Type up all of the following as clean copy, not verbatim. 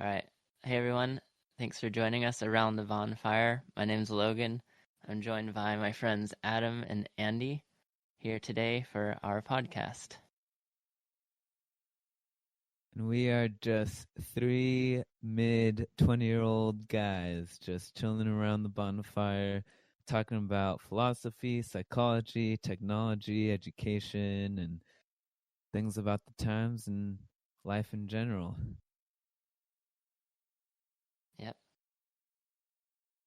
All right. Hey, everyone. Thanks for joining us around the bonfire. My name's Logan. I'm joined by my friends Adam and Andy here today for our podcast. And we are just three mid-20-year-old guys just chilling around the bonfire, talking about philosophy, psychology, technology, education, and things about the times and life in general. Yep.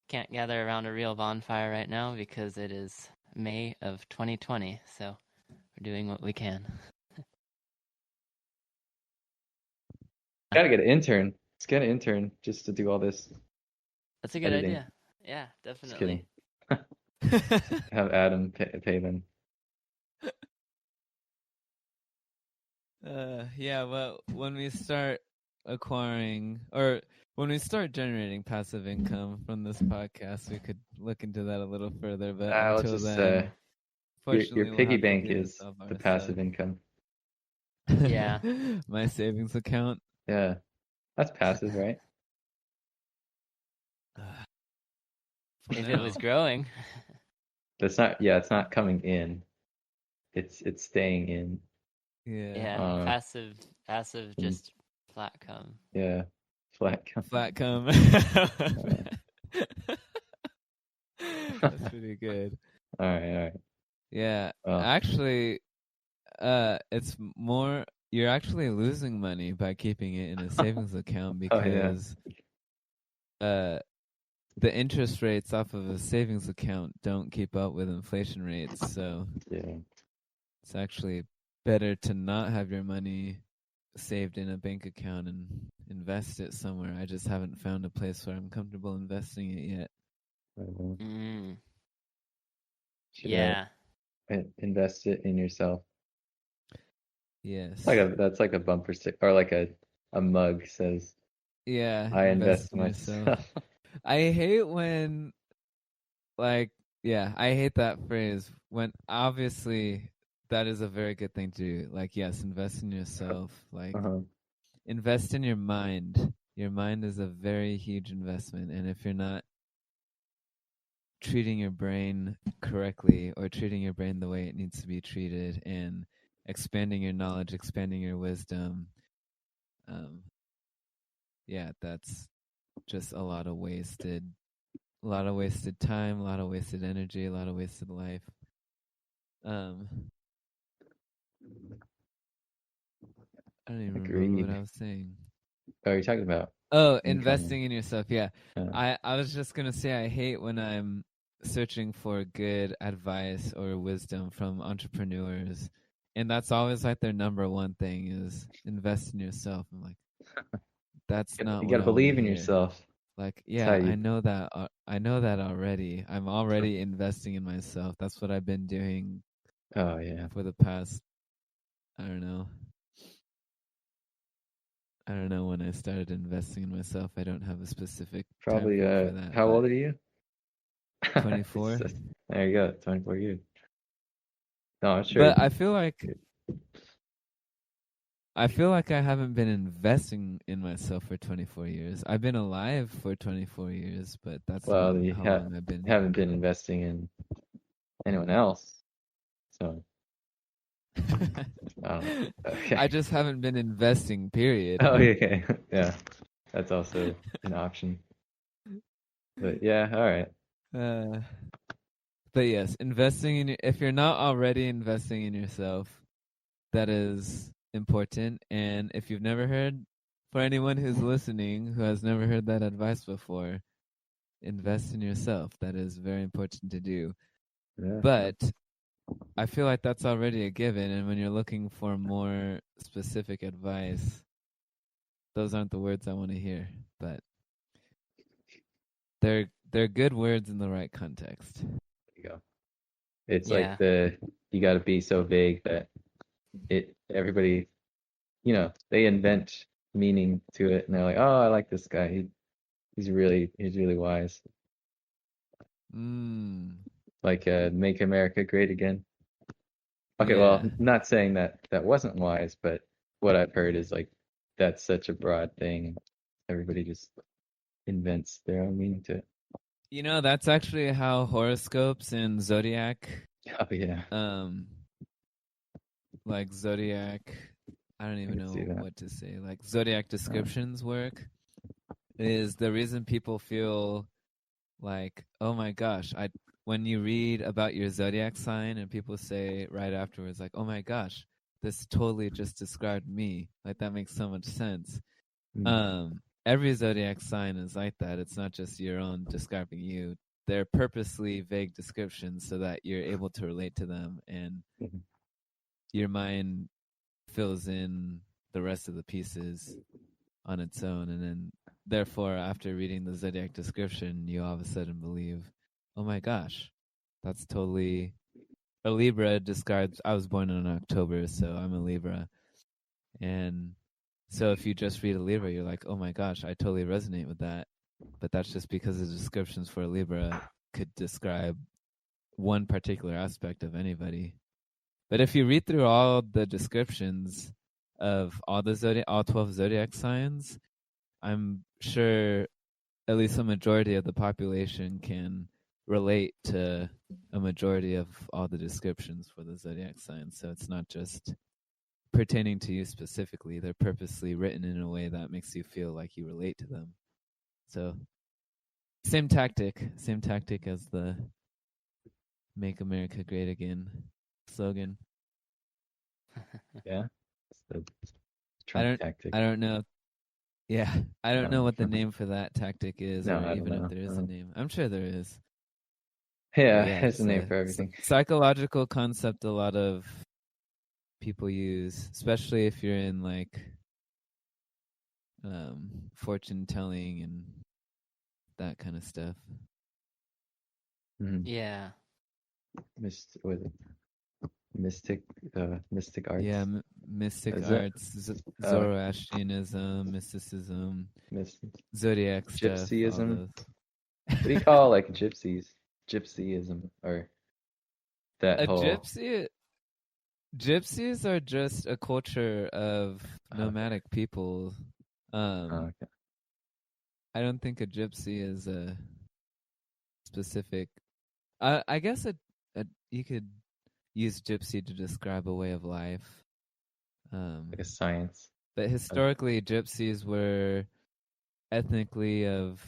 Can't gather around a real bonfire right now because it is May of 2020, so we're doing what we can. Gotta get an intern. Let's get an intern just to do all this. That's a good editing. idea. Yeah, definitely. Just kidding. Have Adam pay them. Yeah, well, when we start acquiring or when we start generating passive income from this podcast, we could look into that a little further. But until Let's just then, fortunately, your piggy we'll have to bank do is this all by the passive ourselves. income. Yeah. My savings account. Yeah, that's passive, right? If it was growing. That's not. Yeah, it's not coming in. It's staying in. Yeah. Passive, just flat come. Yeah, flat come. Flat come. That's pretty good. All right. Yeah, Well, actually, it's more. You're actually losing money by keeping it in a savings account because, the interest rates off of a savings account don't keep up with inflation rates. So yeah, it's actually better to not have your money saved in a bank account and invest it somewhere. I just haven't found a place where I'm comfortable investing it yet. Yeah. Invest it in yourself. Yes. That's like a bumper sticker or like a mug says. Yeah. I invest in myself. I hate when, I hate that phrase when obviously that is a very good thing to do. Like, yes, invest in yourself. Like, invest in your mind. Your mind is a very huge investment. And if you're not treating your brain correctly or treating your brain the way it needs to be treated and expanding your knowledge, expanding your wisdom, that's just a lot of wasted time, a lot of wasted energy, a lot of wasted life. I don't even remember what I was saying. Oh, you're talking about investing in yourself. Yeah. I was just gonna say I hate when I'm searching for good advice or wisdom from entrepreneurs, and that's always like their number one thing is invest in yourself. I'm like, that's not. You gotta believe in yourself. Like, yeah, I know that. I know that already. I'm already investing in myself. That's what I've been doing. Oh yeah. For the past, I don't know when I started investing in myself. I don't have a specific. Probably. For that, how old are you? 24. There you go. 24 years. No, I'm sure. But I feel like I haven't been investing in myself for 24 years. I've been alive for 24 years, but that's not how long I've been. Haven't been investing in anyone else. So okay. I just haven't been investing, period. Oh, okay. Yeah. That's also an option. But yeah, all right. But yes, investing if you're not already investing in yourself, that is important. And if you've never heard, for anyone who's listening who has never heard that advice before, invest in yourself. That is very important to do. Yeah. But I feel like that's already a given. And when you're looking for more specific advice, those aren't the words I want to hear. But they're good words in the right context. There you go. It's like you got to be so vague that everybody, they invent meaning to it, and they're like, oh, I like this guy. He's really wise. Like Make America Great Again. Okay, well, not saying that wasn't wise, but what I've heard is like that's such a broad thing. everybody just invents their own meaning to it. That's actually how horoscopes and zodiac, Oh yeah, like zodiac, I don't even know what to say. Like zodiac descriptions work. Is the reason people feel like, oh my gosh, when you read about your zodiac sign and people say right afterwards, like, oh my gosh, this totally just described me. Like that makes so much sense. Every zodiac sign is like that. It's not just your own describing you. They're purposely vague descriptions so that you're able to relate to them, and your mind fills in the rest of the pieces on its own. And then therefore, after reading the zodiac description, you all of a sudden believe, oh my gosh, that's totally a Libra describes. I was born in October, so I'm a Libra. And so if you just read a Libra, you're like, oh my gosh, I totally resonate with that. But that's just because the descriptions for a Libra could describe one particular aspect of anybody. But if you read through all the descriptions of all 12 zodiac signs, I'm sure at least a majority of the population can relate to a majority of all the descriptions for the zodiac signs. So it's not just pertaining to you specifically. They're purposely written in a way that makes you feel like you relate to them. So same tactic as the Make America Great Again slogan. Yeah, it's the Trump tactic. I don't know. Yeah, I don't know what the name for that tactic is, or even if there is a name. I'm sure there is. Yeah, there's a name for everything. Psychological concept a lot of people use, especially if you're in like fortune telling and that kind of stuff. Yeah. Mystic arts. Yeah, mystic arts, Zoroastrianism, mysticism, zodiac stuff. Gypsyism. What do you call like gypsies? Gypsyism or that whole Gypsies are just a culture of nomadic people. Okay. I don't think a gypsy is a specific. I guess you could use gypsy to describe a way of life, like a science. But historically, gypsies were ethnically of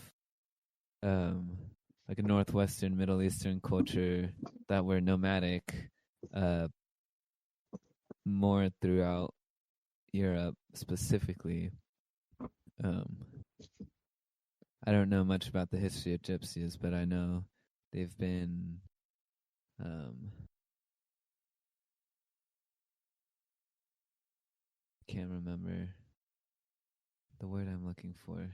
like a northwestern Middle Eastern culture that were nomadic, more throughout Europe specifically. I don't know much about the history of gypsies, but I know they've been can't remember the word I'm looking for.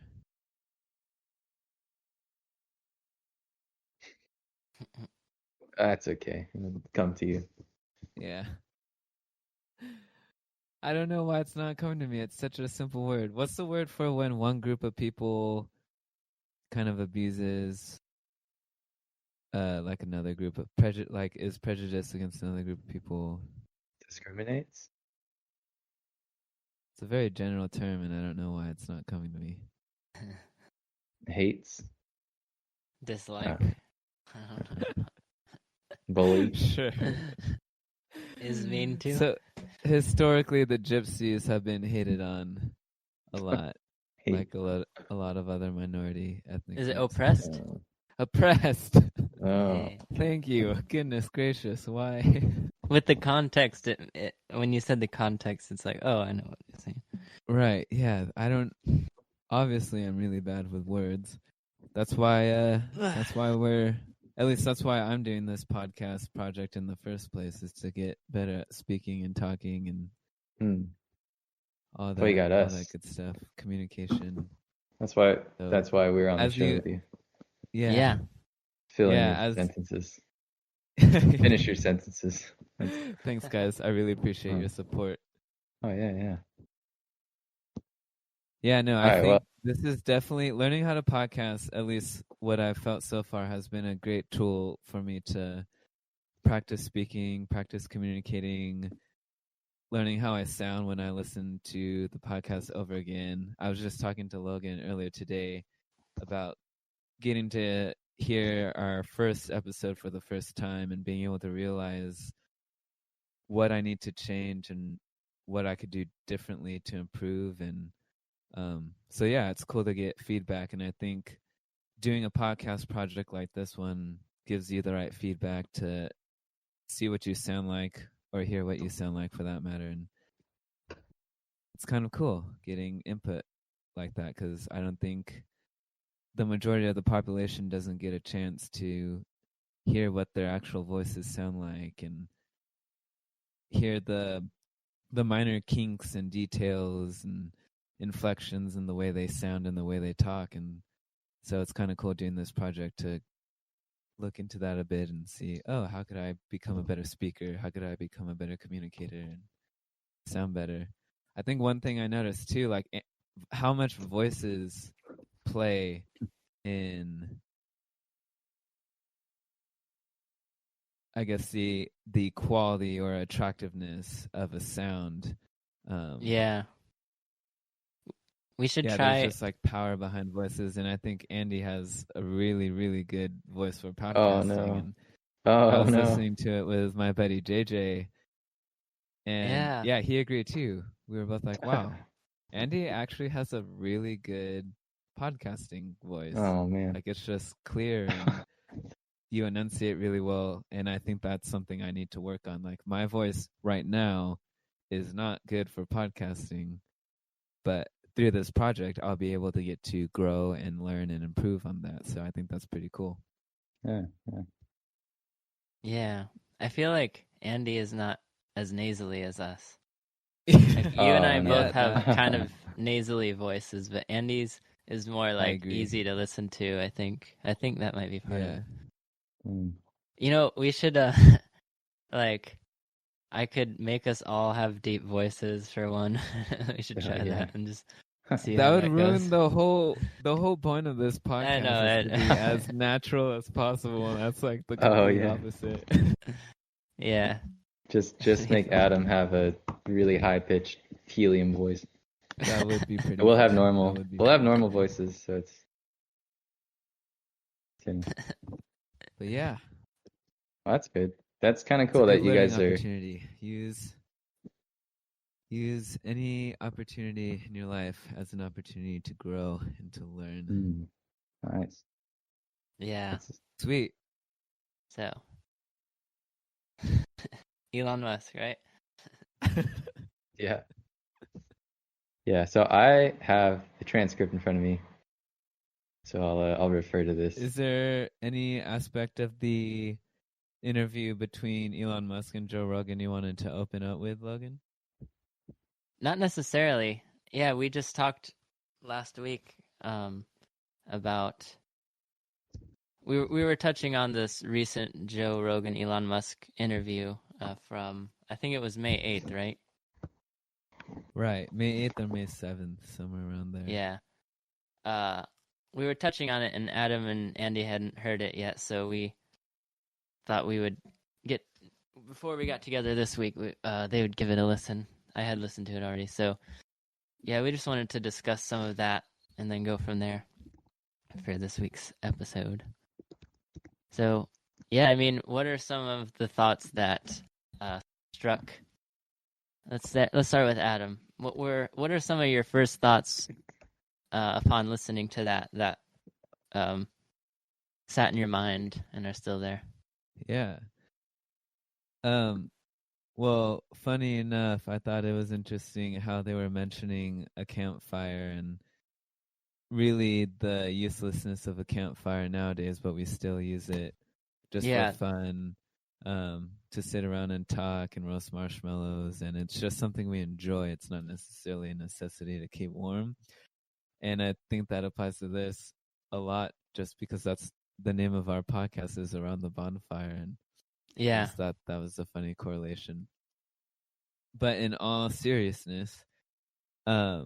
That's okay. It'll come to you. Yeah. I don't know why it's not coming to me. It's such a simple word. What's the word for when one group of people kind of abuses like another group of is prejudiced against another group of people? Discriminates? It's a very general term, and I don't know why it's not coming to me. Hates? Dislike? Bully? Sure. Is mean to? So historically, the gypsies have been hated on a lot, like a lot of other minority ethnic Is it groups. oppressed? Oppressed. Oh. Hey. Thank you. Goodness gracious. Why? With the context, when you said the context, it's like, oh, I know what you're saying. Right. Yeah. Obviously, I'm really bad with words. That's why. That's why that's why I'm doing this podcast project in the first place, is to get better at speaking and talking and all that. Well, you got us. All that good stuff. Communication. That's why we're on the show with you. Yeah. Fill in your sentences. Finish your sentences. Thanks, guys. I really appreciate your support. Oh, yeah. Yeah, no, I think this is definitely learning how to podcast. At least what I've felt so far has been a great tool for me to practice speaking, practice communicating, learning how I sound when I listen to the podcast over again. I was just talking to Logan earlier today about getting to hear our first episode for the first time and being able to realize what I need to change and what I could do differently to improve. And so, yeah, it's cool to get feedback. And I think doing a podcast project like this one gives you the right feedback to see what you sound like, or hear what you sound like for that matter. And it's kind of cool getting input like that, because I don't think the majority of the population doesn't get a chance to hear what their actual voices sound like and hear the minor kinks and details and inflections in the way they sound and the way they talk. And so it's kind of cool doing this project to look into that a bit and see, oh, how could I become a better speaker? How could I become a better communicator and sound better? I think one thing I noticed too, like how much voices play in, I guess, the quality or attractiveness of a sound. Yeah. We should try. There's just like power behind voices, and I think Andy has a really, really good voice for podcasting. Oh no! And I was listening to it with my buddy JJ, and yeah, he agreed too. We were both like, "Wow, Andy actually has a really good podcasting voice." Oh man! Like it's just clear, and you enunciate really well, and I think that's something I need to work on. Like my voice right now is not good for podcasting, but through this project, I'll be able to get to grow and learn and improve on that. So I think that's pretty cool. Yeah. I feel like Andy is not as nasally as us. Like you and I both have kind of nasally voices, but Andy's is more like easy to listen to, I think. I think that might be part of it. You know, we should like I could make us all have deep voices for one. We should try that and just see that how would that ruin goes. the whole point of this podcast. I know, is to be as natural as possible, and that's like the complete opposite. Yeah. Just make Adam have a really high pitched helium voice. That would be pretty. We'll have normal. We'll have normal voices, so it's. But yeah, well, that's good. That's kind of cool that you guys are. Use any opportunity in your life as an opportunity to grow and to learn. Nice. Yeah. That's sweet. So, Elon Musk, right? Yeah. Yeah. So I have the transcript in front of me, so I'll refer to this. Is there any aspect of the interview between Elon Musk and Joe Rogan you wanted to open up with, Logan? Not necessarily. Yeah, we just talked last week about we were touching on this recent Joe Rogan Elon Musk interview from I think it was May 8th, right? Right, May 8th or May 7th, somewhere around there. Yeah. We were touching on it, and Adam and Andy hadn't heard it yet, so we thought we would get before we got together this week. They would give it a listen. I had listened to it already, so yeah, we just wanted to discuss some of that and then go from there for this week's episode. So, yeah, I mean, what are some of the thoughts that struck? Let's start with Adam. What are some of your first thoughts upon listening to that sat in your mind and are still there? Yeah. Well, funny enough, I thought it was interesting how they were mentioning a campfire and really the uselessness of a campfire nowadays, but we still use it just for fun, to sit around and talk and roast marshmallows, and it's just something we enjoy. It's not necessarily a necessity to keep warm. And I think that applies to this a lot just because that's the name of our podcast is Around the Bonfire, and I just thought that was a funny correlation. But in all seriousness, I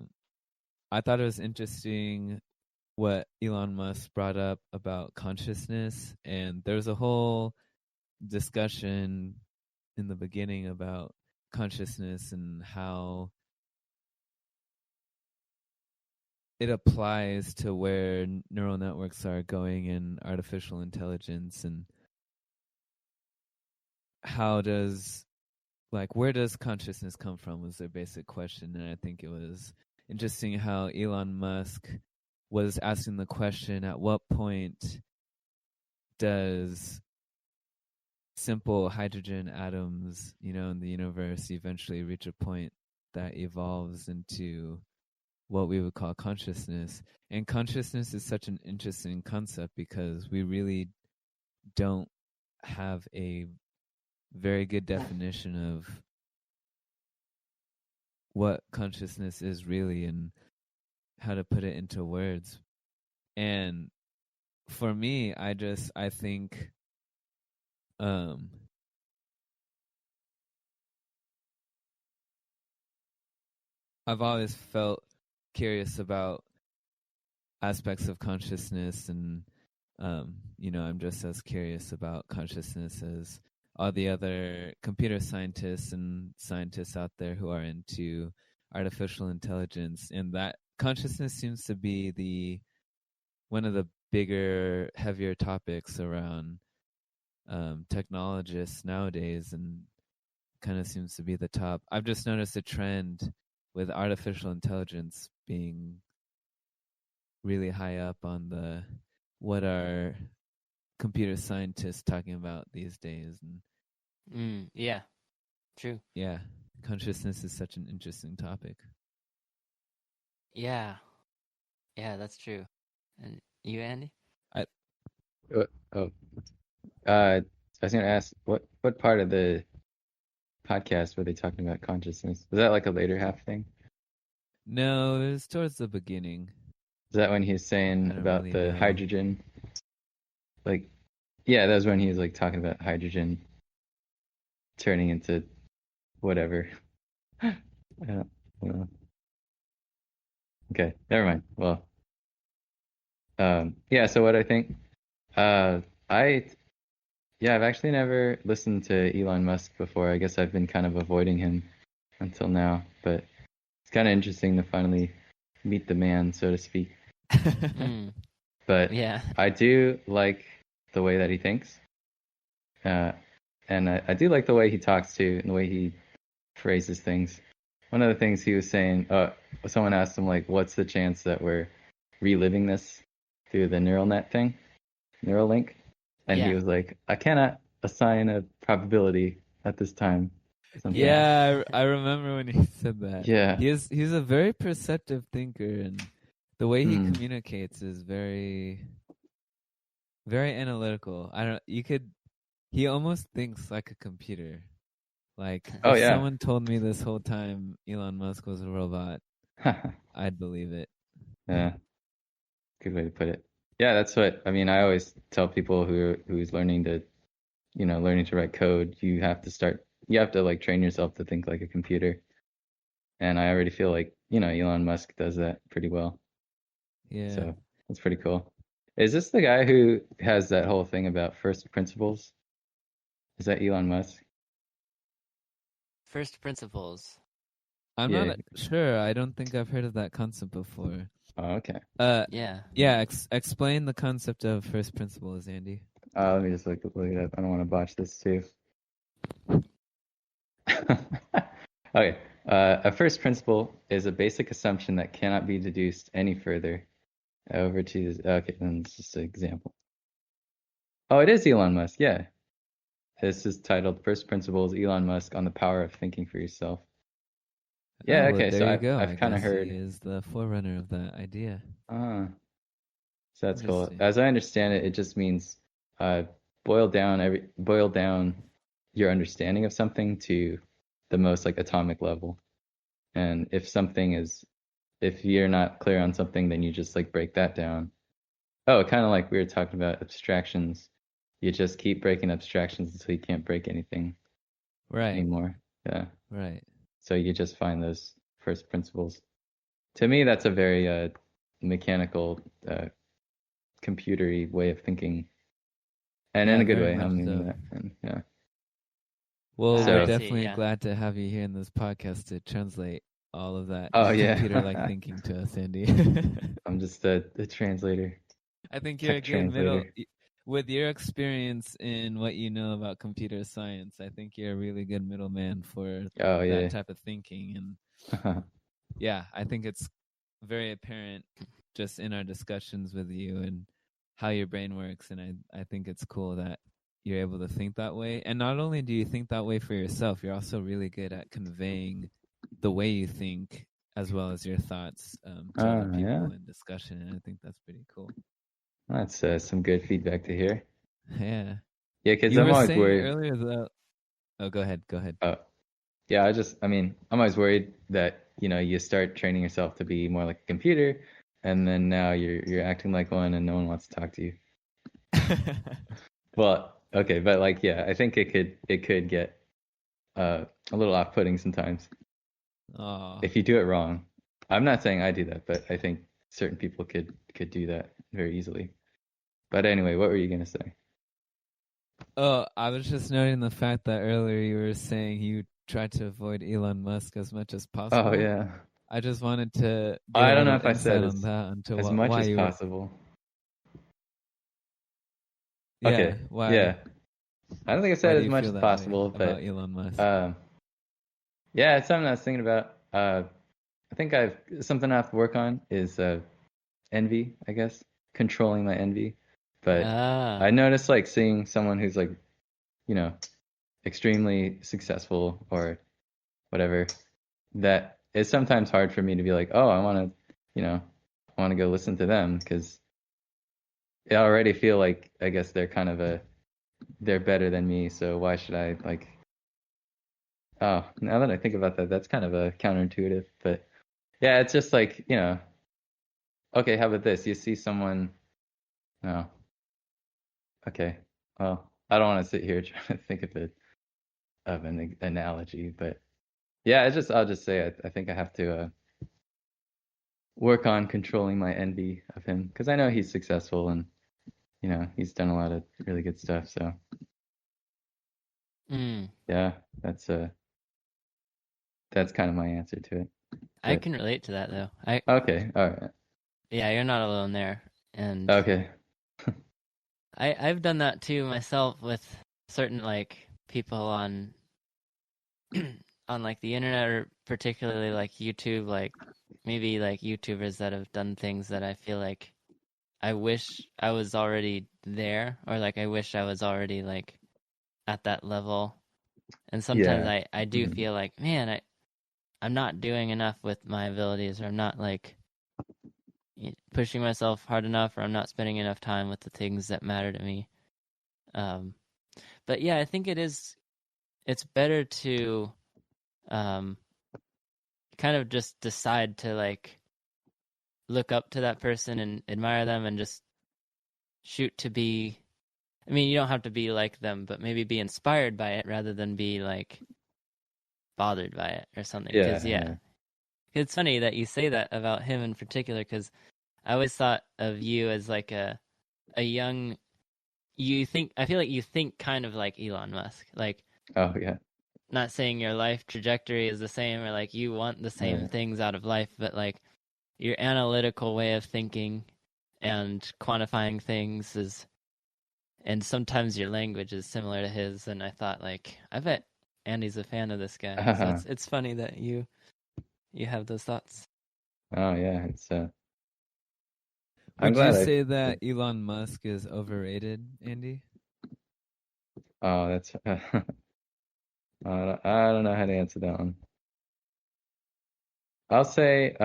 thought it was interesting what Elon Musk brought up about consciousness, and there's a whole discussion in the beginning about consciousness and how it applies to where neural networks are going in artificial intelligence, and how does, like, where does consciousness come from was their basic question. And I think it was interesting how Elon Musk was asking the question, at what point does simple hydrogen atoms, in the universe eventually reach a point that evolves into what we would call consciousness? And consciousness is such an interesting concept because we really don't have a very good definition of what consciousness is really and how to put it into words. And for me, I think I've always felt curious about aspects of consciousness, and I'm just as curious about consciousness as all the other computer scientists and scientists out there who are into artificial intelligence. And that consciousness seems to be one of the bigger, heavier topics around technologists nowadays, and kind of seems to be the top. I've just noticed a trend with artificial intelligence being really high up on the what are computer scientists talking about these days. And yeah, true. Yeah, consciousness is such an interesting topic. Yeah, that's true. And you, Andy? I was going to ask, what part of the podcast were they talking about consciousness? Was that like a later half thing? No, it was towards the beginning. Is that when he was saying about really the hydrogen? Like, yeah, that was when he was like talking about hydrogen turning into whatever. I don't know. Okay, never mind. Well, yeah. So what I think, I've actually never listened to Elon Musk before. I guess I've been kind of avoiding him until now, but it's kind of interesting to finally meet the man, so to speak. But yeah, I do like the way that he thinks, and I do like the way he talks too, and the way he phrases things. One of the things he was saying, someone asked him, like, what's the chance that we're reliving this through the neural net thing, neural link? And he was like, I cannot assign a probability at this time. Yeah, I remember when he said that. Yeah. He's a very perceptive thinker, and the way he communicates is very, very analytical. He almost thinks like a computer. Like, if someone told me this whole time Elon Musk was a robot, I'd believe it. Yeah. Good way to put it. Yeah, that's what I mean. I always tell people who's learning to write code, you have to like train yourself to think like a computer. And I already feel like, Elon Musk does that pretty well. Yeah. So that's pretty cool. Is this the guy who has that whole thing about first principles? Is that Elon Musk? First principles. I'm not sure. I don't think I've heard of that concept before. Oh, okay. Yeah. Explain the concept of first principles, Andy. Let me just look it up. I don't want to botch this too. Okay. A first principle is a basic assumption that cannot be deduced any further. Over to this. Okay, then it's just an example. Oh, it is Elon Musk. Yeah. This is titled "First Principles: Elon Musk on the Power of Thinking for Yourself." Yeah. Okay. There so you go. I've kind of heard. He is the forerunner of that idea. So that's cool. As I understand it, it just means boil down your understanding of something to the most like atomic level. And if you're not clear on something, then you just like break that down. Oh, kind of like we were talking about abstractions. You just keep breaking abstractions until you can't break anything anymore. Yeah. Right. So you just find those first principles. To me, that's a very mechanical, computery way of thinking, and in a good way. I mean that. And, yeah. Well, So- we're I see, definitely yeah. glad to have you here in this podcast to translate all of that Oh, yeah. computer-like thinking to us, Andy. I'm just the translator. I think you're a Tech good middle. translator. With your experience in what you know about computer science, I think you're a really good middleman for Oh, yeah. that type of thinking. And yeah, I think it's very apparent just in our discussions with you and how your brain works. And I think it's cool that you're able to think that way. And not only do you think that way for yourself, you're also really good at conveying the way you think as well as your thoughts to other people yeah. in discussion. And I think that's pretty cool. That's some good feedback to hear. Yeah. Yeah, because You I'm were always saying worried. earlier that. Oh, go ahead. Go ahead. Yeah, I'm always worried that, you start training yourself to be more like a computer, and then now you're acting like one and no one wants to talk to you. Well, okay, but like, yeah, I think it could get a little off-putting sometimes Oh. if you do it wrong. I'm not saying I do that, but I think certain people could do that very easily. But anyway, what were you gonna say? Oh, I was just noting the fact that earlier you were saying you tried to avoid Elon Musk as much as possible. Oh yeah. I just wanted to get I a don't know little if I said insight on that until as much why as you possible. Yeah, Okay. why? Yeah. I don't think I Why said do as you much feel as that possible, way but about Elon Musk? yeah, it's something I was thinking about. I think something I have to work on is envy, I guess, controlling my envy. But I noticed like seeing someone who's like, extremely successful or whatever, that it's sometimes hard for me to be like, oh, I want to go listen to them, because I already feel like, I guess they're better than me, so why should I like? Oh, now that I think about that, that's kind of a counterintuitive, but yeah, it's just like, okay, how about this? You see someone, no, okay, well, I don't want to sit here trying to think of an analogy, but yeah, I'll just say I think I have to work on controlling my envy of him, because I know he's successful and he's done a lot of really good stuff. So yeah, that's kind of my answer to it. I can relate to that though. Okay, all right. Yeah, you're not alone there. And Okay. I've done that too myself with certain like people on on like the internet, or particularly like YouTube, like maybe like YouTubers that have done things that I feel like I wish I was already there, or like I wish I was already like at that level. And sometimes Yeah. I do feel like, man, I'm not doing enough with my abilities, or I'm not like pushing myself hard enough, or I'm not spending enough time with the things that matter to me. But yeah, I think it's better to kind of just decide to like look up to that person and admire them, and just shoot to be, I mean, you don't have to be like them, but maybe be inspired by it rather than be like bothered by it or something. Because Yeah. it's funny that you say that about him in particular, because I always thought of you as like a young, I feel like you think kind of like Elon Musk. Like, Oh yeah. not saying your life trajectory is the same, or like you want the same things out of life, but like your analytical way of thinking and quantifying things is, and sometimes your language is similar to his. And I thought, like, I bet Andy's a fan of this guy. So it's funny that you have those thoughts. Oh yeah, it's I'm Would you glad say that Elon Musk is overrated, Andy? Oh, that's I don't know how to answer that one. I'll say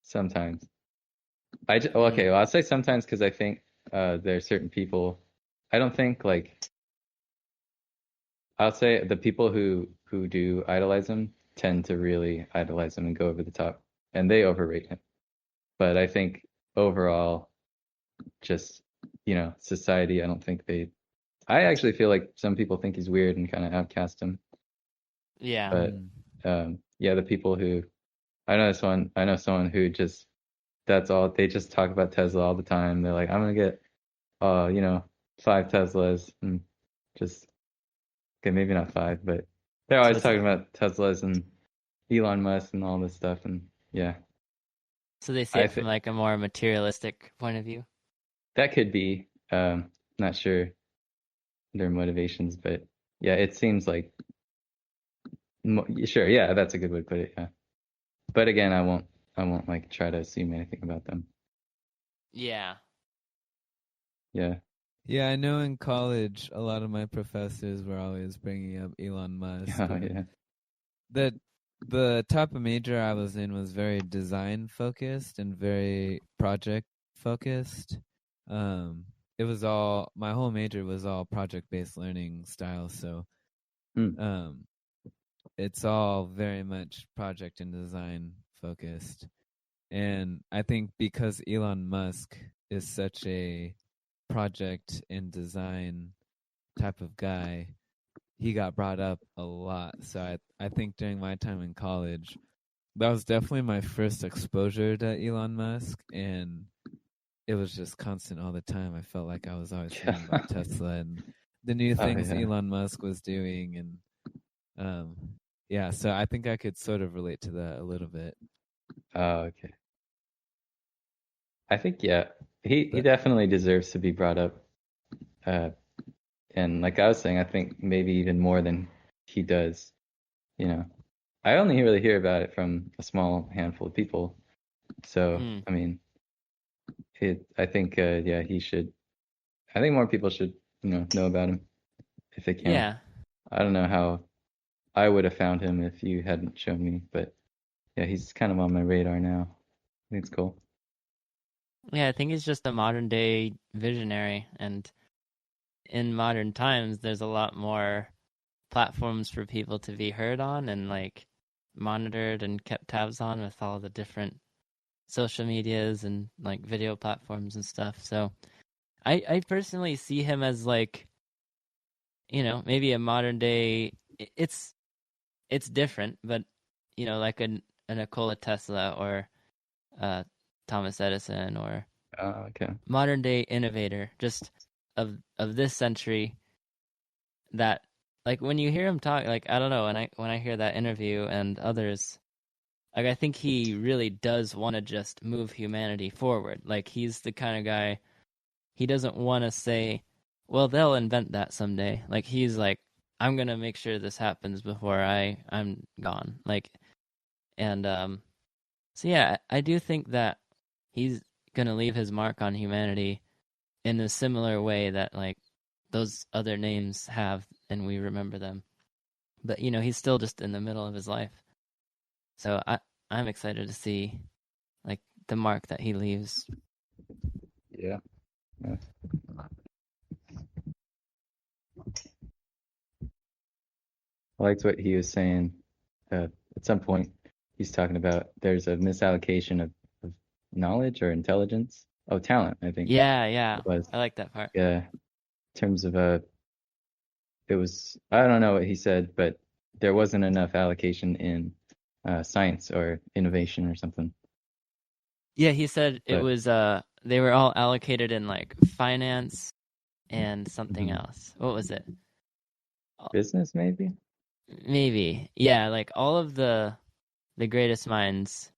sometimes. Okay, well, I'll say sometimes, because I think there are certain people. I don't think like, I'll say the people who do idolize him tend to really idolize him and go over the top, and they overrate him. But I think overall, just society, I don't think they. I actually feel like some people think he's weird and kind of outcast him. Yeah. But yeah, the people who I know someone who just, that's all, they just talk about Tesla all the time. They're like, I'm gonna get 5 Teslas, and just Okay, maybe not 5, but they're So always it's talking about Teslas and Elon Musk and all this stuff, and yeah, so they see I it from think like a more materialistic point of view. that could be. Not sure their motivations, but yeah, it seems like sure, yeah, that's a good way to put it. Yeah, but again, I won't like try to assume anything about them. Yeah. Yeah. Yeah, I know in college a lot of my professors were always bringing up Elon Musk, Oh and yeah. the type of major I was in was very design focused and very project focused. It was all my whole major was all project based learning style, so Hmm. it's all very much project and design focused. And I think because Elon Musk is such a project and design type of guy, he got brought up a lot. So I think during my time in college, that was definitely my first exposure to Elon Musk, and it was just constant all the time. I felt like I was always hearing about Tesla and the new Oh things yeah. Elon Musk was doing, and um, yeah. So I think I could sort of relate to that a little bit. Oh, okay. I think yeah, he But definitely deserves to be brought up. Uh, and like I was saying, I think maybe even more than he does. You know, I only really hear about it from a small handful of people. So Hmm. I mean, I think yeah, he should. I think more people should know about him if they can. Yeah. I don't know how I would have found him if you hadn't shown me, but yeah, he's kind of on my radar now. I think it's cool. Yeah, I think he's just a modern day visionary, and in modern times there's a lot more platforms for people to be heard on and like monitored and kept tabs on with all the different social medias and like video platforms and stuff. So I personally see him as like, maybe a modern day it's different, but like a Nikola Tesla or uh Thomas Edison or Okay. modern day innovator just of this century that like when you hear him talk, like I don't know, when I hear that interview and others, like I think he really does want to just move humanity forward. Like he's the kind of guy, he doesn't want to say, well, they'll invent that someday. Like he's like, I'm gonna make sure this happens before I'm gone. Like, and so yeah, I do think that he's gonna leave his mark on humanity in a similar way that like those other names have, and we remember them. But he's still just in the middle of his life, so I'm excited to see like the mark that he leaves. Yeah. Yeah. I liked what he was saying. At some point, he's talking about there's a misallocation of knowledge or intelligence. Oh, talent, I think Yeah, it was. I like that part. Yeah. In terms of it was, I don't know what he said, but there wasn't enough allocation in science or innovation or something. Yeah, he said it But was they were all allocated in like finance and something mhm. else. What was it? Business, maybe? Maybe. Yeah, like all of the greatest minds,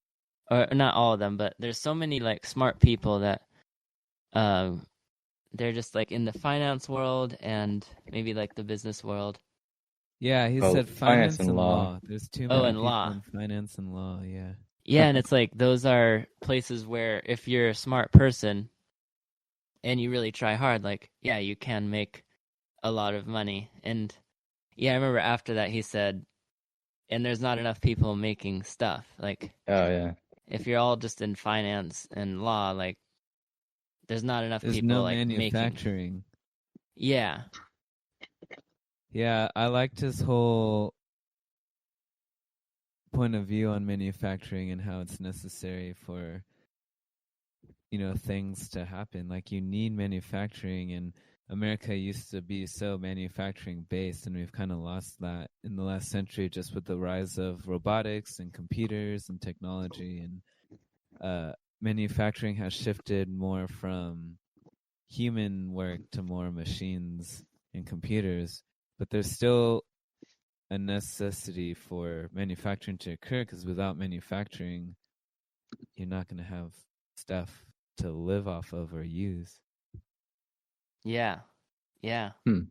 or not all of them, but there's so many like smart people that um they're just like in the finance world and maybe like the business world. yeah, he Oh, said finance finance and and law. law. There's too Oh, many and people law. in finance and law. Yeah. Yeah, and it's like those are places where if you're a smart person and you really try hard, like yeah, you can make a lot of money. And yeah, I remember after that he said, and there's not enough people making stuff. Like Oh yeah. if you're all just in finance and law, like there's not enough There's people no like making. manufacturing. Yeah. Yeah, I liked his whole point of view on manufacturing and how it's necessary for things to happen. Like you need manufacturing, and America used to be so manufacturing based, and we've kind of lost that in the last century just with the rise of robotics and computers and technology, and manufacturing has shifted more from human work to more machines and computers. but there's still a necessity for manufacturing to occur, because without manufacturing, you're not going to have stuff to live off of or use. Yeah. Well,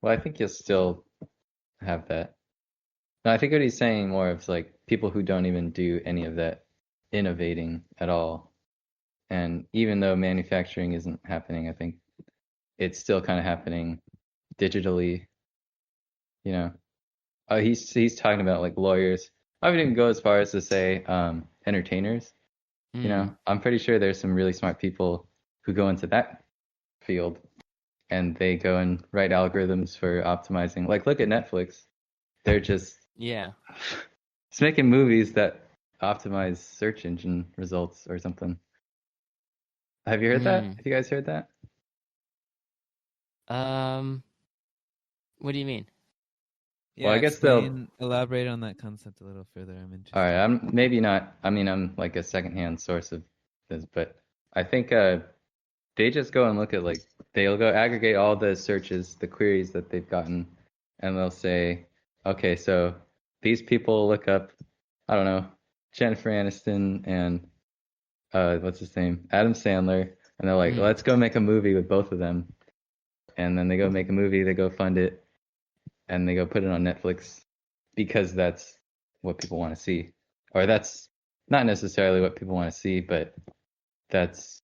I think you'll still have that. No, I think what he's saying more of like people who don't even do any of that innovating at all. And even though manufacturing isn't happening, I think it's still kind of happening digitally. You know, he's talking about like lawyers. I wouldn't even go as far as to say entertainers. You know, I'm pretty sure there's some really smart people who go into that field and they go and write algorithms for optimizing. Like, look at Netflix. They're just it's making movies that optimize search engine results or something. Have you heard that? Have you guys heard that? What do you mean? Yeah, well, I guess they'll elaborate on that concept a little further. I'm interested. All right, I'm maybe not. I mean, I'm like a secondhand source of this, but I think they just go and look at like they'll go aggregate all the searches, the queries that they've gotten, and they'll say, okay, so these people look up, I don't know, Jennifer Aniston and what's his name, Adam Sandler, and they're like, let's go make a movie with both of them, and then they go make a movie, they go fund it, and they go put it on Netflix because that's what people want to see, or that's not necessarily what people want to see, but that's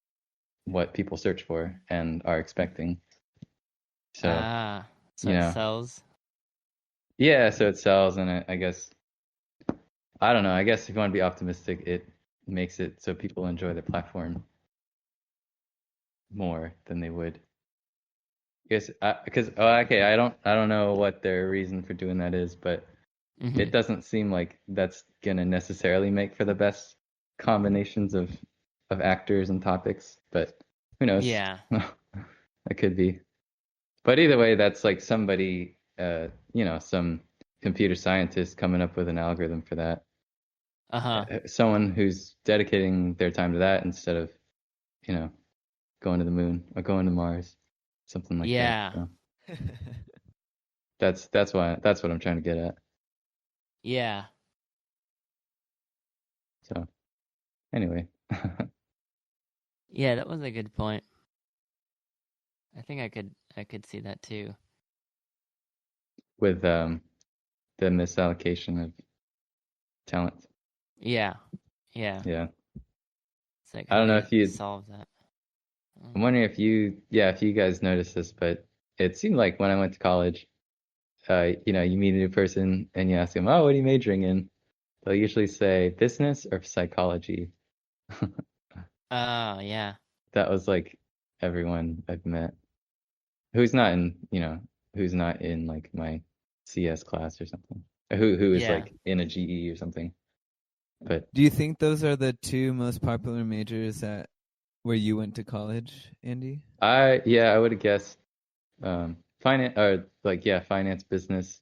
what people search for and are expecting. So, so it sells. Yeah, so it sells, and I guess I don't know. I guess if you want to be optimistic, it makes it so people enjoy the platform more than they would. I guess because okay, I don't know what their reason for doing that is, but it doesn't seem like that's gonna necessarily make for the best combinations of actors and topics. But who knows? Yeah, it could be. But either way, that's like somebody, some computer scientist coming up with an algorithm for that. Someone who's dedicating their time to that instead of, going to the moon or going to Mars, something like that. So that's what I'm trying to get at. Yeah. So, anyway. Yeah, that was a good point. I think I could see that too. With the misallocation of talent. Yeah. It's like, I don't know if you solve that. I'm wondering if you guys noticed this, but it seemed like when I went to college, you meet a new person and you ask them, "Oh, what are you majoring in?" They'll usually say business or psychology. Yeah. That was like everyone I've met who's not in like my CS class or something. Who is like in a GE or something. But do you think those are the two most popular majors at where you went to college, Andy? I would have guessed finance, business,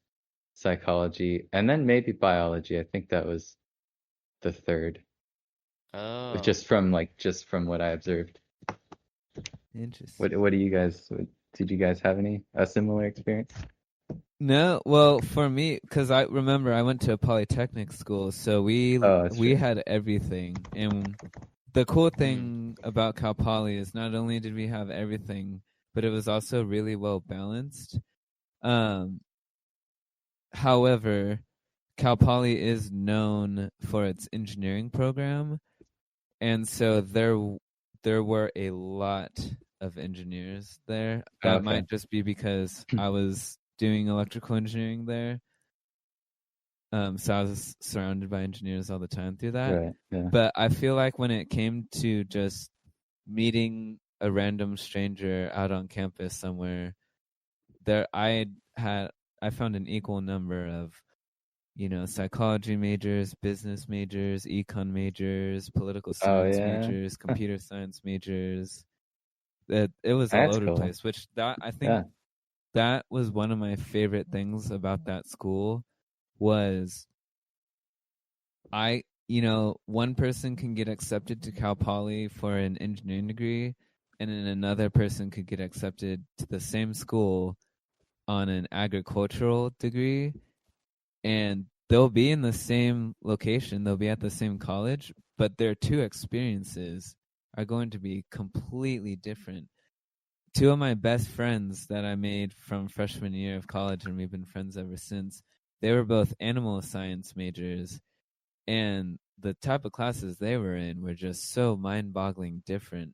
psychology, and then maybe biology. I think that was the third. Oh. Just from what I observed. Interesting. What do you guys? Did you guys have a similar experience? No, well, for me, because I remember I went to a polytechnic school, so we had everything. And the cool thing about Cal Poly is not only did we have everything, but it was also really well balanced. However, Cal Poly is known for its engineering program, and so there were a lot of engineers there. That might just be because I was doing electrical engineering there. So I was surrounded by engineers all the time through that. Right, yeah. But I feel like when it came to just meeting a random stranger out on campus somewhere, I found an equal number of, psychology majors, business majors, econ majors, political science majors, computer science majors. That it was all over the place, which I think that was one of my favorite things about that school was one person can get accepted to Cal Poly for an engineering degree, and then another person could get accepted to the same school on an agricultural degree, and they'll be in the same location, they'll be at the same college, but their two experiences are going to be completely different. Two of my best friends that I made from freshman year of college, and we've been friends ever since, they were both animal science majors, and the type of classes they were in were just so mind-boggling different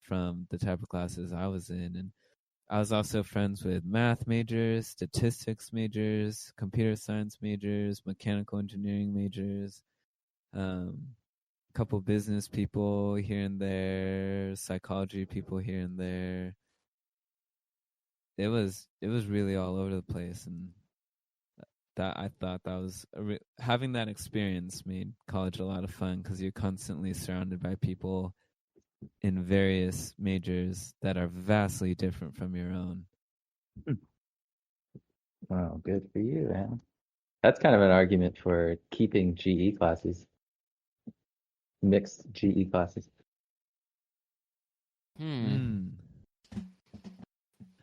from the type of classes I was in. And I was also friends with math majors, statistics majors, computer science majors, mechanical engineering majors, a couple business people here and there, psychology people here and there. It was really all over the place, and that I thought that was having that experience made college a lot of fun because you're constantly surrounded by people in various majors that are vastly different from your own. Wow, good for you, man. That's kind of an argument for keeping GE classes, mixed GE classes.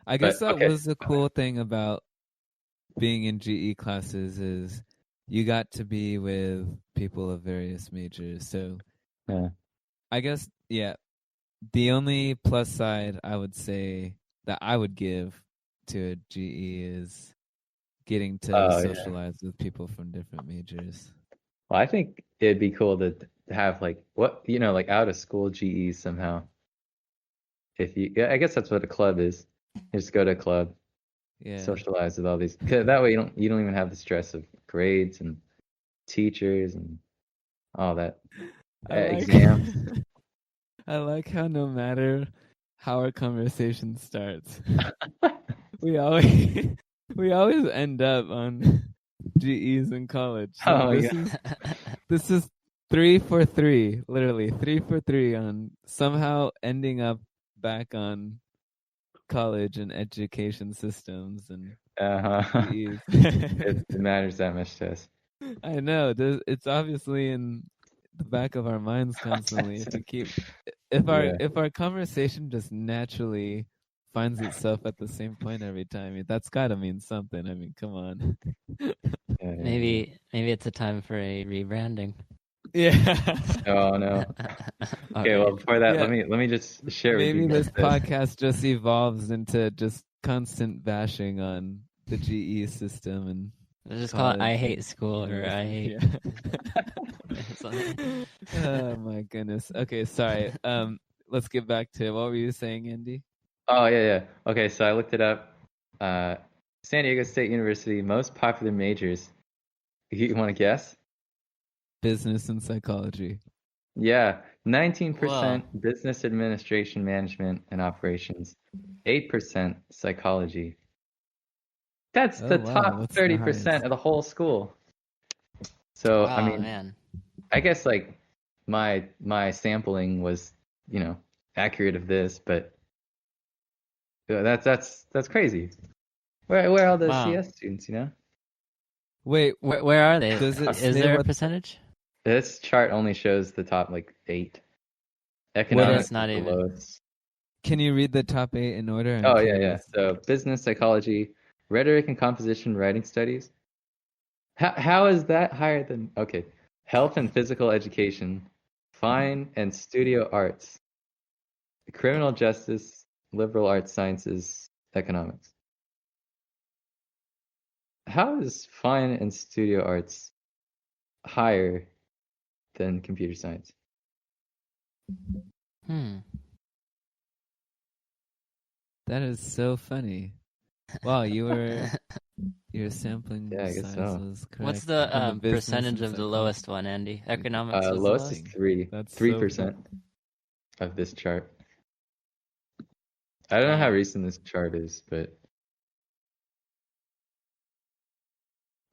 I guess that was the cool thing about being in GE classes is you got to be with people of various majors. So I guess, yeah, the only plus side I would say that I would give to a GE is getting to socialize with people from different majors. Well, I think it'd be cool to have like like out of school GEs somehow. I guess that's what a club is. You just go to a club, socialize with all these. That way you don't even have the stress of grades and teachers and all that exams. I like how no matter how our conversation starts, we always end up on GEs in college. So this is 3 for 3, literally 3 for 3 on somehow ending up back on college and education systems and GEs. It matters that much to us. I know. It's obviously in the back of our minds constantly. If our conversation just naturally finds itself at the same point every time, that's got to mean something. I mean, come on. Maybe it's a time for a rebranding. Yeah. Oh no. Okay, well before that, let me just share maybe with you. This podcast just evolves into just constant bashing on the GE system and just call it I hate school or I hate Oh my goodness. Okay, sorry. Let's get back to what were you saying, Andy? Oh yeah. Okay, so I looked it up. San Diego State University most popular majors. You want to guess? Business and psychology. Yeah, 19% business administration, management, and operations. 8% psychology. That's the top 30% of the whole school. So I mean, man. I guess like my sampling was accurate of this, but that's crazy. Where are all the CS students? Wait, where are they? Is there a percentage? This chart only shows the top 8. Economics not even. Lowest. Can you read the top 8 in order? Oh yeah. So business, psychology, rhetoric and composition, writing studies. How is that higher than health and physical education, fine and studio arts, criminal justice, liberal arts sciences, economics. How is fine and studio arts higher than computer science? That is so funny. Wow, you're sampling. Yeah, I guess so. What's the percentage of the lowest one, Andy? Economics was lowest is 3. That's 3% of this chart. I don't know how recent this chart is, but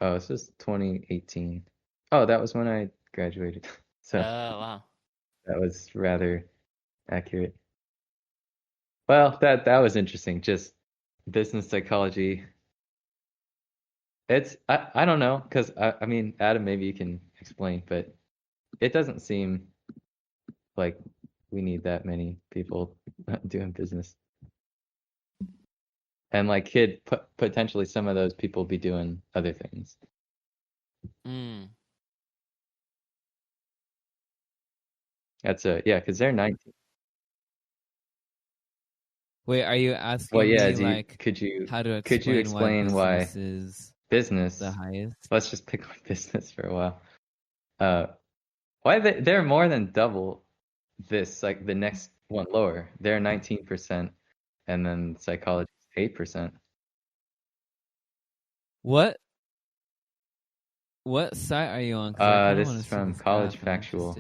this is 2018. Oh, that was when I graduated. So wow. That was rather accurate. Well, that was interesting. Just business psychology. It's I don't know, because I mean, Adam, maybe you can explain, but it doesn't seem like we need that many people doing business. and like could potentially some of those people be doing other things. That's because they're 19. Wait, are you asking Well, yeah. me like Could you how to explain why business is business the highest? Let's just pick on business for a while. Why they're more than double this, like the next one lower. They're 19%, and then psychology is 8%. What site are you on? Because I kind of This want is to see from this College graph. Factual.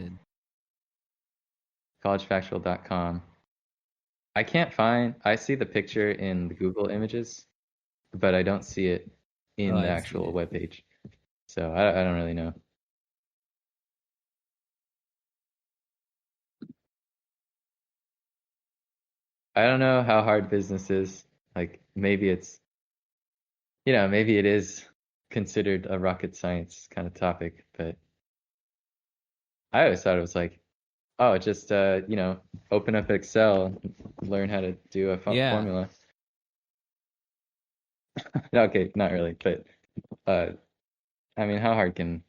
collegefactual.com. I see the picture in the Google images, but I don't see it in the actual webpage. So I don't really know. I don't know how hard business is. Like maybe it's, maybe it is considered a rocket science kind of topic, but I always thought it was like, oh, just open up Excel, learn how to do a formula. Okay, not really, but I mean, how hard can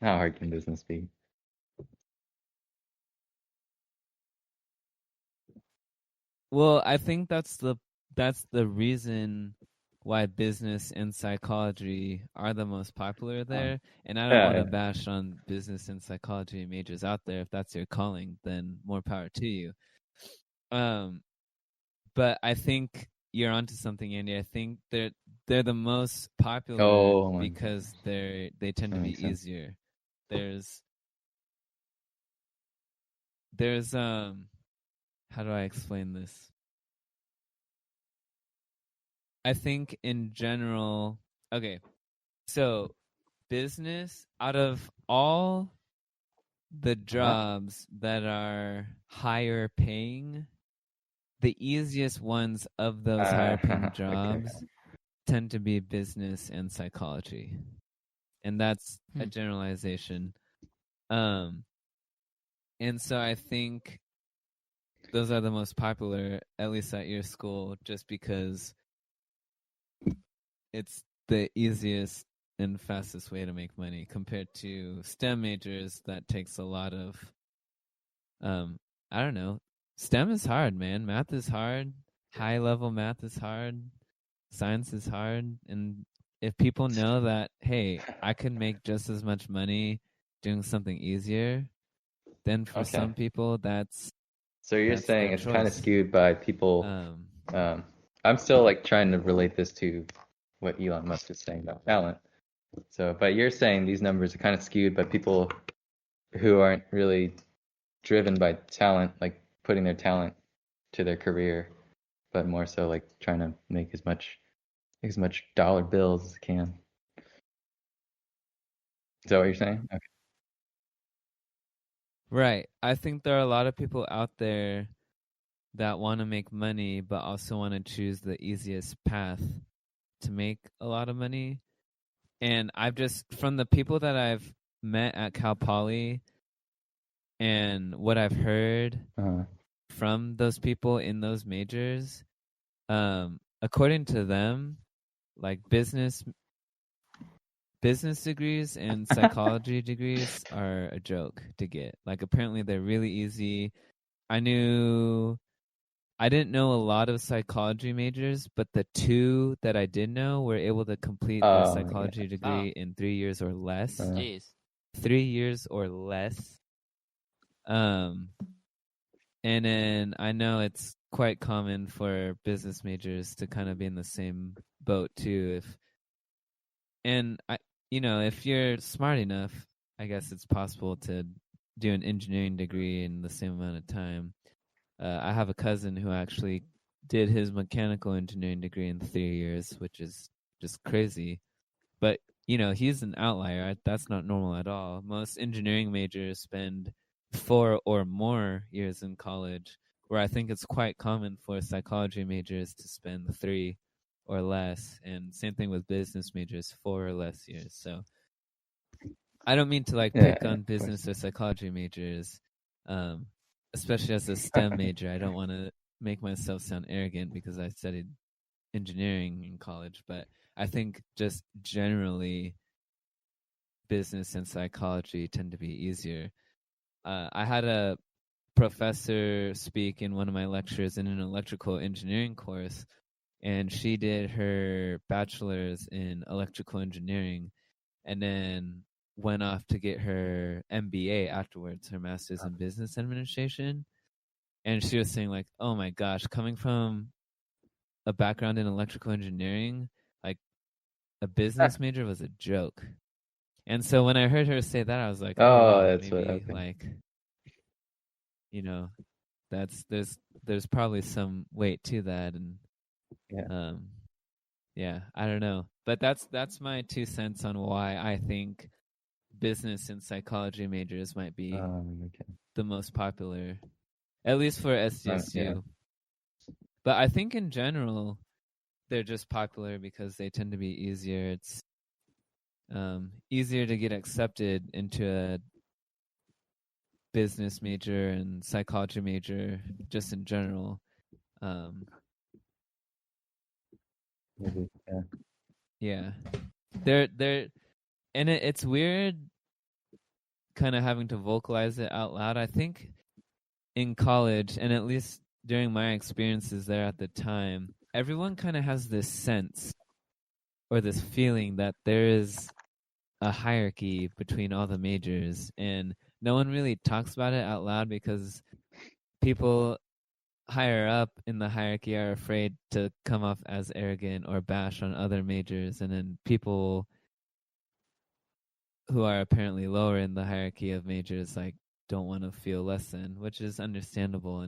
business be? Well, I think that's the reason why business and psychology are the most popular there. And I don't want to bash on business and psychology majors out there. If that's your calling, then more power to you. But I think you're onto something, Andy. I think they're the most popular because they tend to be easier. There's how do I explain this? I think in general, okay, so business, out of all the jobs that are higher paying, the easiest ones of those higher paying jobs tend to be business and psychology. And that's a generalization. And so I think those are the most popular, at least at your school, just because it's the easiest and fastest way to make money compared to STEM majors that takes a lot of I don't know. STEM is hard, man. Math is hard. High level math is hard. Science is hard. And if people know that, hey, I can make just as much money doing something easier, then for some people that's so you're saying it's kind of skewed by people. I'm still like trying to relate this to what Elon Musk is saying about talent. So, but you're saying these numbers are kind of skewed by people who aren't really driven by talent, like putting their talent to their career, but more so like trying to make as much dollar bills as can. Is that what you're saying? Okay. Right. I think there are a lot of people out there that want to make money, but also want to choose the easiest path to make a lot of money. And I've just, from the people that I've met at Cal Poly and what I've heard from those people in those majors, according to them, like business degrees and psychology degrees are a joke to get. Like apparently they're really easy. I didn't know a lot of psychology majors, but the two that I did know were able to complete their psychology degree in 3 years or less. 3 years or less. And then I know it's quite common for business majors to kind of be in the same boat too. If you're smart enough, I guess it's possible to do an engineering degree in the same amount of time. I have a cousin who actually did his mechanical engineering degree in 3 years, which is just crazy. But, he's an outlier. That's not normal at all. Most engineering majors spend 4 or more years in college, where I think it's quite common for psychology majors to spend 3 or less. And same thing with business majors, 4 or less years. So I don't mean to pick on business or psychology majors. Especially as a STEM major, I don't want to make myself sound arrogant because I studied engineering in college, but I think just generally business and psychology tend to be easier. I had a professor speak in one of my lectures in an electrical engineering course, and she did her bachelor's in electrical engineering and then went off to get her MBA afterwards, her master's in business administration. And she was saying, like, oh my gosh, coming from a background in electrical engineering, like a business major was a joke. And so when I heard her say that, I was like, oh wow, that's maybe okay. like, you know, there's probably some weight to that. And yeah, I don't know. But that's my 2 cents on why I think business and psychology majors might be the most popular, at least for SDSU. But I think in general, they're just popular because they tend to be easier. It's easier to get accepted into a business major and psychology major, just in general. Yeah, they're and it's weird, kind of having to vocalize it out loud. I think in college, and at least during my experiences there at the time, everyone kind of has this sense or this feeling that there is a hierarchy between all the majors, and no one really talks about it out loud because people higher up in the hierarchy are afraid to come off as arrogant or bash on other majors, and then people who are apparently lower in the hierarchy of majors like don't want to feel less than, which is understandable.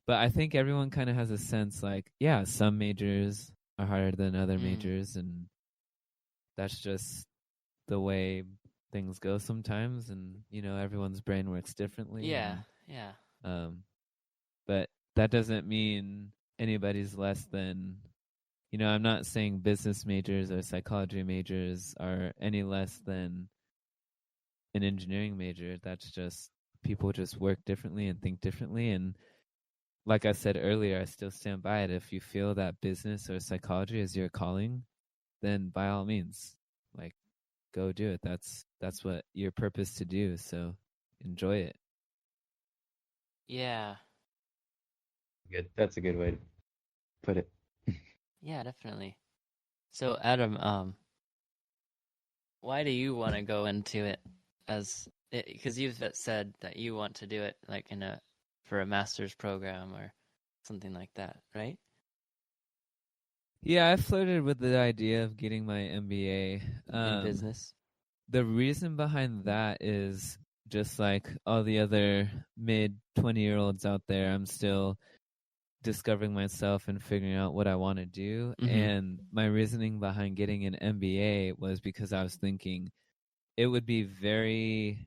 But I think everyone kind of has a sense like, yeah, some majors are harder than other majors, and that's just the way things go sometimes. And everyone's brain works differently. Yeah. But that doesn't mean anybody's less than. I'm not saying business majors or psychology majors are any less than an engineering major. That's just people just work differently and think differently. And like I said earlier, I still stand by it. If you feel that business or psychology is your calling, then by all means, like, go do it. That's what your purpose to do. So enjoy it. Yeah. Good. That's a good way to put it. Yeah, definitely. So Adam, why do you want to go into it because you've said that you want to do it like for a master's program or something like that, right? Yeah, I flirted with the idea of getting my MBA in business. The reason behind that is just like all the other mid 20-year-olds out there, I'm still discovering myself and figuring out what I want to do. Mm-hmm. And my reasoning behind getting an MBA was because I was thinking it would be very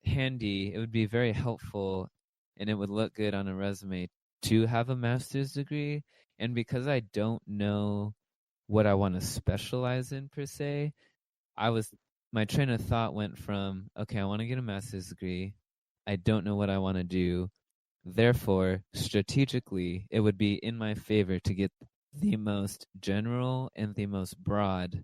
handy, it would be very helpful, and it would look good on a resume to have a master's degree. And because I don't know what I want to specialize in per se, my train of thought went from, okay, I want to get a master's degree. I don't know what I want to do. Therefore, strategically, it would be in my favor to get the most general and the most broad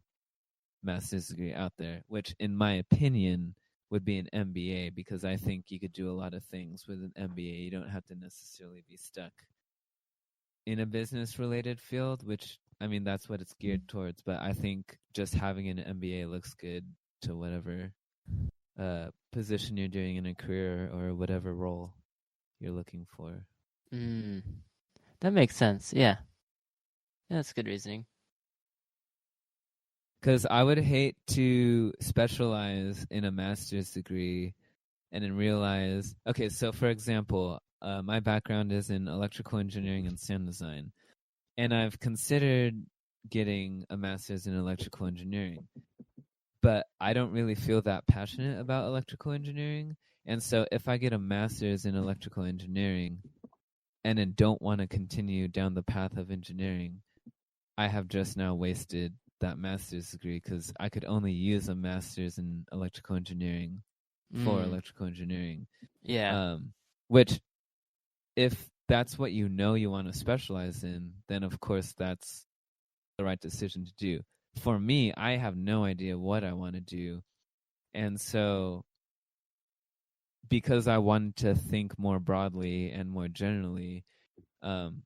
master's degree out there, which in my opinion would be an MBA, because I think you could do a lot of things with an MBA. You don't have to necessarily be stuck in a business related field, which I mean, that's what it's geared towards. But I think just having an MBA looks good to whatever position you're doing in a career or whatever role you're looking for. That makes sense. Yeah, that's good reasoning. Because I would hate to specialize in a master's degree and then realize, okay, so for example, my background is in electrical engineering and sound design, and I've considered getting a master's in electrical engineering, but I don't really feel that passionate about electrical engineering. And so if I get a master's in electrical engineering and then don't want to continue down the path of engineering, I have just now wasted that master's degree, because I could only use a master's in electrical engineering for electrical engineering. Yeah. Which, if that's what you want to specialize in, then of course that's the right decision to do. For me, I have no idea what I want to do. And so because I wanted to think more broadly and more generally, an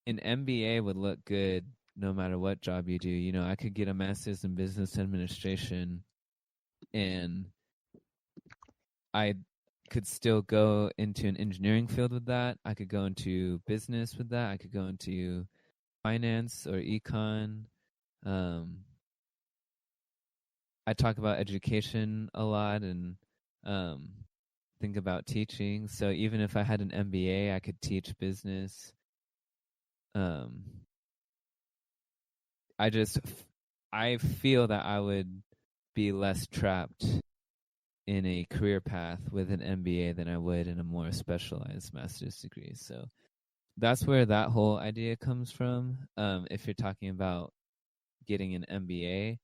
MBA would look good no matter what job you do. You know, I could get a master's in business administration and I could still go into an engineering field with that. I could go into business with that. I could go into finance or econ. I talk about education a lot and think about teaching. So even if I had an MBA, I could teach business. I feel that I would be less trapped in a career path with an MBA than I would in a more specialized master's degree. So that's where that whole idea comes from. If you're talking about getting an MBA,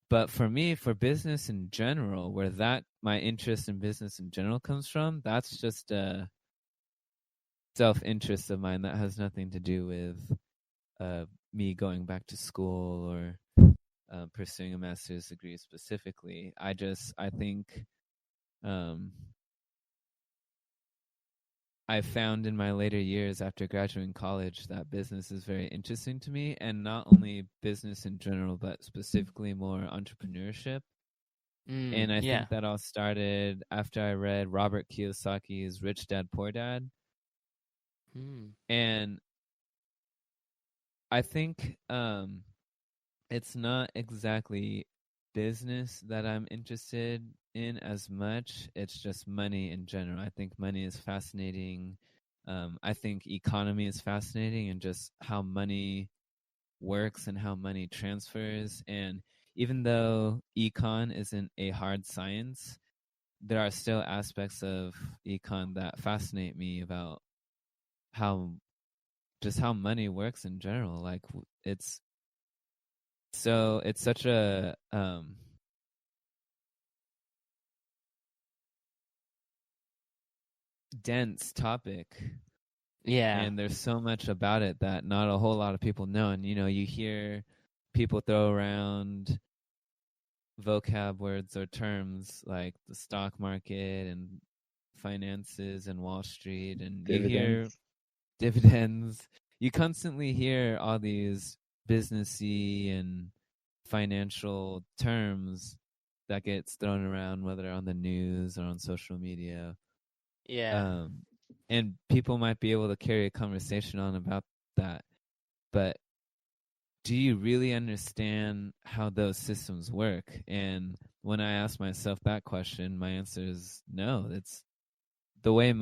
but for me, for business in general, where that my interest in business in general comes from, that's just a self-interest of mine that has nothing to do with me going back to school or pursuing a master's degree specifically. I think I found in my later years after graduating college that business is very interesting to me, and not only business in general, but specifically more entrepreneurship. And I think that all started after I read Robert Kiyosaki's Rich Dad, Poor Dad. And I think it's not exactly business that I'm interested in as much. It's just money in general. I think money is fascinating. I think economy is fascinating, and just how money works and how money transfers. And even though econ isn't a hard science, there are still aspects of econ that fascinate me about how money works in general. Like it's such a dense topic. Yeah. And there's so much about it that not a whole lot of people know. And, you know, you hear people throw around vocab words or terms like the stock market and finances and Wall Street, and dividends. You hear dividends. You constantly hear all these businessy and financial terms that gets thrown around, whether on the news or on social media. Yeah. And people might be able to carry a conversation on about that, but do you really understand how those systems work? And when I ask myself that question, my answer is no. It's the way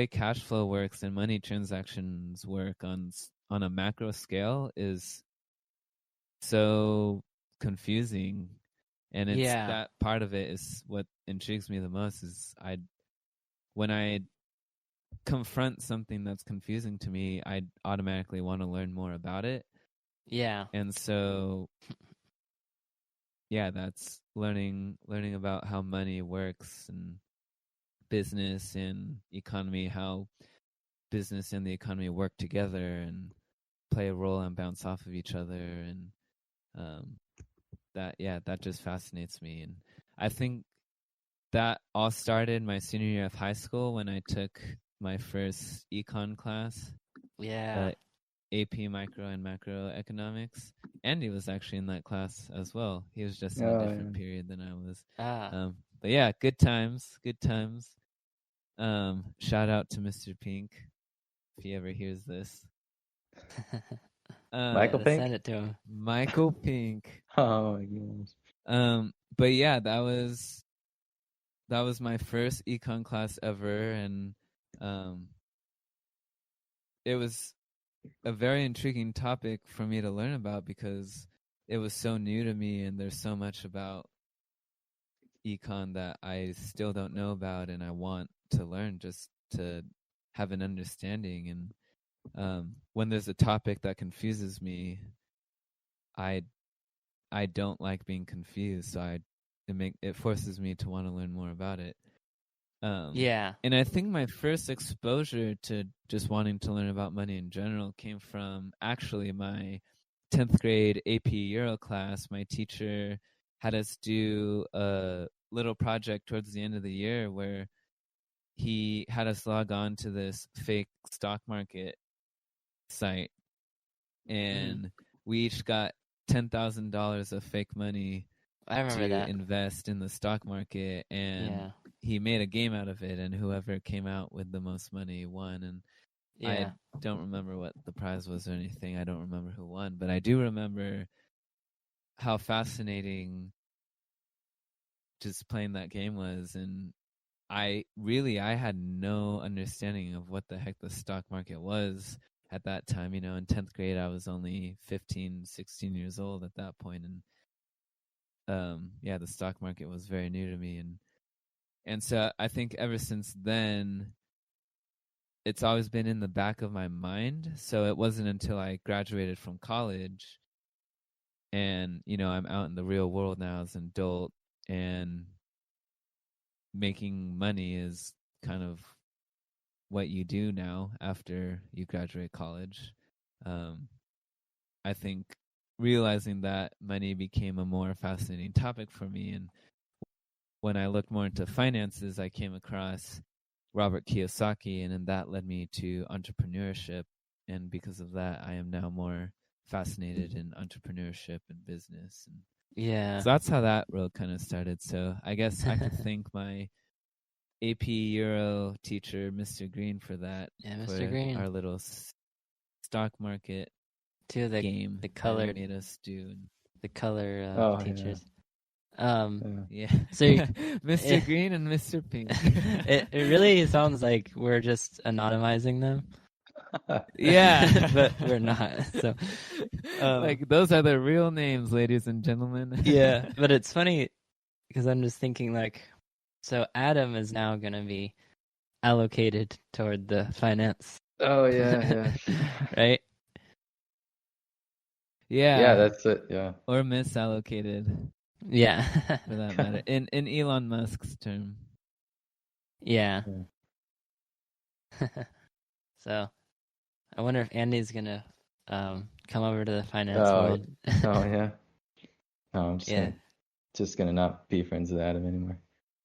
cash flow works and money transactions work on a macro scale is so confusing. And it's that part of it is what intrigues me the most. Is when I confront something that's confusing to me, I automatically want to learn more about it. Yeah. And so that's learning about how money works and business and economy, how business and the economy work together and play a role and bounce off of each other. And that just fascinates me. And I think that all started my senior year of high school when I took my first econ class. Yeah. AP Micro and Macroeconomics. Andy was actually in that class as well. He was just in a different period than I was. But yeah, good times. Shout out to Mr. Pink if he ever hears this. Michael Pink? Send it to him. Michael Pink. Oh my gosh. But yeah, that was my first econ class ever, and it was a very intriguing topic for me to learn about because it was so new to me, and there's so much about econ that I still don't know about, and I want to learn just to have an understanding. And when there's a topic that confuses me, I don't like being confused, so it forces me to want to learn more about it. And I think my first exposure to just wanting to learn about money in general came from actually my 10th grade AP Euro class. My teacher had us do a little project towards the end of the year where he had us log on to this fake stock market site, and we each got $10,000 of fake money to invest in the stock market, and he made a game out of it, and whoever came out with the most money won. And I don't remember what the prize was or anything. I don't remember who won, but I do remember how fascinating just playing that game was. And I had no understanding of what the heck the stock market was at that time. In 10th grade, I was only 15, 16 years old at that point. And the stock market was very new to me. And so I think ever since then, it's always been in the back of my mind. So it wasn't until I graduated from college and, I'm out in the real world now as an adult, and making money is kind of what you do now after you graduate college. I think realizing that money became a more fascinating topic for me. And when I looked more into finances, I came across Robert Kiyosaki, and then that led me to entrepreneurship. And because of that, I am now more fascinated in entrepreneurship and business. And so that's how that road kind of started. So I guess I could thank my AP Euro teacher, Mr. Green, for that. Yeah, Mr. Green. Our little stock market game the color made us do. The color teachers. Yeah. So Mr. Green and Mr. Pink. it really sounds like we're just anonymizing them. Yeah, but we're not. So like those are the real names, ladies and gentlemen. Yeah, but it's funny because I'm just thinking so Adam is now going to be allocated toward the finance. Oh yeah. Right? Yeah. Yeah, that's it. Yeah. Or misallocated. Yeah. For that matter. In Elon Musk's term. Yeah. So I wonder if Andy's gonna come over to the finance board. Oh yeah. No, I'm just gonna not be friends with Adam anymore.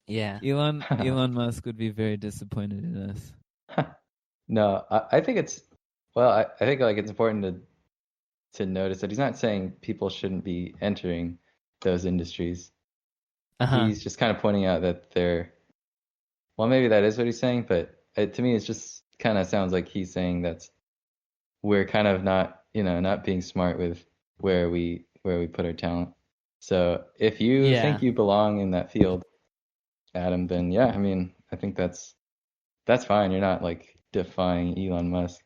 Yeah. Elon Musk would be very disappointed in us. No, I think it's I think it's important to notice that he's not saying people shouldn't be entering those industries. He's just kind of pointing out that maybe that is what he's saying, but to me, it's just kind of sounds like he's saying that we're kind of not being smart with where we put our talent. So if you think you belong in that field, Adam, then I mean, I think that's fine. You're not like defying Elon Musk.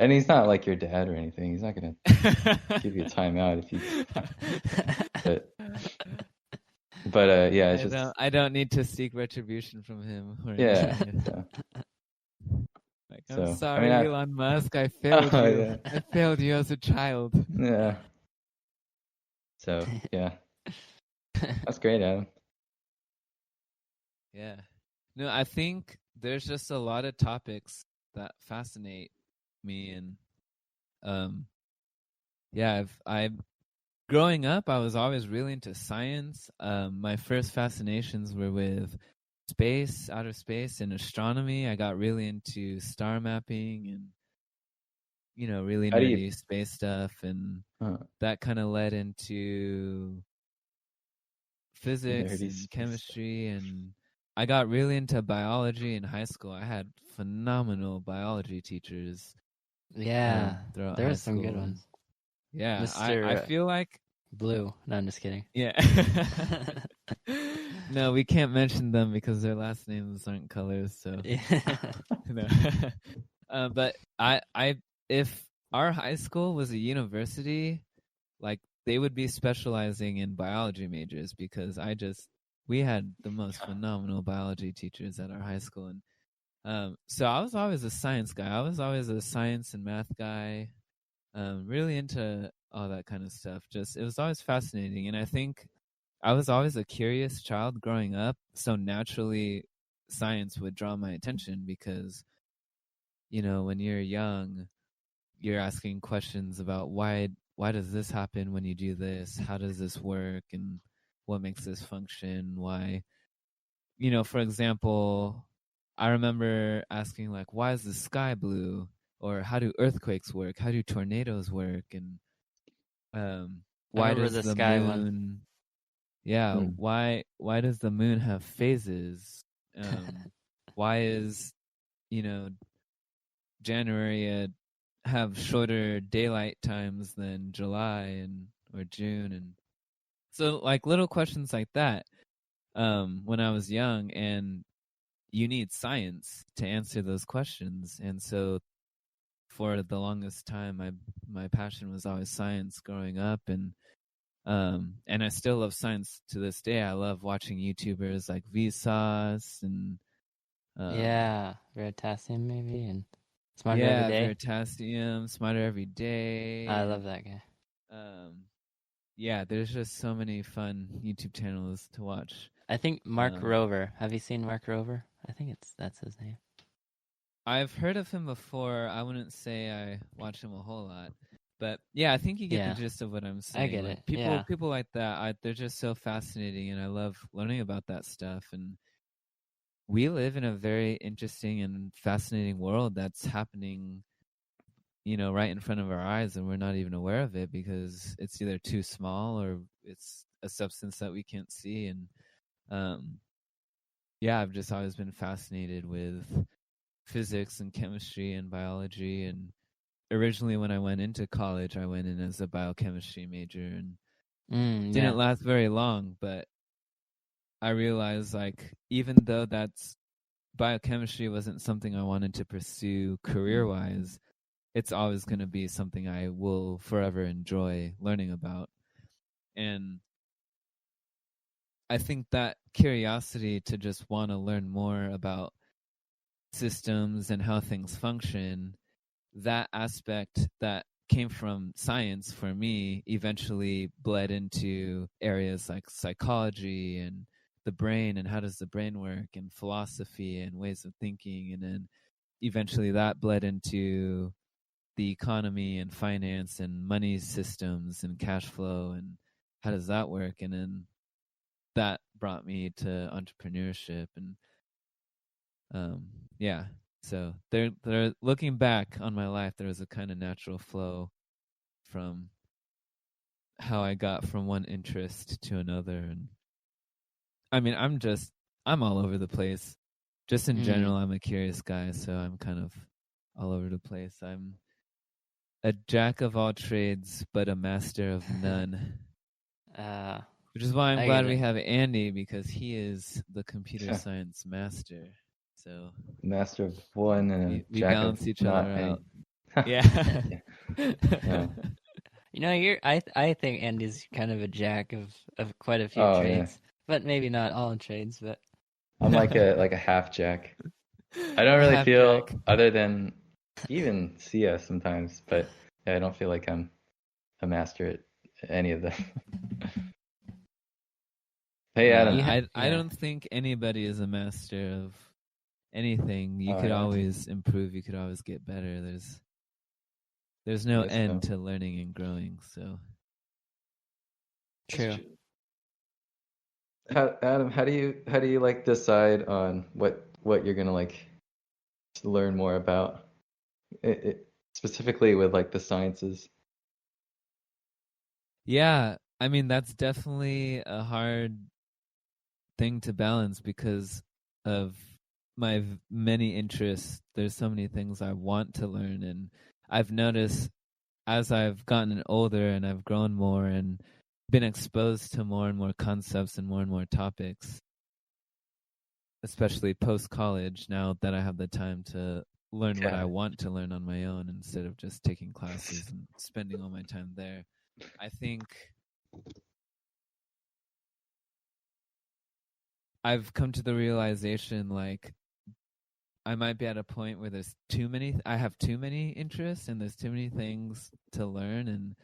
And he's not like your dad or anything. He's not going to give you a timeout if you. But it's I don't need to seek retribution from him. I'm sorry, Elon Musk. I failed you. Yeah. I failed you as a child. Yeah. So that's great, Adam. Yeah. No, I think there's just a lot of topics that fascinate me, and growing up, I was always really into science. My first fascinations were with space, outer space, and astronomy. I got really into star mapping and really nerdy space stuff, and that kind of led into physics and chemistry, and I got really into biology in high school. I had phenomenal biology teachers. Yeah, there were some good ones. Yeah, I feel like Blue. No, I'm just kidding. Yeah. No, we can't mention them because their last names aren't colors. So, no. But if our high school was a university, like they would be specializing in biology majors because we had the most phenomenal biology teachers at our high school, and so I was always a science guy. I was always a science and math guy. Really into all that kind of stuff. It was always fascinating. And I think I was always a curious child growing up. So naturally science would draw my attention because, you know, when you're young, you're asking questions about why does this happen when you do this? How does this work? And what makes this function? Why, you know, for example, I remember asking like, why is the sky blue? Or how do earthquakes work? How do tornadoes work? And I why remember does the the sky one. moon? Yeah, Hmm. why does the moon have phases? Why is, you know, January have shorter daylight times than July and or June? And so like little questions like that when I was young, and you need science to answer those questions. And so for the longest time my passion was always science growing up, and I still love science to this day. I love watching YouTubers like Vsauce and Yeah, Veritasium maybe, and Smarter Every yeah, Day. Veritasium, Smarter Every Day. I love that guy. Yeah, there's just so many fun YouTube channels to watch. I think Mark Rover. Have you seen Mark Rover? I think that's his name. I've heard of him before. I wouldn't say I watch him a whole lot, but yeah, I think you get the gist of what I'm saying. I get like, it. People like that, they're just so fascinating, and I love learning about that stuff. And we live in a very interesting and fascinating world that's happening, you know, right in front of our eyes, and we're not even aware of it because it's either too small or it's a substance that we can't see. And yeah, I've just always been fascinated with physics and chemistry and biology. And originally when I went into college, I went in as a biochemistry major, and didn't last very long, but I realized like even though that's biochemistry wasn't something I wanted to pursue career-wise, it's always going to be something I will forever enjoy learning about. And I think that curiosity to just want to learn more about systems and how things function, that aspect that came from science for me eventually bled into areas like psychology and the brain and how does the brain work and philosophy and ways of thinking. And then eventually that bled into the economy and finance and money systems and cash flow and how does that work. And then that brought me to entrepreneurship. And yeah, so there looking back on my life, there was a kind of natural flow from how I got from one interest to another. And I mean, I'm all over the place. Just in general, I'm a curious guy, so I'm kind of all over the place. I'm a jack of all trades, but a master of none. Which is why I'm glad we have Andy, because he is the computer science master. So master of one and we jack balance of each not other any. out. Yeah. Yeah. You know, I think Andy's kind of a jack of quite a few trades, but maybe not all trades. But I'm like a half jack. I don't really feel jack. Other than even CS sometimes, but yeah, I don't feel like I'm a master at any of them. Hey, Adam. I don't think anybody is a master of anything. You could always improve. You could always get better. There's no end to learning and growing. So true. Adam, how do you like decide on what you're gonna like learn more about? Specifically with like the sciences. Yeah, I mean that's definitely a hard thing to balance because of my many interests. There's so many things I want to learn, and I've noticed as I've gotten older and I've grown more and been exposed to more and more concepts and more topics, especially post-college, now that I have the time to learn what I want to learn on my own instead of just taking classes and spending all my time there. I think I've come to the realization like I might be at a point where I have too many interests and there's too many things to learn. And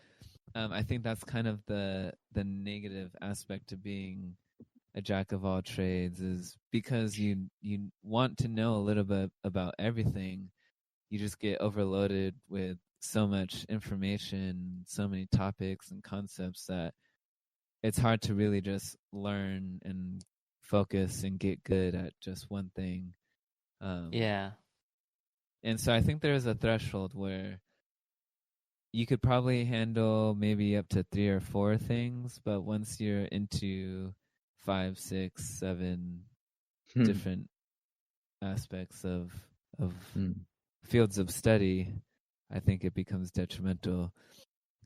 I think that's kind of the negative aspect of being a jack of all trades is because you want to know a little bit about everything. You just get overloaded with so much information, so many topics and concepts that it's hard to really just learn and focus and get good at just one thing. Yeah. And so I think there's a threshold where you could probably handle maybe up to 3 or 4 things, but once you're into 5, 6, 7 different aspects of fields of study, I think it becomes detrimental.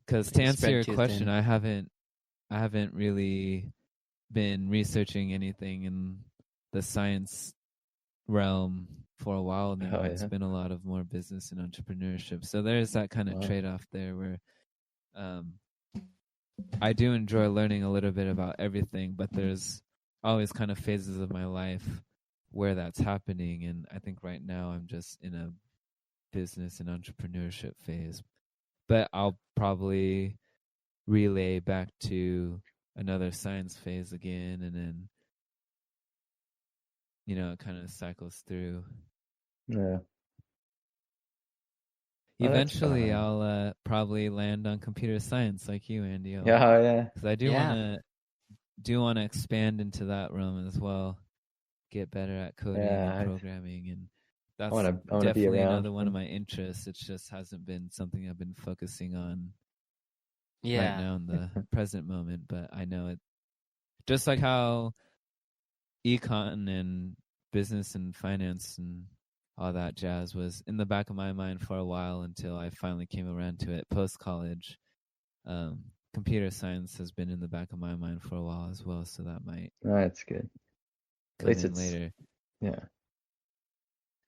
Because to answer your question, I haven't really been researching anything in the science realm for a while now. It's been a lot of more business and entrepreneurship. So there's that kind of trade-off there where I do enjoy learning a little bit about everything, but there's always kind of phases of my life where that's happening. And I think right now I'm just in a business and entrepreneurship phase. But I'll probably relay back to another science phase again, and then it kind of cycles through. Yeah. Eventually, I'll probably land on computer science like you, Andy. Yeah. Because I do want to expand into that realm as well, get better at coding and programming, and that's definitely another one of my interests. It just hasn't been something I've been focusing on right now in the present moment. But I know it, just like how econ and business and finance and all that jazz was in the back of my mind for a while until I finally came around to it post-college. Computer science has been in the back of my mind for a while as well, so that might that's good. At least it's later. Yeah.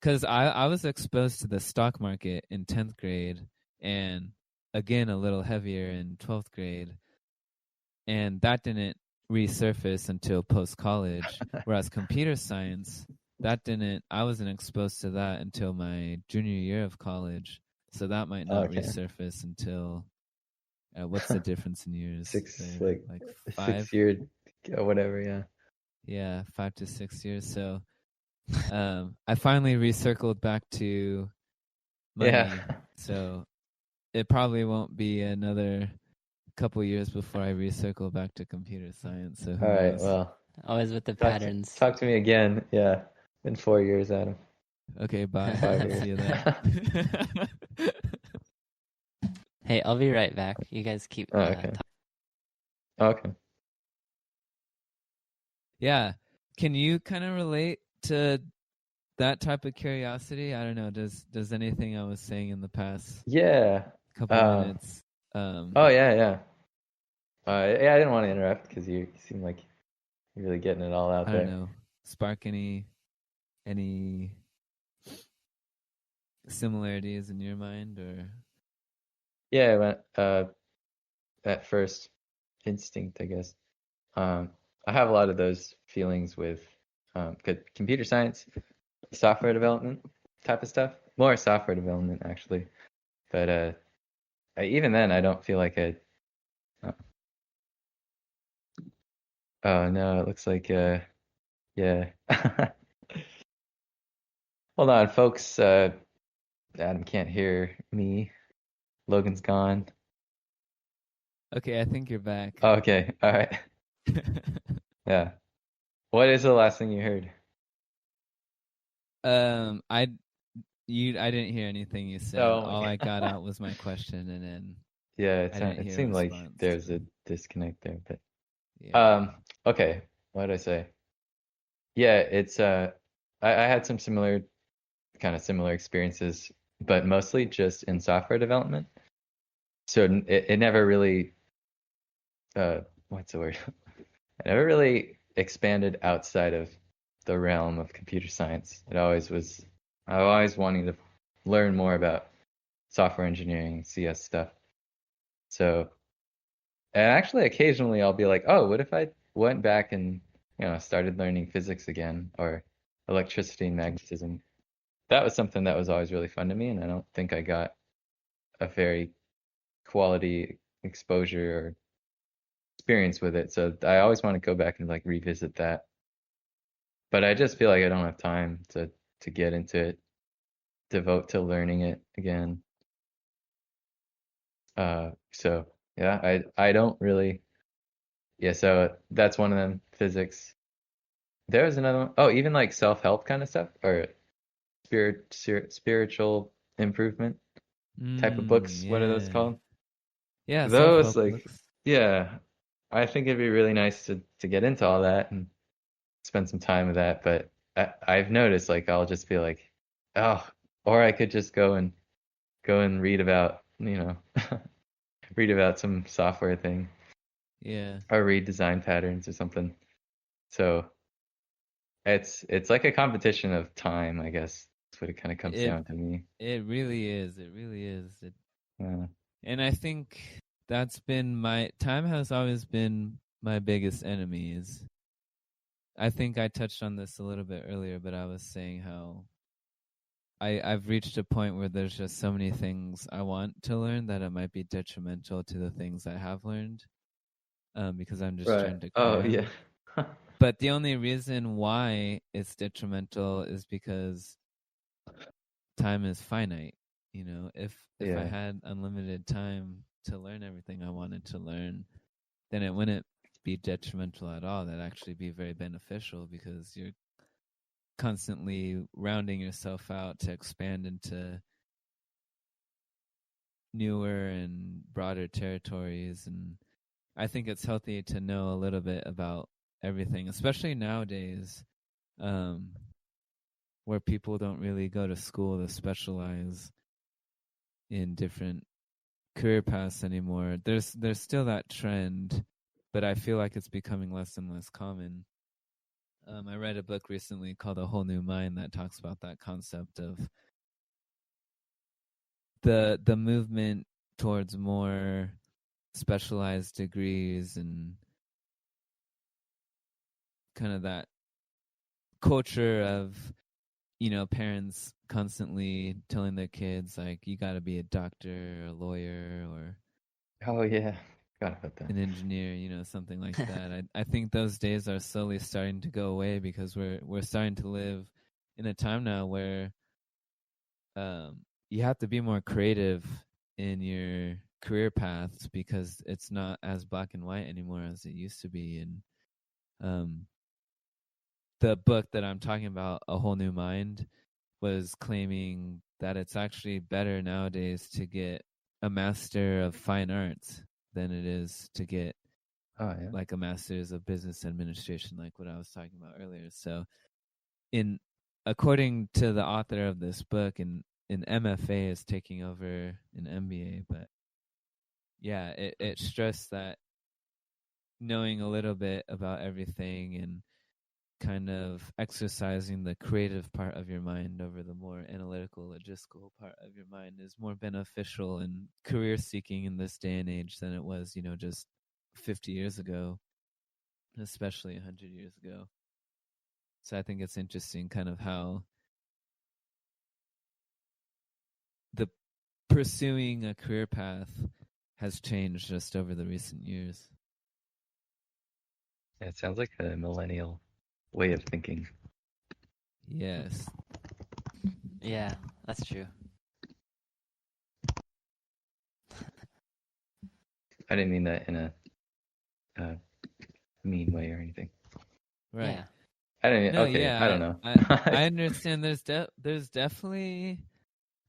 Because I was exposed to the stock market in 10th grade, and again a little heavier in 12th grade, and that didn't resurface until post-college, whereas computer science, I wasn't exposed to that until my junior year of college, so that might not resurface until what's the difference in years? 5 years or whatever. Yeah, 5 to 6 years. So I finally recircled back to money, so it probably won't be another couple years before I recircle back to computer science. So who knows? Well, always with the patterns. Talk to me again. Yeah, in 4 years, Adam. Okay, bye. 5 years. See you then. Hey, I'll be right back. You guys keep talking. Okay. Yeah. Can you kind of relate to that type of curiosity? I don't know. Does anything I was saying in the past couple minutes? Yeah. I didn't want to interrupt because you seem like you're really getting it all out there. I don't know. Spark any similarities in your mind, or? Yeah, I went at first instinct, I guess. I have a lot of those feelings with computer science, software development type of stuff. More software development, actually. But even then, I don't feel like oh no, it looks like yeah. Hold on, folks. Adam can't hear me. Logan's gone. Okay, I think you're back. Oh, okay, all right. Yeah. What is the last thing you heard? I didn't hear anything you said. All I got out was my question, and then it seemed like there's a disconnect there, but okay. What did I say? Yeah, it's I had some similar experiences, but mostly just in software development. So it never really what's the word? It never really expanded outside of the realm of computer science. I always wanting to learn more about software engineering, CS stuff. So, and actually occasionally I'll be like, oh, what if I went back and, started learning physics again, or electricity and magnetism? That was something that was always really fun to me, and I don't think I got a very quality exposure or experience with it, so I always want to go back and like revisit that. But I just feel like I don't have time to get into it, devote to learning it again. So yeah, I don't really. Yeah, so that's one of them. Physics. There was another one. Oh, even like self-help kind of stuff or spiritual improvement type of books. What are those Yeah. called? Yeah, Those self-help like, books. yeah, I think it'd be really nice to get into all that and spend some time with that. But I've noticed like I'll just be like, oh, or I could just go and read about, read about some software thing Yeah. or read design patterns or something. So it's like a competition of time, I guess. That's what it kind of comes It down to me. it really is. It really is. Uh, And I think that's been my time has always been my biggest enemy is I think I touched on this a little bit earlier, but I was saying how I've reached a point where there's just so many things I want to learn that it might be detrimental to the things I have learned, because I'm just right. trying to Oh cram. yeah. But the only reason why it's detrimental is because time is finite. If I Yeah. had unlimited time to learn everything I wanted to learn, then it wouldn't be detrimental at all. That'd actually be very beneficial because you're constantly rounding yourself out to expand into newer and broader territories. And I think it's healthy to know a little bit about everything, especially nowadays, um, where people don't really go to school to specialize in different career paths anymore. There's still that trend, but I feel like it's becoming less and less common. I read a book recently called A Whole New Mind that talks about that concept of the movement towards more specialized degrees and kind of that culture of parents constantly telling their kids like you got to be a doctor or a lawyer or Oh yeah. Forgot about that. an engineer, something like that. I think those days are slowly starting to go away because we're starting to live in a time now where you have to be more creative in your career paths because it's not as black and white anymore as it used to be. And the book that I'm talking about, A Whole New Mind, was claiming that it's actually better nowadays to get a master of fine arts than it is to get Oh yeah. like a master's of business administration, like what I was talking about earlier. So, in according to the author of this book, an MFA is taking over an MBA, but yeah, it stressed that knowing a little bit about everything and kind of exercising the creative part of your mind over the more analytical, logistical part of your mind is more beneficial in career seeking in this day and age than it was, just 50 years ago, especially 100 years ago. So I think it's interesting kind of how the pursuing a career path has changed just over the recent years. Yeah, it sounds like a millennial way of thinking. Yes. Yeah, that's true. I didn't mean that in a mean way or anything. Right. Yeah. I didn't. No, Okay, I yeah, don't know. I understand there's definitely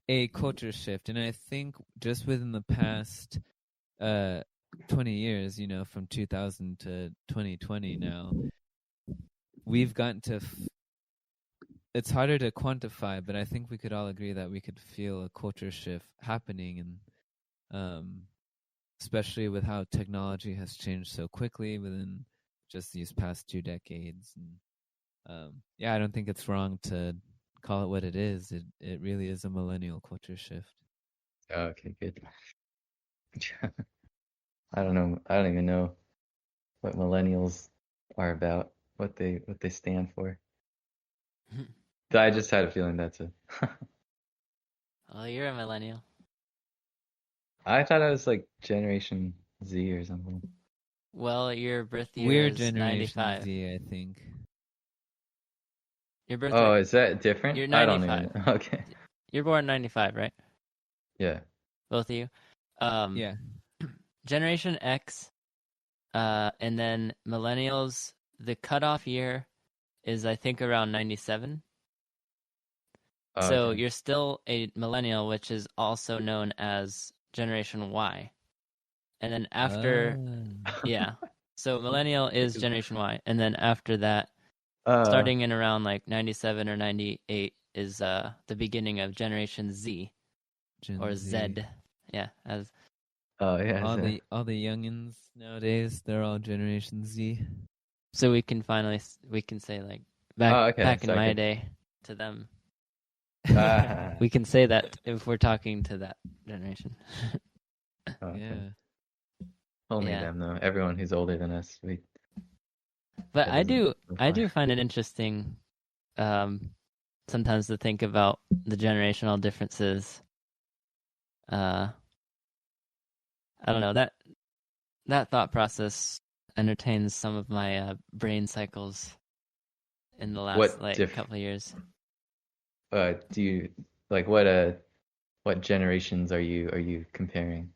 a culture shift, and I think just within the past 20 years, from 2000 to 2020 now, we've gotten to it's harder to quantify, but I think we could all agree that we could feel a culture shift happening, and especially with how technology has changed so quickly within just these past 2 decades. And yeah, I don't think it's wrong to call it what it is. It really is a millennial culture shift. Okay, good. I don't know. I don't even know what millennials are about. What they stand for. I just had a feeling that's a. Well, you're a millennial. I thought I was like Generation Z or something. Well, your birth year We're is Generation 95. Z, I think. Your birth Oh, rate, is that different? you're I don't even 95. know. Okay. You're born 95, right? Yeah. Both of you. Yeah. Generation X, and then millennials. The cutoff year is, I think, around 97. Oh, So okay. you're still a millennial, which is also known as Generation Y. And then after, yeah. So millennial is Generation Y, and then after that, starting in around like 97 or 98 is the beginning of Generation Z or Z. Yeah, as Oh yeah. all the youngins nowadays, they're all Generation Z. so we can say like okay. back So in I my could- day to them. Ah. We can say that if we're talking to that generation. Oh, okay. Yeah. Only Yeah. them though. Everyone who's older than us. But that I doesn't do apply. find it interesting sometimes to think about the generational differences. I don't know, that thought process entertains some of my brain cycles in the last couple of years. Do you like what generations are you comparing?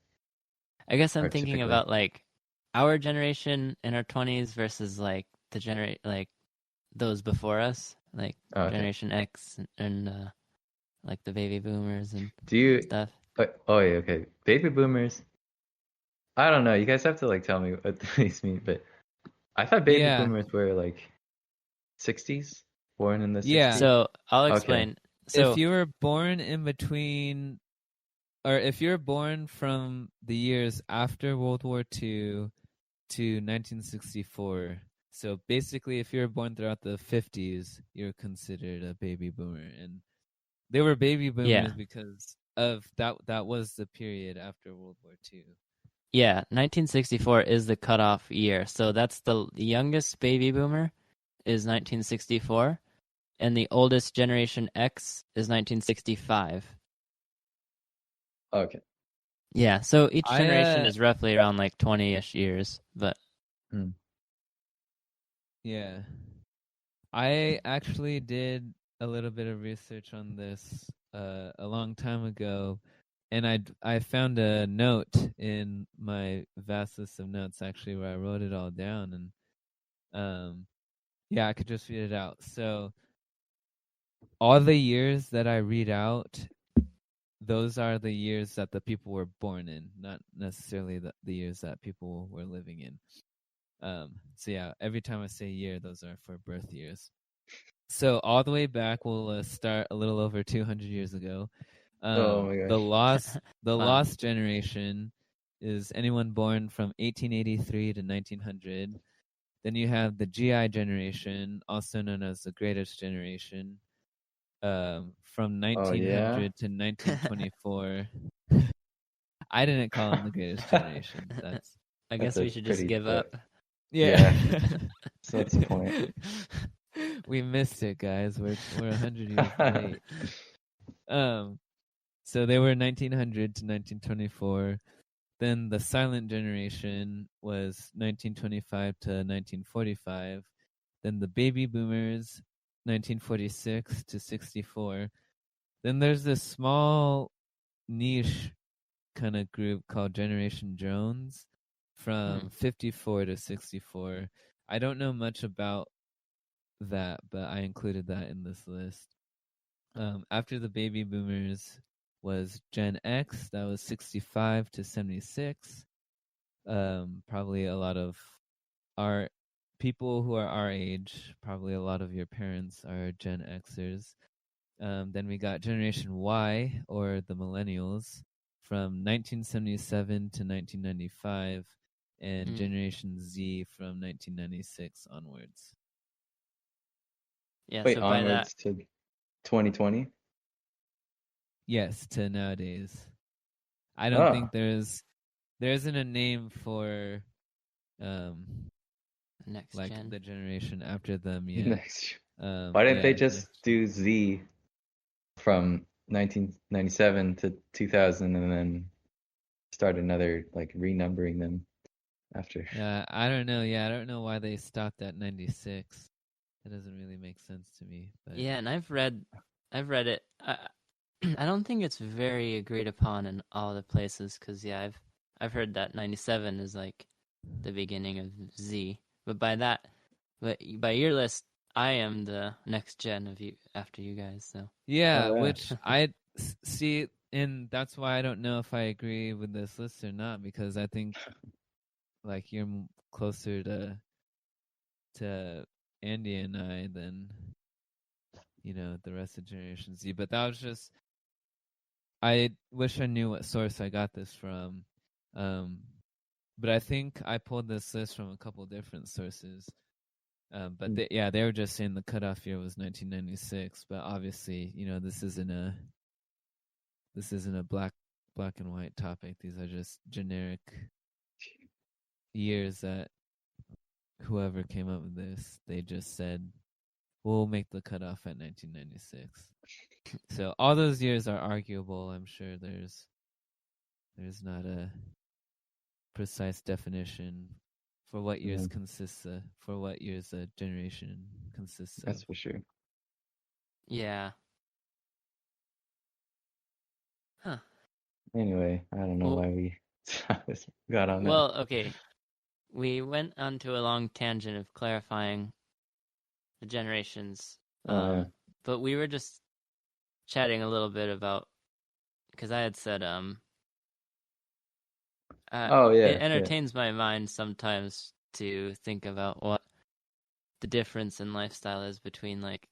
I guess I'm Or thinking typically? about like our generation in our 20s versus like like those before us, like Okay. Generation X and like the baby boomers and Do you? stuff. Oh yeah. Okay. Baby boomers. I don't know. You guys have to like tell me what these mean, but I thought baby Yeah. boomers were like 60s, born in the Yeah. 60s. So I'll Okay. explain. So if you were born in between, or if you're born from the years after World War II to 1964, so basically if you're born throughout the 50s, you're considered a baby boomer. And they were baby boomers because of that was the period after World War II. yeah, 1964 is the cutoff year. So that's the youngest baby boomer is 1964, and the oldest Generation X is 1965. Okay. Yeah, so each generation is roughly around like 20-ish years, but yeah. I actually did a little bit of research on this a long time ago, and I found a note in my vast list of notes actually where I wrote it all down, and yeah, I could just read it out. So all the years that I read out, those are the years that the people were born in, not necessarily the years that people were living in. So yeah, every time I say year, those are for birth years. So all the way back, we'll start a little over 200 years ago. Oh my gosh. The Wow. lost generation is anyone born from 1883 to 1900. Then you have the GI generation, also known as the greatest generation, from 1900 to 1924. I didn't call them the greatest generation. I guess we should just give up. Yeah. So that's the point. We missed it, guys. We're 100 years late. So they were 1900 to 1924. Then the silent generation was 1925 to 1945. Then the baby boomers, 1946 to 64. Then there's this small niche kind of group called Generation Jones from 54 to 64. I don't know much about that, but I included that in this list. After the baby boomers was Gen X, that was 65 to 76. Probably a lot of our people who are our age, probably a lot of your parents are Gen Xers. Then we got Generation Y, or the Millennials, from 1977 to 1995, and Generation Z from 1996 onwards. Yeah, Wait, so by onwards that, to 2020? Yes, to nowadays. I don't think there isn't a name for next like gen. the generation after them yet. Next. Why didn't they just do Z from 1997 to 2000 and then start another, like renumbering them after. I don't know. Yeah, I don't know why they stopped at 96. That doesn't really make sense to me. But Yeah, and I've read it. I don't think it's very agreed upon in all the places because I've heard that 97 is like the beginning of Z. But by your list, I am the next gen of you after you guys. So yeah, Oh, yeah. which I see, and that's why I don't know if I agree with this list or not, because I think like you're closer to Andy and I than the rest of Generation Z. But that was just, I wish I knew what source I got this from. But I think I pulled this list from a couple different sources. But they were just saying the cutoff year was 1996. But obviously, this isn't a black and white topic. These are just generic years that whoever came up with this, they just said, we'll make the cutoff at 1996. So all those years are arguable. I'm sure there's not a precise definition for what years for what years a generation consists of. That's for sure. yeah. Huh. Anyway, I don't know why we got on that. Well, okay. We went on to a long tangent of clarifying the generations. But we were just chatting a little bit about, because I had said it entertains my mind sometimes to think about what the difference in lifestyle is between like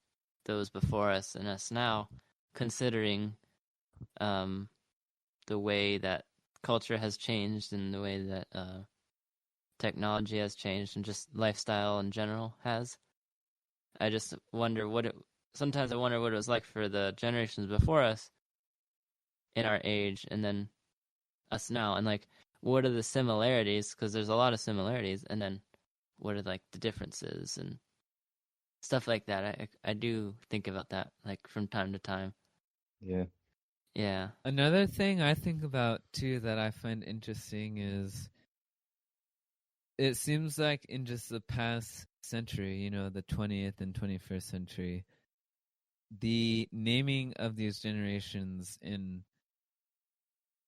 those before us and us now, considering the way that culture has changed and the way that technology has changed and just lifestyle in general has. I just wonder sometimes I wonder what it was like for the generations before us in our age and then us now, and like what are the similarities, because there's a lot of similarities, and then what are like the differences and stuff like that. I do think about that like from time to time. Yeah. Another thing I think about too that I find interesting is it seems like in just the past century, the 20th and 21st century, the naming of these generations in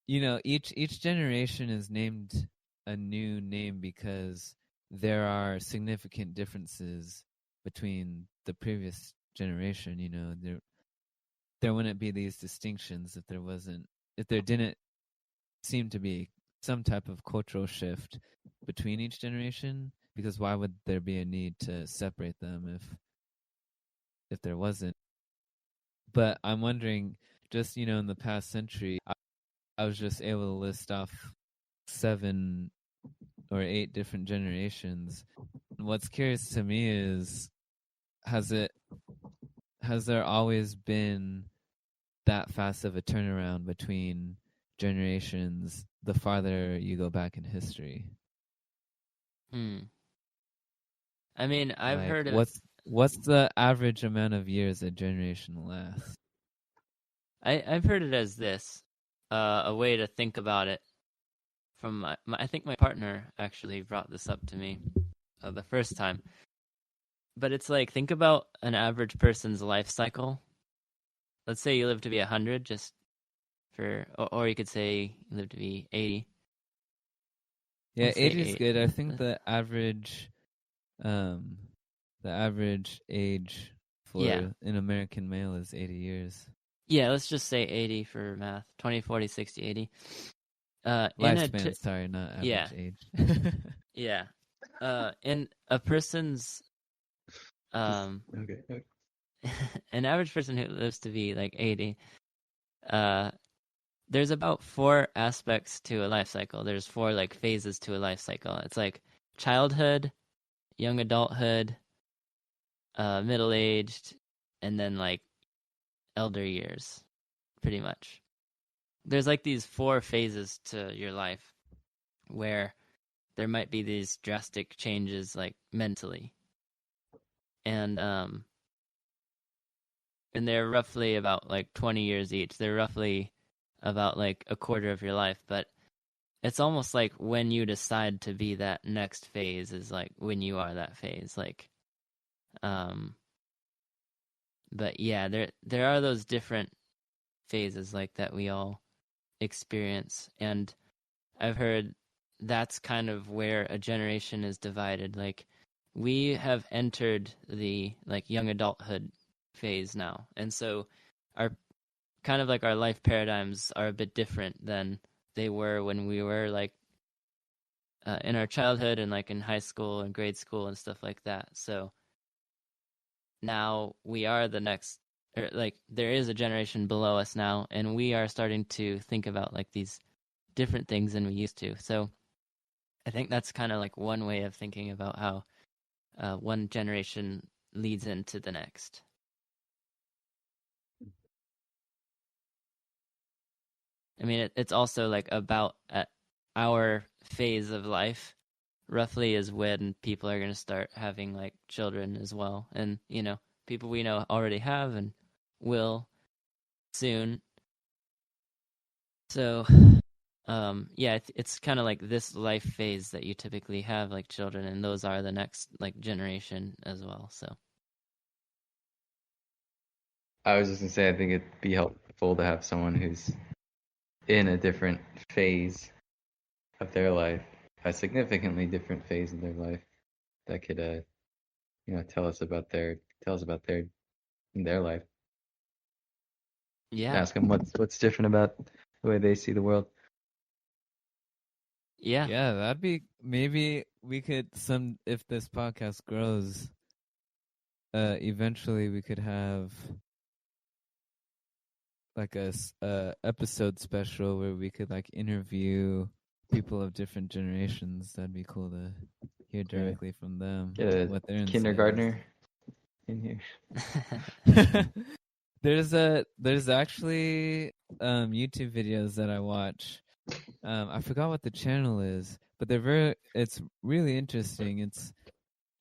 each generation is named a new name because there are significant differences between the previous generation. There wouldn't be these distinctions if there didn't seem to be some type of cultural shift between each generation, because why would there be a need to separate them if there wasn't? But I'm wondering, just in the past century, I was just able to list off 7 or 8 different generations. And what's curious to me is, has there always been that fast of a turnaround between generations the farther you go back in history? I mean, I've heard of what's the average amount of years a generation lasts? I've heard it as this, a way to think about it. From I think my partner actually brought this up to me the first time. But it's like, think about an average person's life cycle. Let's say you live to be 100, just or you could say you live to be 80. Yeah, 80 is good. I think the average age for an American male is 80 years. Yeah, let's just say 80 for math. 20, 40, 60, 80. Lifespan, sorry, not average age. Yeah. In a person's Okay. an average person who lives to be like 80, there's about 4 aspects to a life cycle. There's 4 like phases to a life cycle. It's like childhood, young adulthood, middle-aged, and then like elder years, pretty much. There's like these 4 phases to your life where there might be these drastic changes like mentally. And they're roughly about like 20 years each. They're roughly about like a quarter of your life. But it's almost like when you decide to be that next phase is like when you are that phase. Like, but yeah, there are those different phases like that we all experience, and I've heard that's kind of where a generation is divided. Like, we have entered the like young adulthood phase now, and so our kind of like our life paradigms are a bit different than they were when we were like in our childhood and like in high school and grade school and stuff like that. So now we are the next, or like there is a generation below us now, and we are starting to think about like these different things than we used to. So I think that's kind of like one way of thinking about how one generation leads into the next. I mean, it's also like about our phase of life roughly is when people are going to start having like children as well. And, you know, people we know already have and will soon. So, yeah, it's kind of like this life phase that you typically have like children, and those are the next like generation as well. So, I was just gonna say, I think it'd be helpful to have someone who's in a different phase of their life, a significantly different phase of their life, that could, tell us about their life. yeah. Ask them what's different about the way they see the world. Yeah. Yeah, that'd be, maybe we could, if this podcast grows, eventually we could have like a episode special where we could like interview people of different generations. That'd be cool to hear directly from them Get a what their insight kindergartner in is. here. There's actually YouTube videos that I watch. I forgot what the channel is, but it's really interesting. It's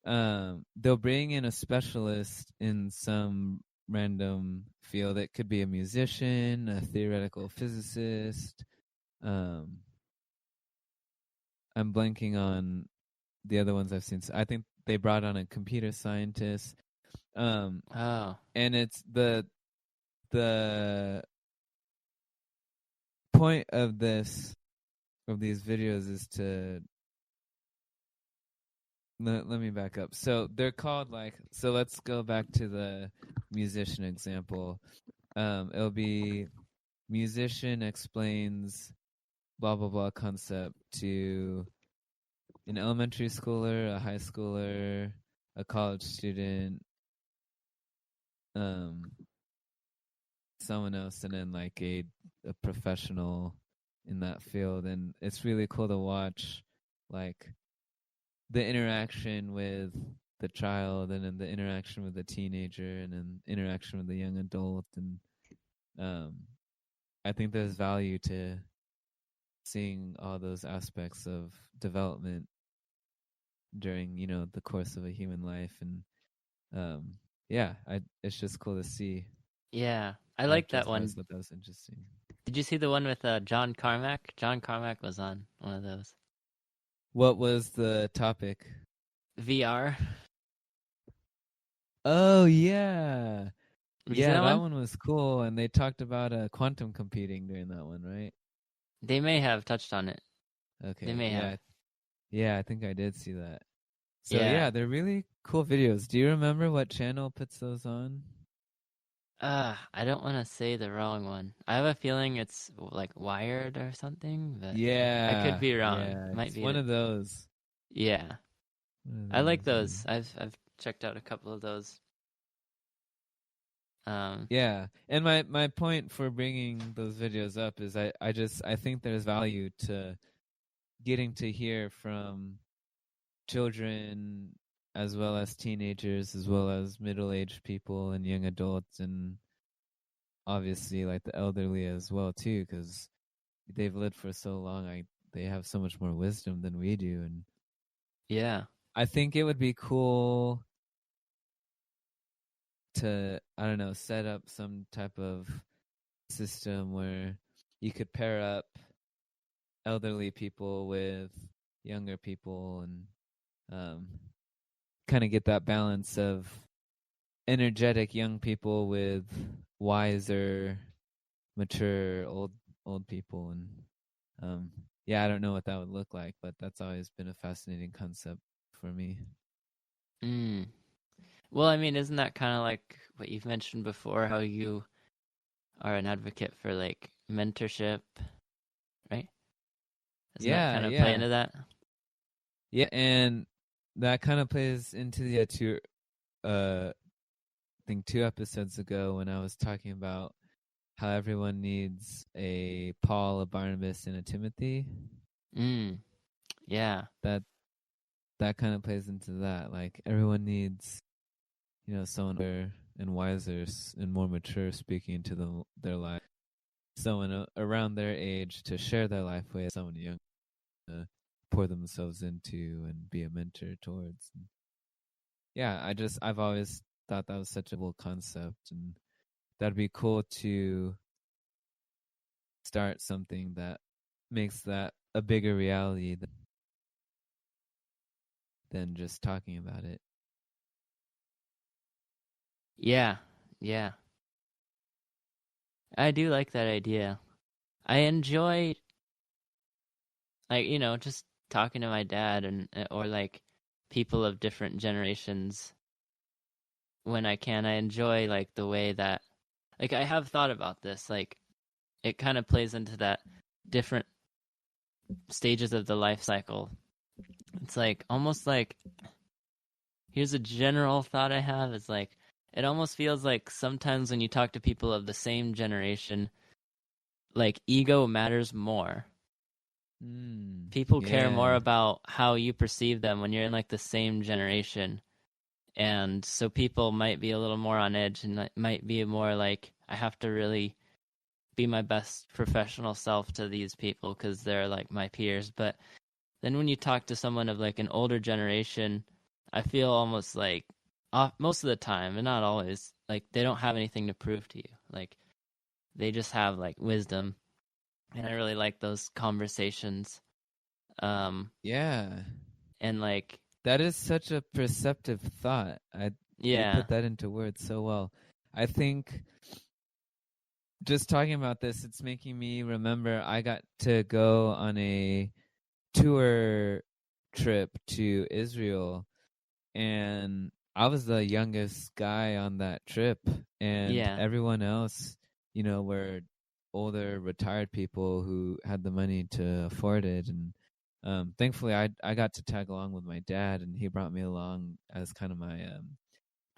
they'll bring in a specialist in some random field. It could be a musician, a theoretical physicist. I'm blanking on the other ones I've seen. So I think they brought on a computer scientist. Oh. And it's the point of these videos is to let me back up. So they're called so let's go back to the musician example. It'll be musician explains blah blah blah concept to an elementary schooler, a high schooler, a college student, someone else, and then like a professional in that field. And it's really cool to watch like the interaction with the child, and then the interaction with the teenager, and then interaction with the young adult. And I think there's value to seeing all those aspects of development during the course of a human life. And yeah, it's just cool to see. Yeah, I like that one. I thought that was interesting. Did you see the one with John Carmack? John Carmack was on one of those. What was the topic? VR. Oh yeah. Did you see that That one? one was cool, and they talked about quantum computing during that one, right? They may have touched on it. Okay. They may have. Yeah, I think I did see that. So Yeah. they're really cool videos. Do you remember what channel puts those on? I don't want to say the wrong one. I have a feeling it's like Wired or something, but I could be wrong. Yeah, Might it's be one of those. Yeah. I like those. I've checked out a couple of those. Yeah, and my point for bringing those videos up is I think there's value to getting to hear from children as well as teenagers, as well as middle-aged people and young adults, and obviously like the elderly as well too, because they've lived for so long. They have so much more wisdom than we do. And yeah. I think it would be cool to, I don't know, set up some type of system where you could pair up elderly people with younger people, and kind of get that balance of energetic young people with wiser, mature old people. And yeah, I don't know what that would look like, but that's always been a fascinating concept for me. Well, I mean, isn't that kind of like what you've mentioned before, how you are an advocate for like mentorship, right? Doesn't that kind of play into that? Yeah, and that kind of plays into the I think 2 episodes ago when I was talking about how everyone needs a Paul, a Barnabas, and a Timothy. Yeah. That kind of plays into that. Like everyone needs, someone better and wiser and more mature speaking into their life. Someone around their age to share their life with, someone young to pour themselves into and be a mentor towards. And yeah, I've always thought that was such a cool concept, and that'd be cool to start something that makes that a bigger reality than just talking about it. Yeah. I do like that idea. I enjoy, like, just talking to my dad or like people of different generations when I can. I enjoy like the way that, like, I have thought about this. Like, it kind of plays into that different stages of the life cycle. It's like almost like, here's a general thought I have. It's like, it almost feels like sometimes when you talk to people of the same generation, like ego matters more. People care more about how you perceive them when you're in like the same generation. And so people might be a little more on edge and might be more like, I have to really be my best professional self to these people because they're like my peers. But then when you talk to someone of like an older generation, I feel almost like most of the time, and not always, like they don't have anything to prove to you. Like they just have like wisdom. And I really like those conversations. Yeah. And like, that is such a perceptive thought. You put that into words so well. I think just talking about this, it's making me remember I got to go on a tour trip to Israel, and I was the youngest guy on that trip, and everyone else, were older, retired people who had the money to afford it. And thankfully, I got to tag along with my dad, and he brought me along as kind of my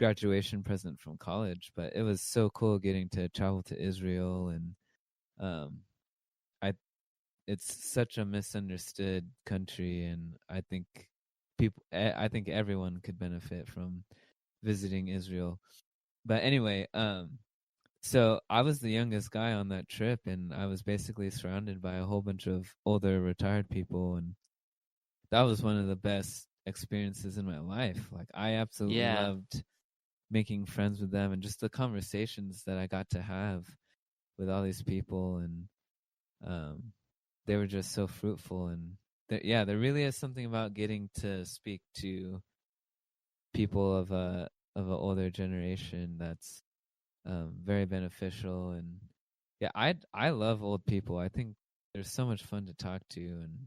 graduation present from college. But it was so cool getting to travel to Israel, and it's such a misunderstood country, and I think everyone could benefit from visiting Israel. But anyway, so I was the youngest guy on that trip, and I was basically surrounded by a whole bunch of older retired people, and that was one of the best experiences in my life. Like I absolutely loved making friends with them and just the conversations that I got to have with all these people, and they were just so fruitful. And there really is something about getting to speak to people of a older generation that's very beneficial. And yeah, I love old people. I think they're so much fun to talk to, and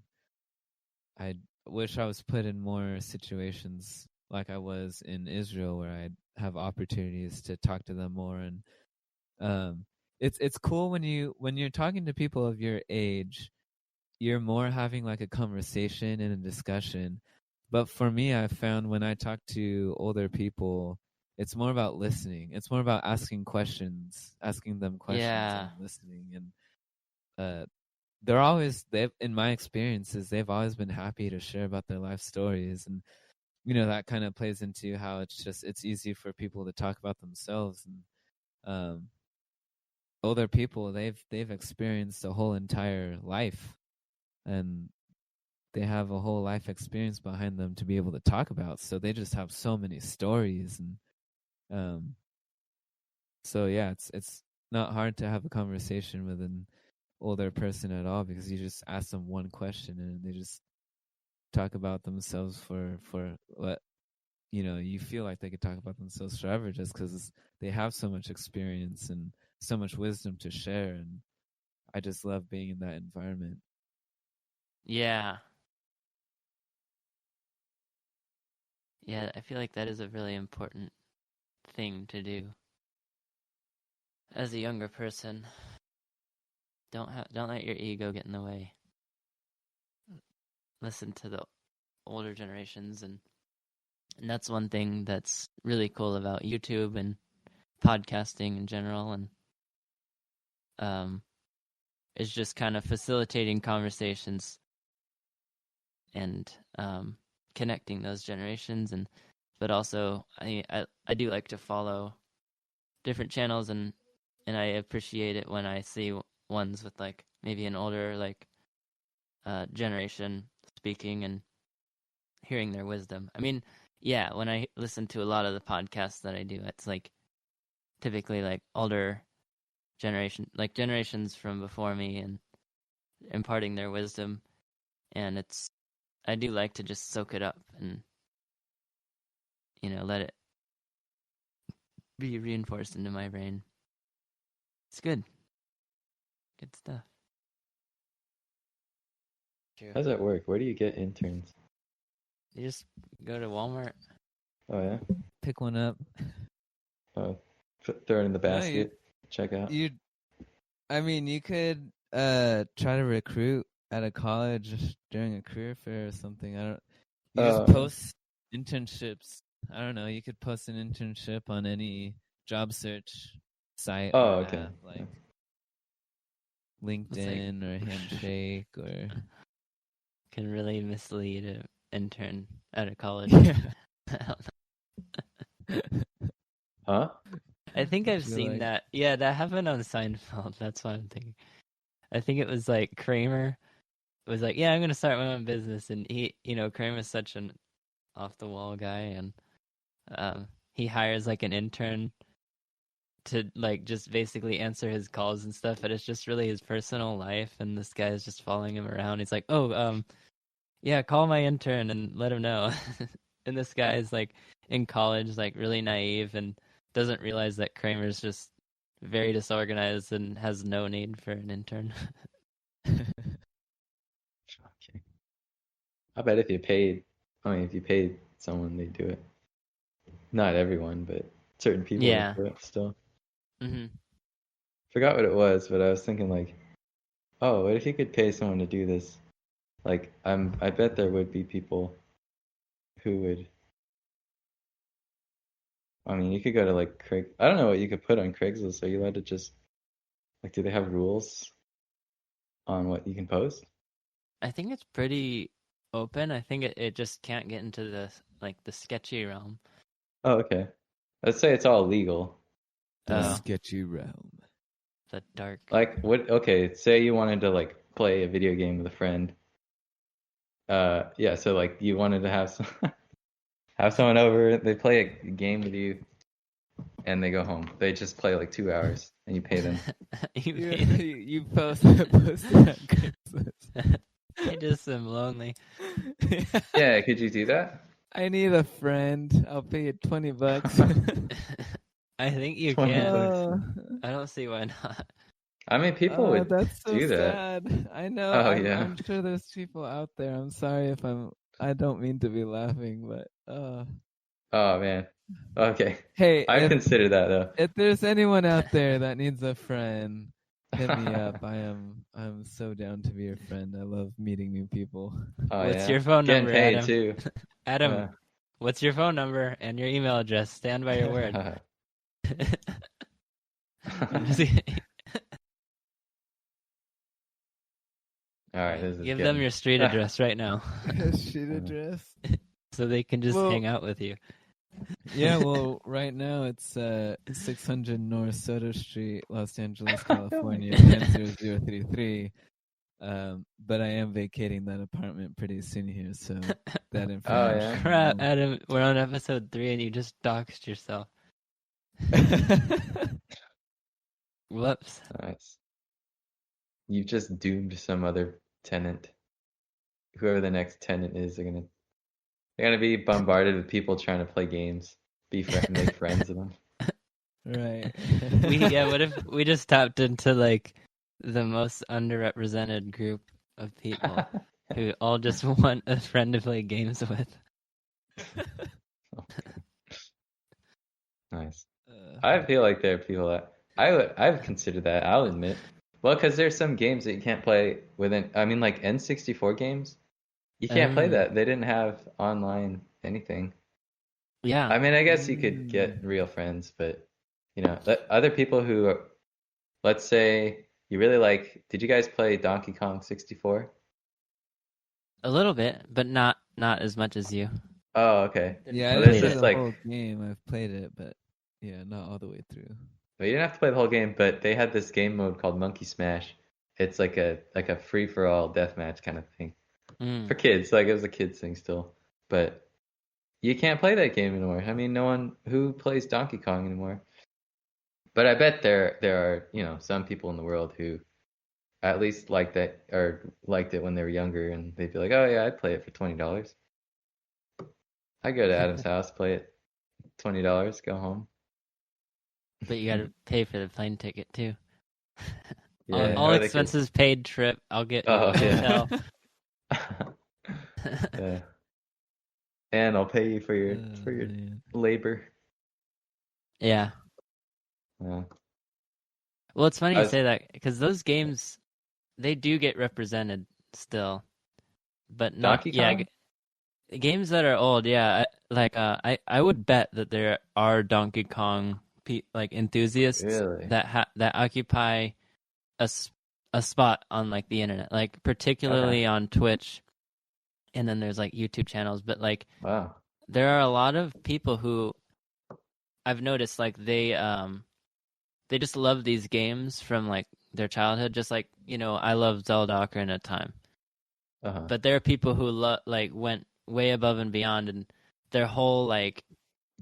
I wish I was put in more situations like I was in Israel where I'd have opportunities to talk to them more. And it's cool when you're talking to people of your age, you're more having like a conversation and a discussion. But for me, I found when I talk to older people, it's more about listening. It's more about asking them questions and listening. And in my experiences, they've always been happy to share about their life stories. And, that kind of plays into how it's easy for people to talk about themselves. And older people, they've experienced a whole entire life, and they have a whole life experience behind them to be able to talk about. So they just have so many stories. And so yeah, it's not hard to have a conversation with an older person at all, because you just ask them one question and they just talk about themselves for what, you know, you feel like they could talk about themselves forever, just because they have so much experience and so much wisdom to share. And I just love being in that environment. Yeah. Yeah, I feel like that is a really important thing to do as a younger person. Don't let your ego get in the way. Listen to the older generations, and that's one thing that's really cool about YouTube and podcasting in general, and it's just kind of facilitating conversations and connecting those generations, and but also I do like to follow different channels, and I appreciate it when I see ones with like maybe an older like generation speaking and hearing their wisdom. I mean, yeah, when I listen to a lot of the podcasts that I do, it's like typically like older generation, like generations from before me, and imparting their wisdom, and I do like to just soak it up and, you know, let it be reinforced into my brain. It's good stuff. How does that work? Where do you get interns? You just go to Walmart. Oh yeah. Pick one up. Oh, throw it in the basket. Check out. I mean, you could try to recruit at a college during a career fair or something. You just post internships. I don't know. You could post an internship on any job search site. Oh, okay. Like LinkedIn or Handshake or. Can really mislead an intern at a college. Huh? I think I've seen that. Yeah, that happened on Seinfeld. That's what I'm thinking. I think it was like Kramer was like, "Yeah, I'm gonna start my own business," and he, you know, Kramer's such an off the wall guy, and he hires like an intern to like just basically answer his calls and stuff, but it's just really his personal life, and this guy is just following him around. He's like, "Oh, yeah, call my intern and let him know." And this guy is like in college, like really naive, and doesn't realize that Kramer's just very disorganized and has no need for an intern. Okay. I bet if you paid someone, they'd do it. Not everyone, but certain people would do it still. Mm-hmm. Forgot what it was, but I was thinking like, oh, what if you could pay someone to do this? Like, I bet there would be people who would. I mean, you could go to like Craig. I don't know what you could put on Craigslist. Are you allowed to just like? Do they have rules on what you can post? I think it's pretty open. I think it just can't get into the sketchy realm. Oh, okay. Let's say it's all legal. The sketchy realm. The dark. Like what? Okay, say you wanted to like play a video game with a friend. Yeah. So like you wanted to have someone over. They play a game with you, and they go home. They just play like 2 hours, and you pay them. You post it on Craigslist. I just am lonely. Yeah, could you do that? I need a friend. I'll pay you $20. I think you $20. can. I don't see why not. I mean, people would that's so do that. sad. I know. Oh, I'm, yeah. I'm sure there's people out there. I'm sorry if I don't mean to be laughing, but Oh man. Okay. Hey, I consider that though. If there's anyone out there that needs a friend, hit me up. I'm so down to be your friend. I love meeting new people. Oh, What's your phone number, Getting paid Adam? too. Adam, what's your phone number and your email address? Stand by your word. I'm just kidding. All right, this is Give them your street address right now. Street address? So they can just hang out with you. Yeah, well, right now it's 600 North Soto Street, Los Angeles, California, 90033. But I am vacating that apartment pretty soon here, so that information. Oh yeah. Crap, Adam, we're on episode 3 and you just doxed yourself. Whoops. Nice. you've just doomed some other tenant. Whoever the next tenant is, they're gonna be bombarded with people trying to play games, make friends with them. Right. What if we just tapped into like the most underrepresented group of people who all just want a friend to play games with? Nice. I feel like there are people that I've considered that. I'll admit. Well, because there's some games that you can't play within. I mean, like N64 games, you can't play that. They didn't have online anything. Yeah. I mean, I guess you could get real friends, but other people who, let's say, you really like. Did you guys play Donkey Kong 64? A little bit, but not as much as you. Oh, okay. Yeah, Well, I didn't play the whole game. I've played it, but yeah, not all the way through. Well, you didn't have to play the whole game, but they had this game mode called Monkey Smash. It's like a free for all deathmatch kind of thing for kids. Like it was a kids thing still, but you can't play that game anymore. I mean, no one who plays Donkey Kong anymore. But I bet there are some people in the world who at least liked that or liked it when they were younger, and they'd be like, oh yeah, I'd play it for $20. I go to Adam's house, play it, $20, go home. But you gotta pay for the plane ticket too. Yeah, all expenses paid trip. I'll get a hotel. Yeah. And I'll pay you for your labor. Yeah. Yeah. Well, it's funny you say that because those games, they do get represented still, but not. Donkey Kong? Yeah, games that are old. Yeah, I would bet that there are Donkey Kong enthusiasts that occupy a spot on like the internet, like particularly on Twitch, and then there's like YouTube channels. But like, wow, there are a lot of people who I've noticed like they just love these games from like their childhood, just like I love Zelda Ocarina of Time. But there are people who went way above and beyond, and their whole like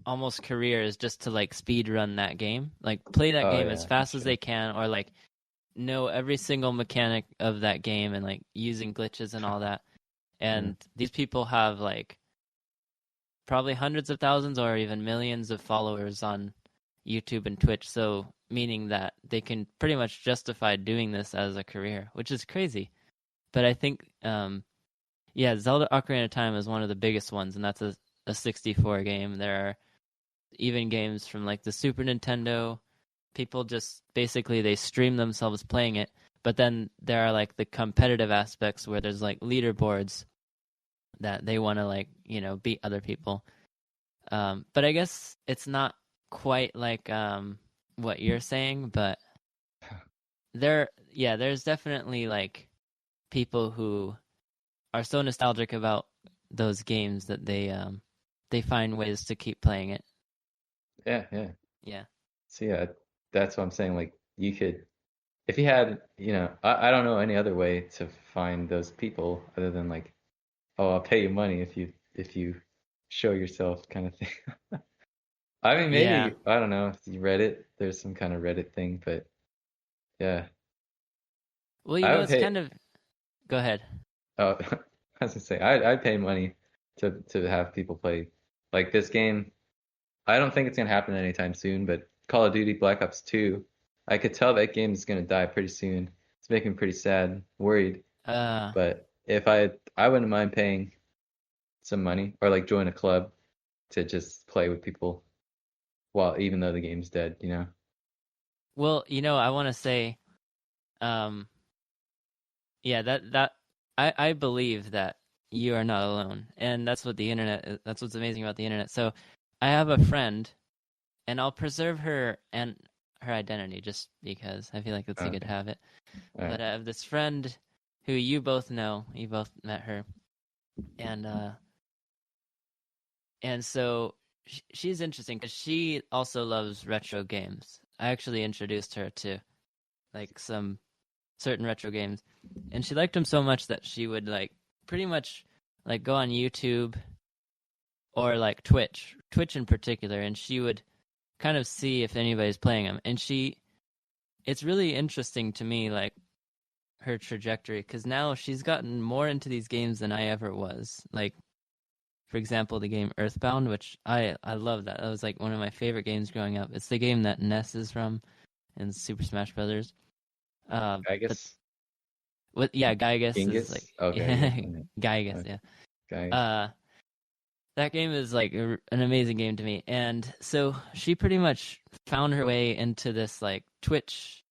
almost career is just to like speed run that game, like play that game as fast as they can, or like know every single mechanic of that game and like using glitches and all that. And these people have like probably hundreds of thousands or even millions of followers on YouTube and Twitch, so meaning that they can pretty much justify doing this as a career, which is crazy. But I think Zelda Ocarina of Time is one of the biggest ones, and that's a 64 game. There are even games from like the Super Nintendo. People just basically they stream themselves playing it, but then there are like the competitive aspects where there's like leaderboards that they want to like beat other people. But I guess it's not quite like what you're saying, but there's definitely like people who are so nostalgic about those games that they find ways to keep playing it. Yeah. So yeah, that's what I'm saying. Like you could, if you had, I don't know any other way to find those people other than like, oh, I'll pay you money if you show yourself kind of thing. I mean, maybe I don't know if you Reddit. There's some kind of Reddit thing, but yeah. Well, it's kind of. Go ahead. Oh, I was gonna say I'd pay money to have people play like this game. I don't think it's gonna happen anytime soon, but Call of Duty Black Ops 2, I could tell that game is gonna die pretty soon. It's making me pretty sad, worried. But if I wouldn't mind paying some money or like join a club to just play with people, even though the game's dead, Well, I want to say, that I believe that you are not alone, and that's what that's what's amazing about the internet. So I have a friend, and I'll preserve her and her identity just because I feel like it's a good habit. Right. But I have this friend who you both know. You both met her, and so she's interesting because she also loves retro games. I actually introduced her to like some certain retro games, and she liked them so much that she would like pretty much like go on YouTube or like Twitch in particular, and she would kind of see if anybody's playing them. And it's really interesting to me, like her trajectory, because now she's gotten more into these games than I ever was. Like, for example, the game Earthbound, which I love that. That was like one of my favorite games growing up. It's the game that Ness is from in Super Smash Brothers. I guess. Yeah, Gygus is Genghis? like Okay. Gygus, Okay. yeah. That game is like an amazing game to me, and so she pretty much found her way into this like Twitch,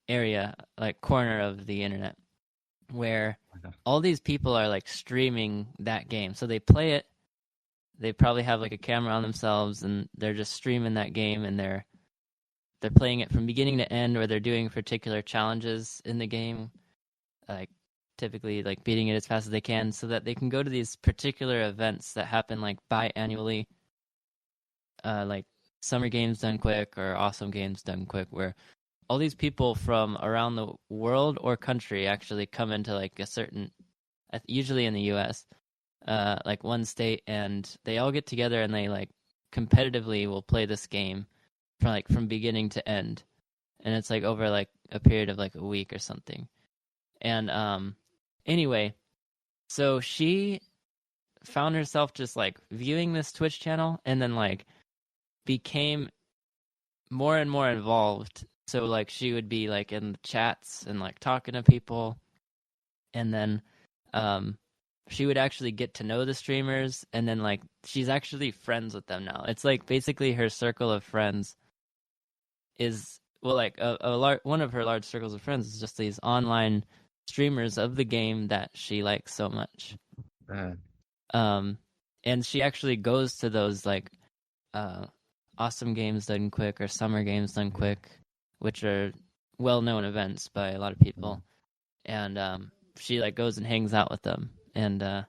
area, like corner of the internet, where all these people are like streaming that game. So they play it. They probably have like a camera on themselves, and they're just streaming that game, and they're playing it from beginning to end, or they're doing particular challenges in the game, like typically like beating it as fast as they can, so that they can go to these particular events that happen like biannually, like Summer Games Done Quick or Awesome Games Done Quick, where all these people from around the world or country actually come into like a certain, usually in the US, like one state, and they all get together and they like competitively will play this game from beginning to end, and it's like over like a period of like a week or something. And anyway, so she found herself just like viewing this Twitch channel, and then like became more and more involved. So like she would be like in the chats and like talking to people, and then she would actually get to know the streamers, and then like she's actually friends with them now. It's like basically her circle of friends is, well, like one of her large circles of friends is just these online streamers of the game that she likes so much. And she actually goes to those like Awesome Games Done Quick or Summer Games Done Quick, which are well-known events by a lot of people, and she like goes and hangs out with them, and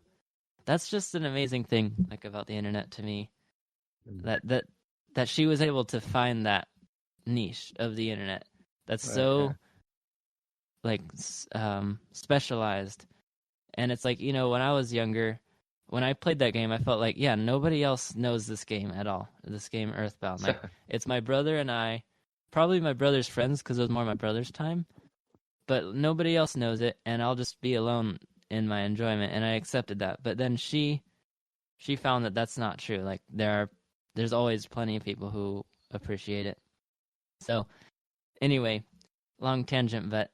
that's just an amazing thing like about the internet to me, that she was able to find that niche of the internet that's so like specialized. And it's like, when I was younger, when I played that game, I felt like, yeah, nobody else knows this game at all, this game Earthbound. Like, it's my brother and I, probably my brother's friends, because it was more my brother's time, but nobody else knows it, and I'll just be alone in my enjoyment, and I accepted that. But then she found that that's not true. Like, there's always plenty of people who appreciate it. So anyway, long tangent, but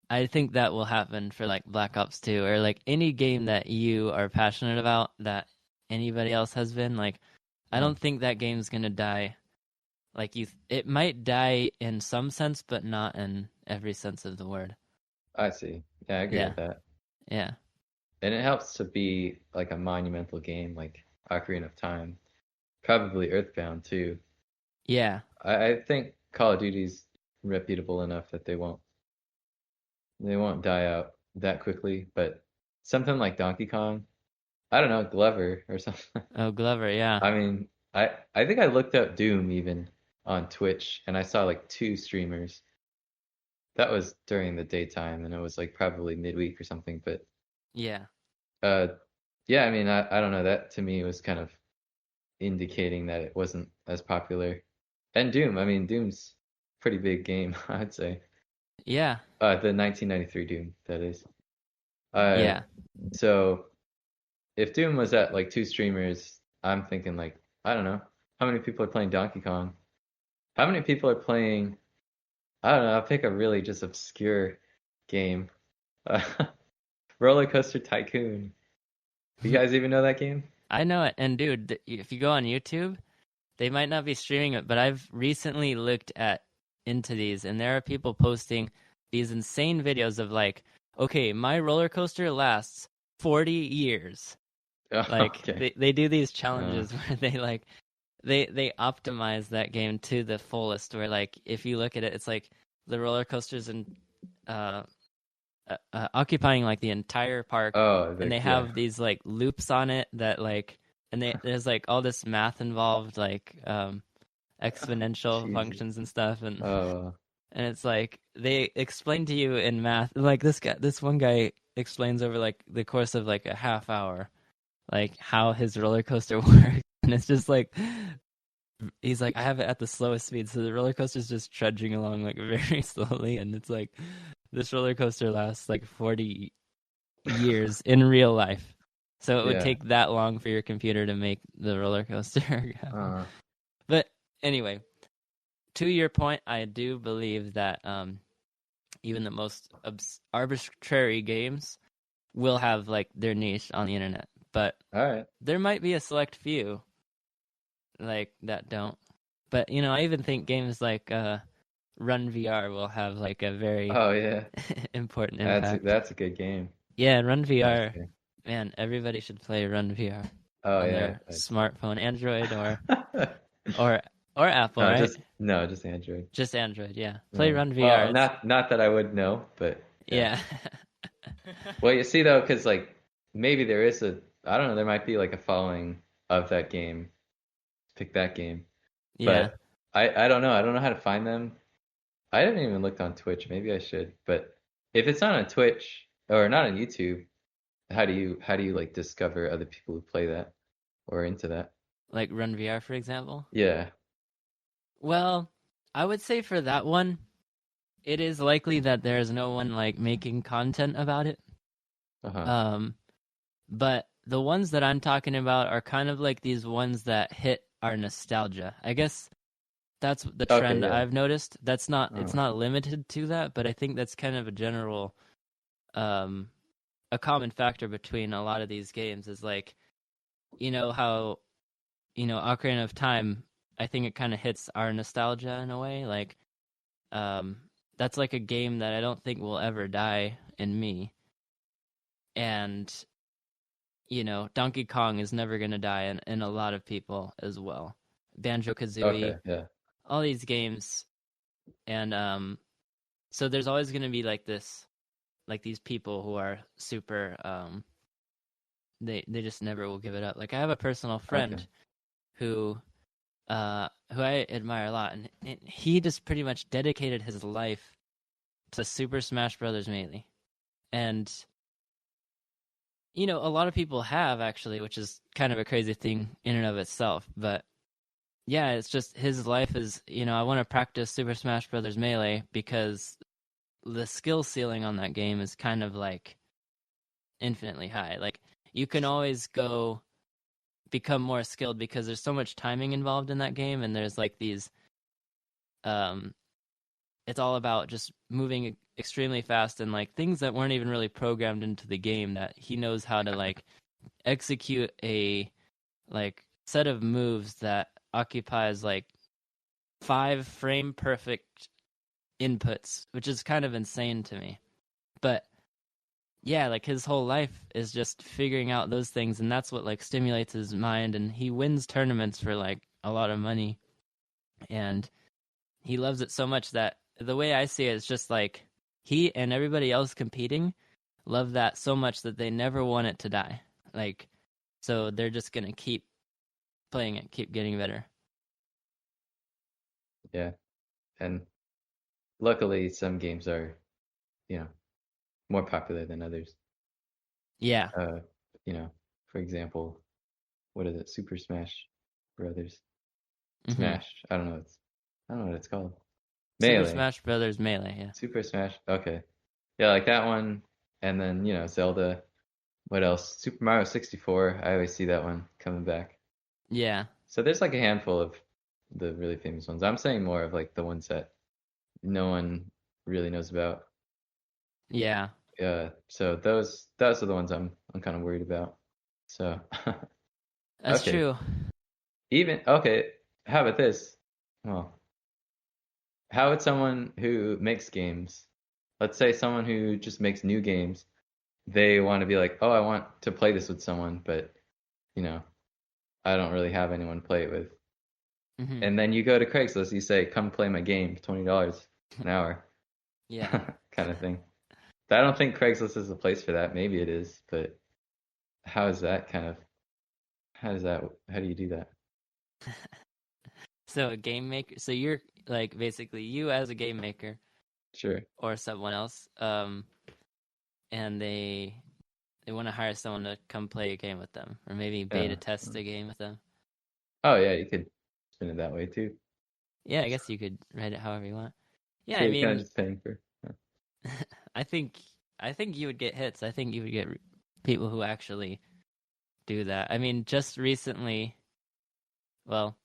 I think that will happen for like Black Ops 2, or like any game that you are passionate about that anybody else has been. Like, I don't think that game's gonna die. Like, it might die in some sense, but not in every sense of the word. I see. Yeah, I agree with that. Yeah. And it helps to be like a monumental game, like Ocarina of Time, probably Earthbound too. Yeah. I think Call of Duty's reputable enough that they won't die out that quickly. But something like Donkey Kong, I don't know, Glover or something. Oh, Glover, yeah. I mean, I think I looked up Doom even on Twitch, and I saw like 2 streamers. That was during the daytime, and it was like probably midweek or something. But yeah, yeah. I mean, I don't know. That to me was kind of indicating that it wasn't as popular. And Doom, I mean, Doom's a pretty big game, I'd say. Yeah. The 1993 Doom, that is. Yeah. So if Doom was at like 2 streamers, I'm thinking like, I don't know, how many people are playing Donkey Kong? How many people are playing, I don't know, I'll pick a really just obscure game. Rollercoaster Tycoon. Do you guys even know that game? I know it. And dude, if you go on YouTube, they might not be streaming it, but I've recently looked into these, and there are people posting these insane videos of like, okay, my roller coaster lasts 40 years. Like, okay. they do these challenges where they like they optimize that game to the fullest, where like if you look at it, it's like the roller coasters and occupying like the entire park, and they have these like loops on it that like, and there's like all this math involved, like exponential functions and stuff, and it's like they explain to you in math, like this one guy explains over like the course of like a half hour, like how his roller coaster works, and it's just like he's like, I have it at the slowest speed, so the roller coaster's just trudging along like very slowly, and it's like this roller coaster lasts like 40 years in real life. So it would Yeah. take that long for your computer to make the roller coaster happen. But anyway, to your point, I do believe that even the most arbitrary games will have like their niche on the internet. But All right. there might be a select few like that don't. But you know, I even think games like Run VR will have like a very Oh yeah, important impact. that's a good game. Yeah, Run That's VR. good. Man, everybody should play Run VR Oh on yeah. their smartphone, Android or Apple, No, right? just Android. Just Android, yeah. Play Yeah. Run VR. Well, not that I would know, but Yeah. Well, you see though, because like maybe there is I don't know, there might be like a following of that game. Pick that game. Yeah. But I don't know. I don't know how to find them. I haven't even looked on Twitch. Maybe I should. But if it's not on Twitch or not on YouTube, how do you like discover other people who play that or into that? Like Run VR, for example. Yeah. Well, I would say for that one, it is likely that there's no one like making content about it. Uh-huh. But the ones that I'm talking about are kind of like these ones that hit our nostalgia. I guess that's the trend yeah. I've noticed. It's not Uh-huh. limited to that, but I think that's kind of a general a common factor between a lot of these games is like, you know how, Ocarina of Time, I think it kind of hits our nostalgia in a way. Like, that's like a game that I don't think will ever die in me. And, Donkey Kong is never going to die in a lot of people as well. Banjo-Kazooie, Okay, yeah. all these games. And so there's always going to be like these people who are super, they just never will give it up. Like I have a personal friend who I admire a lot, and he just pretty much dedicated his life to Super Smash Brothers Melee. And a lot of people have actually, which is kind of a crazy thing in and of itself. But yeah, it's just his life is, I want to practice Super Smash Brothers Melee because the skill ceiling on that game is kind of like infinitely high. Like you can always go become more skilled because there's so much timing involved in that game, and there's like these it's all about just moving extremely fast and like things that weren't even really programmed into the game that he knows how to like execute a like set of moves that occupies like 5 frame perfect inputs, which is kind of insane to me. But yeah, like his whole life is just figuring out those things, and that's what like stimulates his mind, and he wins tournaments for like a lot of money, and he loves it so much that the way I see it is just like he and everybody else competing love that so much that they never want it to die. Like, so they're just gonna keep playing it, keep getting better. Yeah. And luckily some games are, more popular than others. Yeah. For example, what is it? Super Smash Brothers. Mm-hmm. Smash. I don't know what it's called. Super Melee. Smash Brothers Melee, yeah. Super Smash. Okay. Yeah, like that one. And then, Zelda. What else? Super Mario 64. I always see that one coming back. Yeah. So there's like a handful of the really famous ones. I'm saying more of like the ones that no one really knows about. Yeah. So those are the ones I'm kind of worried about. So That's okay. true. How about this? Well, how would someone who makes games, let's say someone who just makes new games, they want to be like, oh, I want to play this with someone, but I don't really have anyone to play it with. Mm-hmm. And then you go to Craigslist, you say, come play my game, $20 an hour. Yeah. Kind of thing. I don't think Craigslist is the place for that. Maybe it is, but how do you do that? So a game maker, so you're like basically you as a game maker. Sure. Or someone else, and they want to hire someone to come play a game with them, or maybe beta test a game with them. Oh yeah, you could spin it that way too. Yeah, I guess you could write it however you want. Yeah, So I you're kind of mean, just paying for. I think you would get hits. I think you would get people who actually do that. I mean, just recently, well,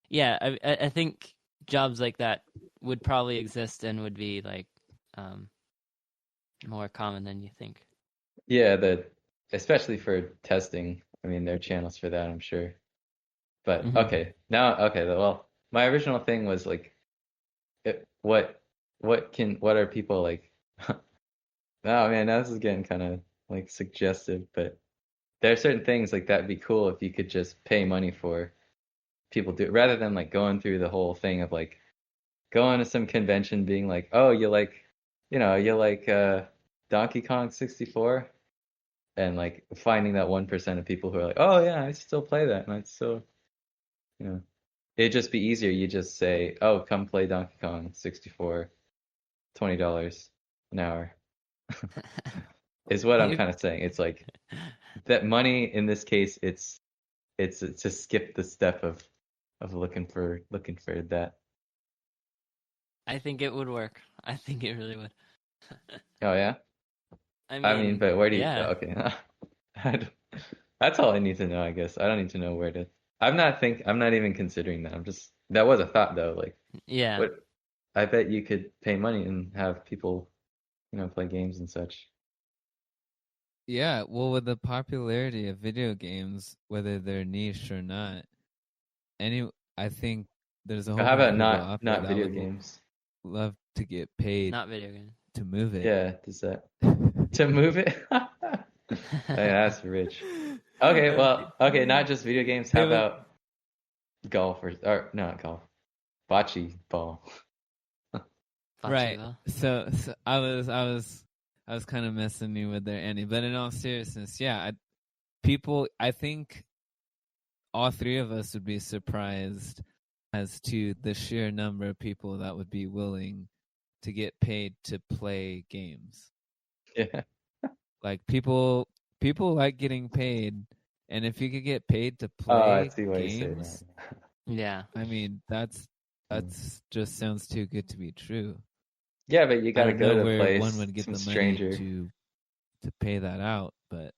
yeah, I think jobs like that would probably exist and would be like more common than you think. Yeah, especially for testing. I mean, there are channels for that, I'm sure. But Mhm. okay, well, my original thing was like, what are people like? Oh man, now this is getting kind of like suggestive, but there are certain things like that'd be cool if you could just pay money for people do rather than like going through the whole thing of like going to some convention being like, oh, you like Donkey Kong 64, and like finding that 1% of people who are like, oh yeah, I still play that, and I still, you know, it'd just be easier. You just say, oh, come play Donkey Kong 64, $20 an hour, is what I'm kind of saying. It's like that money in this case, it's to skip the step of looking for that. I think it would work. I think it really would. Oh yeah. I I mean, mean, but where do you? yeah. Okay, that's all I need to know, I guess. I don't need to know where to. I'm not even considering that. That was a thought though. Like, Yeah. what? I bet you could pay money and have people, play games and such. Yeah, well, with the popularity of video games, whether they're niche or not, I think there's a But whole how bunch about of people out there not that video would games? love to get paid Not video games. to move it. Yeah, does that to move it? Hey, that's rich. Okay, well, okay, not just video games. How They would, about golf or not golf? Bocce ball. right. Bocce. So I was kind of messing you with there, Andy. But in all seriousness, yeah, I think all three of us would be surprised as to the sheer number of people that would be willing to get paid to play games. Yeah. Like people like getting paid, and if you could get paid to Oh, I play see why you say games, that. Yeah. I mean that's just sounds too good to be true. Yeah, but you I gotta don't go know to a where one place, would get some the money stranger. to pay that out, but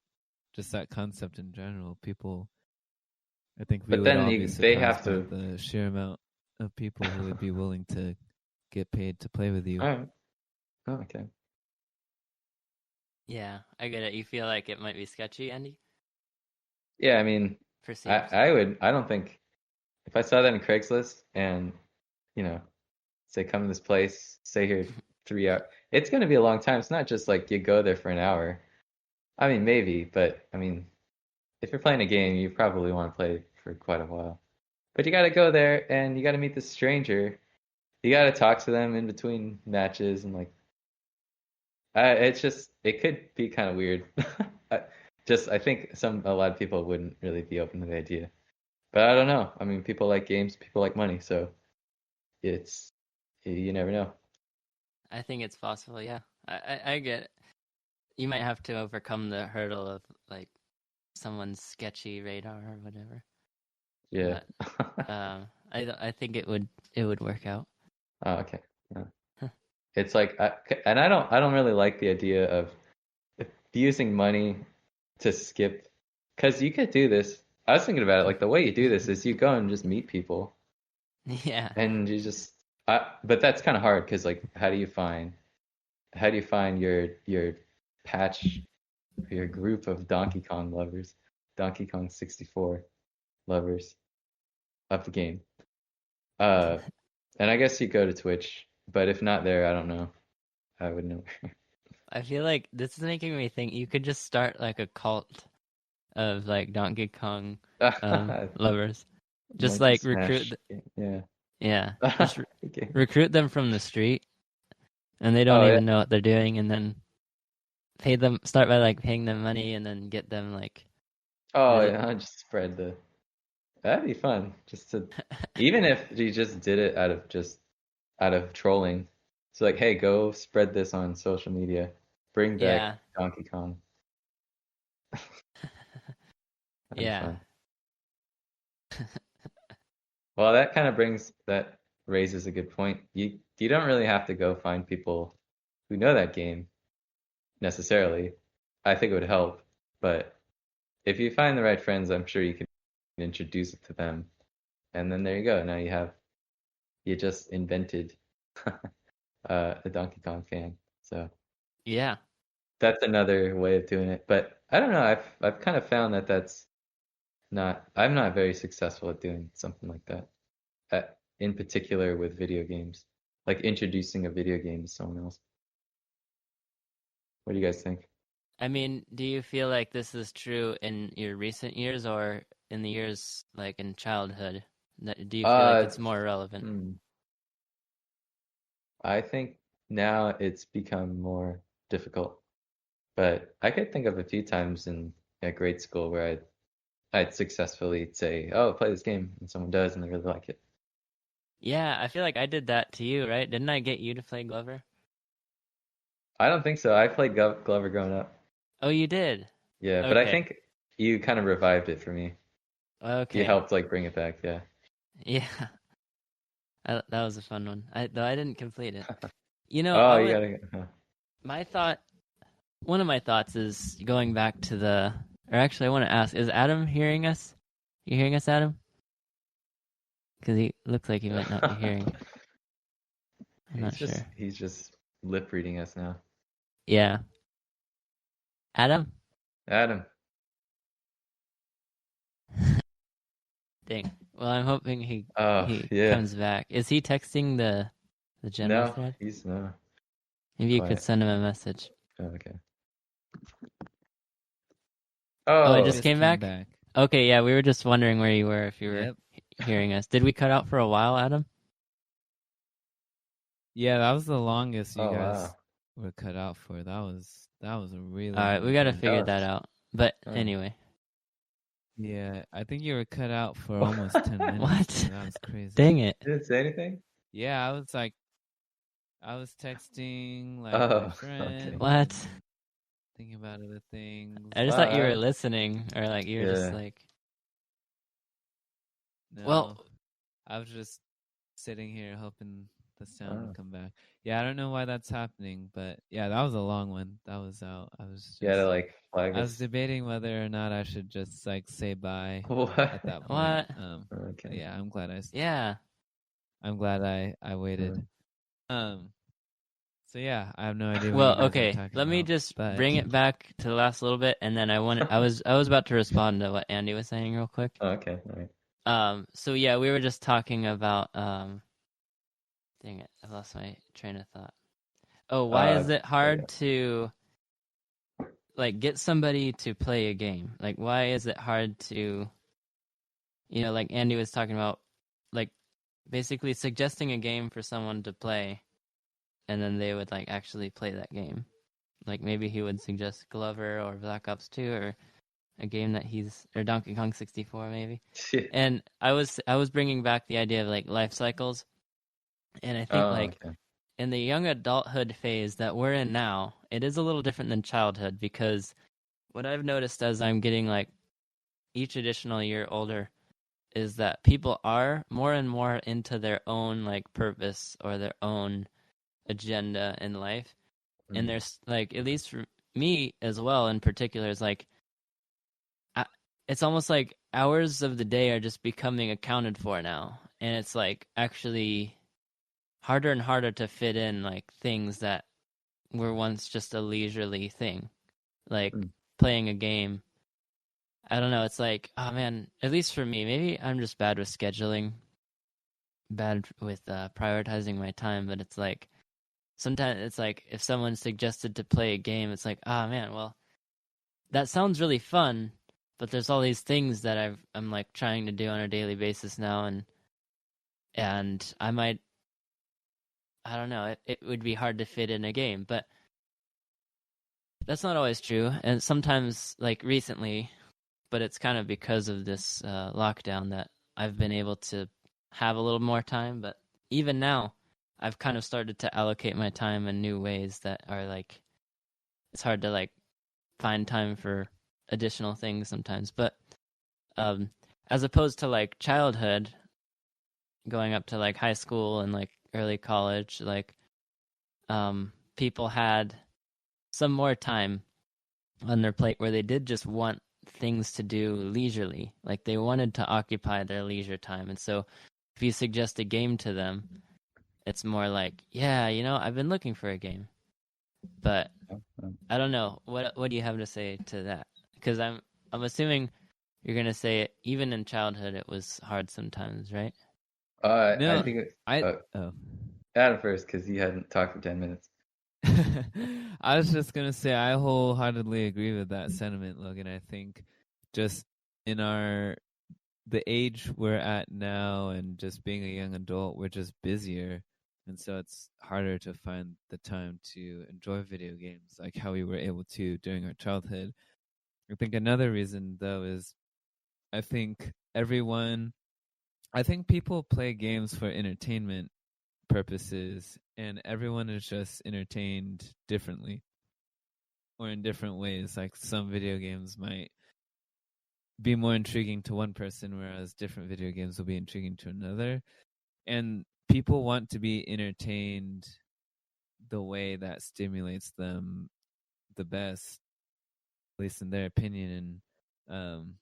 just that concept in general, I think we But would then all be they have surprised by to. the sheer amount of people who would be willing to get paid to play with you. All right. Oh, okay. Yeah. I get it. You feel like it might be sketchy, Andy? Yeah, I mean, Perceived. I don't think if I saw that in Craigslist and you know say come to this place, stay here 3 hours, it's gonna be a long time. It's not just like you go there for an hour. I mean, maybe, but I mean, if you're playing a game, you probably want to play for quite a while. But you got to go there and you got to meet this stranger. You got to talk to them in between matches and like, it could be kind of weird. I, I think a lot of people wouldn't really be open to the idea. But I don't know. I mean, people like games, people like money, so it's you never know. I think it's possible, yeah. I get it. You might have to overcome the hurdle of like someone's sketchy radar or whatever. Yeah. But I think it would work out. Oh, okay. Yeah. It's like, and I don't really like the idea of using money to skip, because you could do this. I was thinking about it, like the way you do this is you go and just meet people, Yeah. and you just, but that's kind of hard because like, how do you find your patch, your group of Donkey Kong lovers, Donkey Kong 64 lovers of the game? Uh, and I guess you go to Twitch, but if not there, I don't know. I would know. I feel like this is making me think you could just start like a cult of like Donkey Kong lovers. Just Monkey like Smash. Yeah. yeah, just Okay. recruit them from the street, and they don't Oh yeah. even know what they're doing, and then start by like paying them money, and then get them like Oh really. yeah. I'll just spread that'd be fun. Just to, even if you just did it out of trolling. It's like, hey, go spread this on social media. Bring back Yeah. Donkey Kong. That'd be Yeah. fun. Well, that raises a good point. You don't really have to go find people who know that game necessarily. I think it would help, but if you find the right friends, I'm sure you can introduce it to them, and then there you go. Now you just invented a Donkey Kong fan. So Yeah. that's another way of doing it. But I don't know. I've kind of found that I'm not very successful at doing something like that. In particular with video games, like introducing a video game to someone else. What do you guys think? I mean, do you feel like this is true in your recent years or in the years like in childhood? Do you feel like it's more relevant? I think now it's become more difficult, but I could think of a few times in grade school where I'd successfully say, "Oh, play this game," and someone does, and they really like it. Yeah, I feel like I did that to you, right? Didn't I get you to play Glover? I don't think so. I played Glover growing up. Oh, you did? Yeah, but I Okay. think you kind of revived it for me. You Okay. helped like bring it back. Yeah. Yeah. That was a fun one. Though I didn't complete it. Oh, you gotta. My thought, one of my thoughts is going back to or actually I want to ask, is Adam hearing us? You hearing us, Adam? Because he looks like he might not be hearing. I'm not sure. He's just lip reading us now. Yeah. Adam? Adam. Dang. Well, I'm hoping he yeah. comes back. Is he texting the general thread? He's no. Maybe you could send him a message. Oh, okay. Oh, it just came back? Okay, yeah, we were just wondering where you were, if you were hearing us. Did we cut out for a while, Adam? Yeah, that was the longest you guys were cut out for. That was a really. All right, we got to figure that out. But anyway. Yeah, I think you were cut out for almost 10 minutes. What? That was crazy. Dang it. Did it say anything? Yeah, I was texting like my friend. Okay. What? Thinking about other things. I just thought you were listening, or like you were just like. No, well, I was just sitting here hoping the sound would come back. Yeah, I don't know why that's happening, but yeah, that was a long one. That was out. I was just, to like flag I was debating whether or not I should just like say bye What? at that point. What? Okay. Yeah, I'm glad Mm. I waited. So yeah, I have no idea. Well, okay. Let me just bring it back to the last little bit, and then I was about to respond to what Andy was saying real quick. Oh, okay. All right. So yeah, we were just talking about dang it, I lost my train of thought. Oh, why is it hard to like get somebody to play a game? Like, why is it hard to, like Andy was talking about, like basically suggesting a game for someone to play, and then they would like actually play that game. Like maybe he would suggest Glover or Black Ops 2 or a game that or Donkey Kong 64 maybe. And I was bringing back the idea of like life cycles, and I think in the young adulthood phase that we're in now, it is a little different than childhood, because what I've noticed as I'm getting like each additional year older is that people are more and more into their own like purpose or their own agenda in life. And there's like, at least for me as well in particular, is like it's almost like hours of the day are just becoming accounted for now, and it's like actually harder and harder to fit in like things that were once just a leisurely thing, like playing a game. I don't know, it's like, oh man, at least for me, maybe I'm just bad with scheduling, bad with prioritizing my time, but it's like sometimes it's like if someone suggested to play a game, it's like, oh man, well, that sounds really fun, but there's all these things that I'm like trying to do on a daily basis now, and I don't know, it would be hard to fit in a game, but that's not always true. And sometimes, like recently, but it's kind of because of this lockdown that I've been able to have a little more time. But even now, I've kind of started to allocate my time in new ways that are like, it's hard to like find time for additional things sometimes. But as opposed to like childhood, going up to like high school and like early college, like people had some more time on their plate where they did just want things to do leisurely. Like they wanted to occupy their leisure time. And so if you suggest a game to them, it's more like, yeah, I've been looking for a game. But I don't know. What do you have to say to that? Because I'm assuming you're gonna say it, even in childhood it was hard sometimes, right? I think oh. Adam first, because you hadn't talked for 10 minutes. I was just gonna say I wholeheartedly agree with that sentiment, Logan. I think just in the age we're at now and just being a young adult, we're just busier, and so it's harder to find the time to enjoy video games like how we were able to during our childhood. I think another reason though is I think people play games for entertainment purposes, and everyone is just entertained differently or in different ways. Like some video games might be more intriguing to one person, whereas different video games will be intriguing to another. And people want to be entertained the way that stimulates them the best, at least in their opinion. And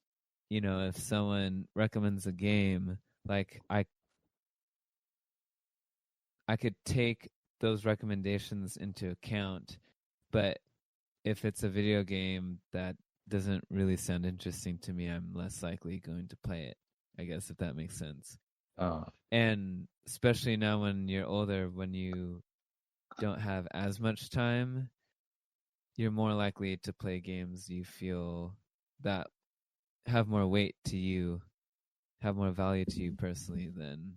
if someone recommends a game, like I could take those recommendations into account, but if it's a video game that doesn't really sound interesting to me, I'm less likely going to play it, I guess, if that makes sense. And especially now when you're older, when you don't have as much time, you're more likely to play games you feel that have more weight to you, have more value to you personally than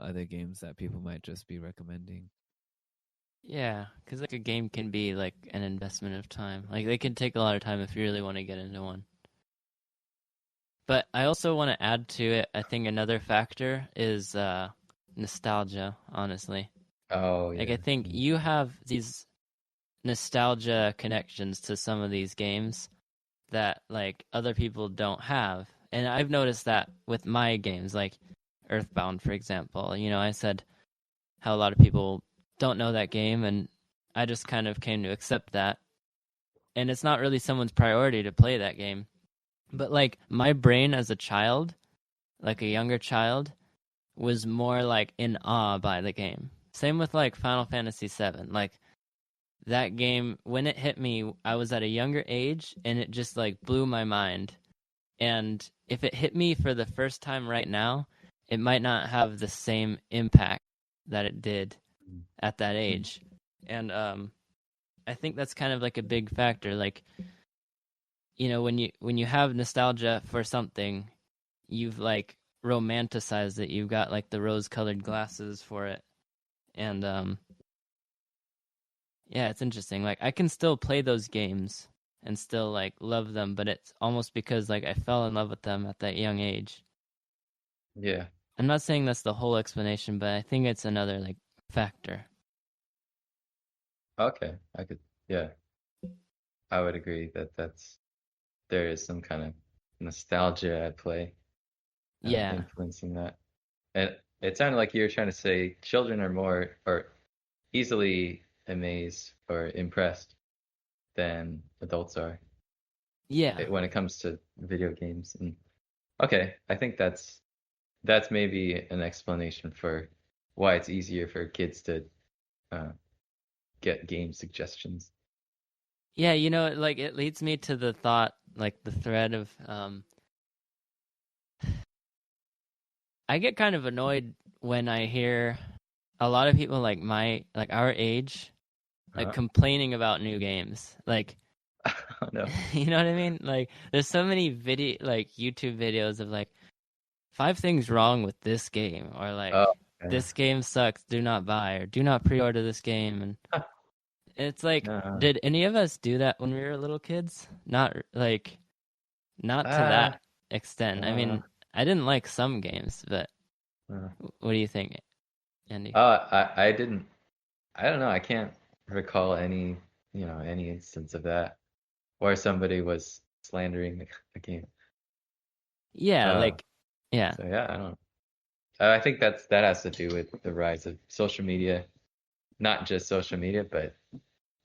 other games that people might just be recommending. Yeah, because like a game can be like an investment of time. Like they can take a lot of time if you really want to get into one. But I also want to add to it, I think another factor is nostalgia, honestly. Oh, yeah. Like I think you have these nostalgia connections to some of these games that like other people don't have. And I've noticed that with my games, like Earthbound, for example. I said how a lot of people don't know that game, and I just kind of came to accept that. And it's not really someone's priority to play that game. But like my brain as a child, like a younger child, was more like in awe by the game. Same with like Final Fantasy VII. Like that game, when it hit me, I was at a younger age and it just like blew my mind. And if it hit me for the first time right now, it might not have the same impact that it did at that age. And I think that's kind of like a big factor. Like, when you have nostalgia for something, you've like romanticized it. You've got like the rose-colored glasses for it. And yeah, it's interesting. Like I can still play those games and still like love them, but it's almost because like I fell in love with them at that young age. Yeah. I'm not saying that's the whole explanation, but I think it's another like factor. Okay, yeah, I would agree that there is some kind of nostalgia at play, Yeah. influencing that. And it sounded like you were trying to say children are more or easily amazed or impressed than adults are. Yeah. When it comes to video games. And okay, I think that's maybe an explanation for why it's easier for kids to get game suggestions. Yeah, like it leads me to the thought, like the thread of I get kind of annoyed when I hear a lot of people like our age like complaining about new games. Like Oh, no. you know what I mean? Like there's so many YouTube videos of like 5 things wrong with this game, or like this game sucks, do not buy, or do not pre-order this game. And it's like, did any of us do that when we were little kids? Not to that extent. I mean, I didn't like some games, but what do you think, Andy? I didn't. I don't know. I can't recall any instance of that where somebody was slandering a game. Yeah, yeah. So yeah, I don't know. I think that has to do with the rise of social media, not just social media, but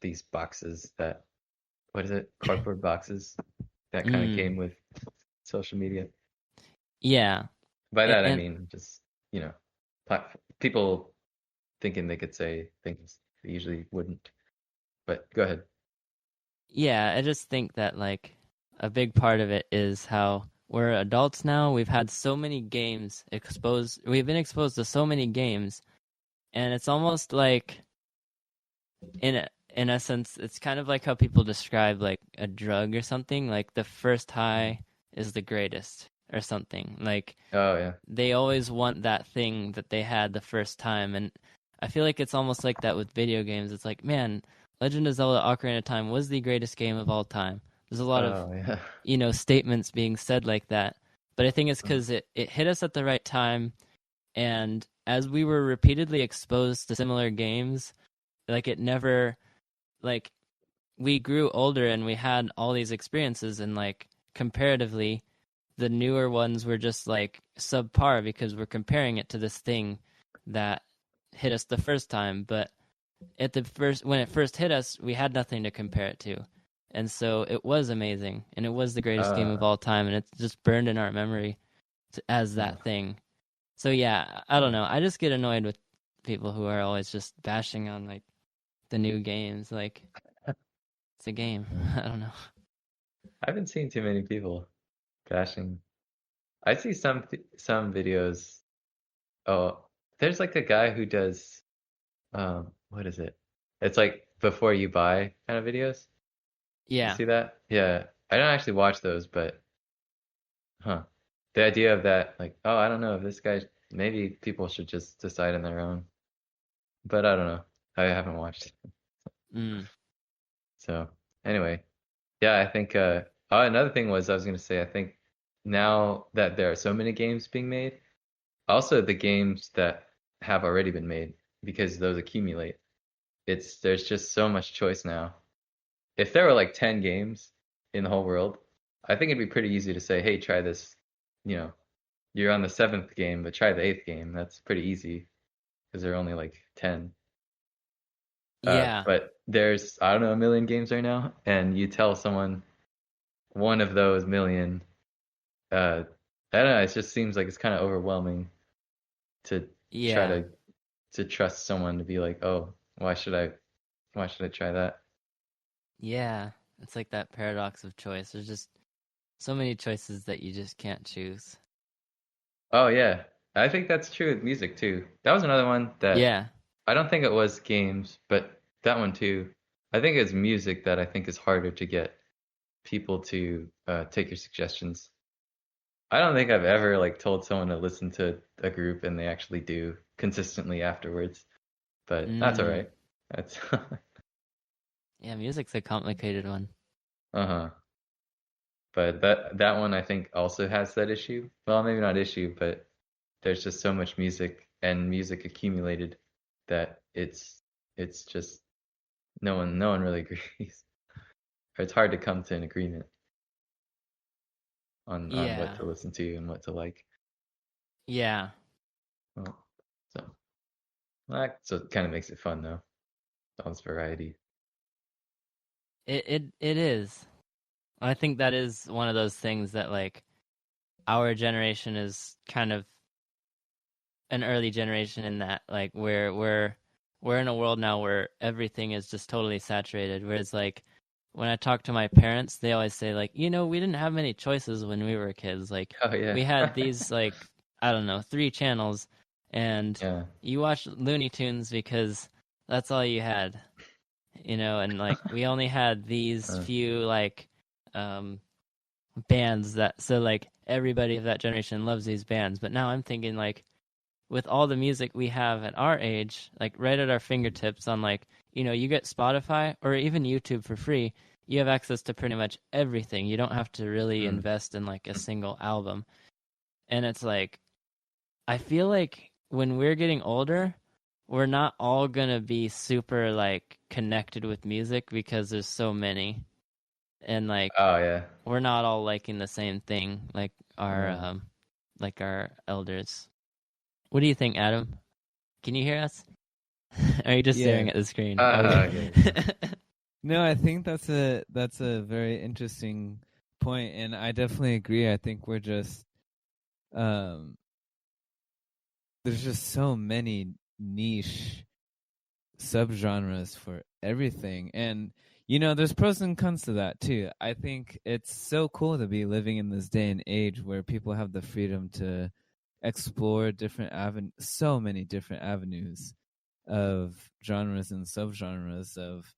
these boxes that, what is it, cardboard boxes that kind of came with social media. Yeah. By that I And mean just, you know, people thinking they could say things they usually wouldn't. But go ahead. yeah, I just think that like a big part of it is how we're adults now. We've had so many games exposed. We've been exposed to so many games, and it's almost like in essence, it's kind of like how people describe like a drug or something. Like the first high is the greatest or something. Like Oh yeah. they always want that thing that they had the first time, and I feel like it's almost like that with video games. It's like, man, Legend of Zelda: Ocarina of Time was the greatest game of all time. There's a lot of, Oh yeah. statements being said like that, but I think it's because it hit us at the right time, and as we were repeatedly exposed to similar games, like it never, like we grew older and we had all these experiences, and like comparatively the newer ones were just like subpar because we're comparing it to this thing that hit us the first time. But when it first hit us, we had nothing to compare it to, and so it was amazing, and it was the greatest game of all time, and it's just burned in our memory as that thing. So yeah, I don't know. I just get annoyed with people who are always just bashing on like the new games. Like it's a game. I don't know. I haven't seen too many people bashing. I see some videos. Oh, there's like a guy who does what is it? It's like before you buy kind of videos. You Yeah, see that? Yeah. I don't actually watch those, but huh. The idea of that, like, oh, I don't know if this guy, maybe people should just decide on their own. But I don't know. I haven't watched. mm. So anyway, yeah, I think oh, another thing was I was gonna say I think now that there are so many games being made, also the games that have already been made, because those accumulate. There's just so much choice now. If there were like 10 games in the whole world, I think it'd be pretty easy to say, hey, try this. You know, you're on the seventh game, but try the eighth game. That's pretty easy because there are only like 10. Yeah, But there's, I don't know, a million games right now, and you tell someone one of those million, uh, I don't know, it just seems like it's kind of overwhelming to try yeah, to trust someone to be like, oh, why should I try that? yeah. It's like that paradox of choice. There's just so many choices that you just can't choose. Oh yeah, I think that's true with music too. That was another one that Yeah, I don't think it was games, but that one too. I think it's music that I think is harder to get people to take your suggestions. I don't think I've ever like told someone to listen to a group and they actually do consistently afterwards, but that's all mm. right. That's Yeah, music's a complicated one. uh-huh. But that one I think also has that issue. Well, maybe not issue, but there's just so much music and music accumulated that it's just no one really agrees. Or it's hard to come to an agreement on what Yeah, to listen to and what to like. yeah. Well, so it kind of makes it fun though. All this variety. It is. I think that is one of those things that like our generation is kind of an early generation in that like we're in a world now where everything is just totally saturated, whereas like when I talk to my parents they always say like, we didn't have many choices when we were kids. Like Oh yeah. we had these like, I don't know, 3 channels, and Yeah. you watched Looney Tunes because that's all you had, and like we only had these Uh, few like um bands, that so like everybody of that generation loves these bands. But now I'm thinking like with all the music we have at our age, like right at our fingertips on like, you get Spotify or even YouTube for free. You have access to pretty much everything. You don't have to really mm, invest in like a single album. And it's like, I feel like when we're getting older, we're not all gonna be super like connected with music because there's so many. And like oh yeah. we're not all liking the same thing like our Uh, like our elders. What do you think, Adam? Can you hear us? Are you just staring at the screen? Okay. No, I think that's a very interesting point, and I definitely agree. I think we're just there's just so many niche subgenres for everything, and there's pros and cons to that too. I think it's so cool to be living in this day and age where people have the freedom to explore so many different avenues of genres and subgenres of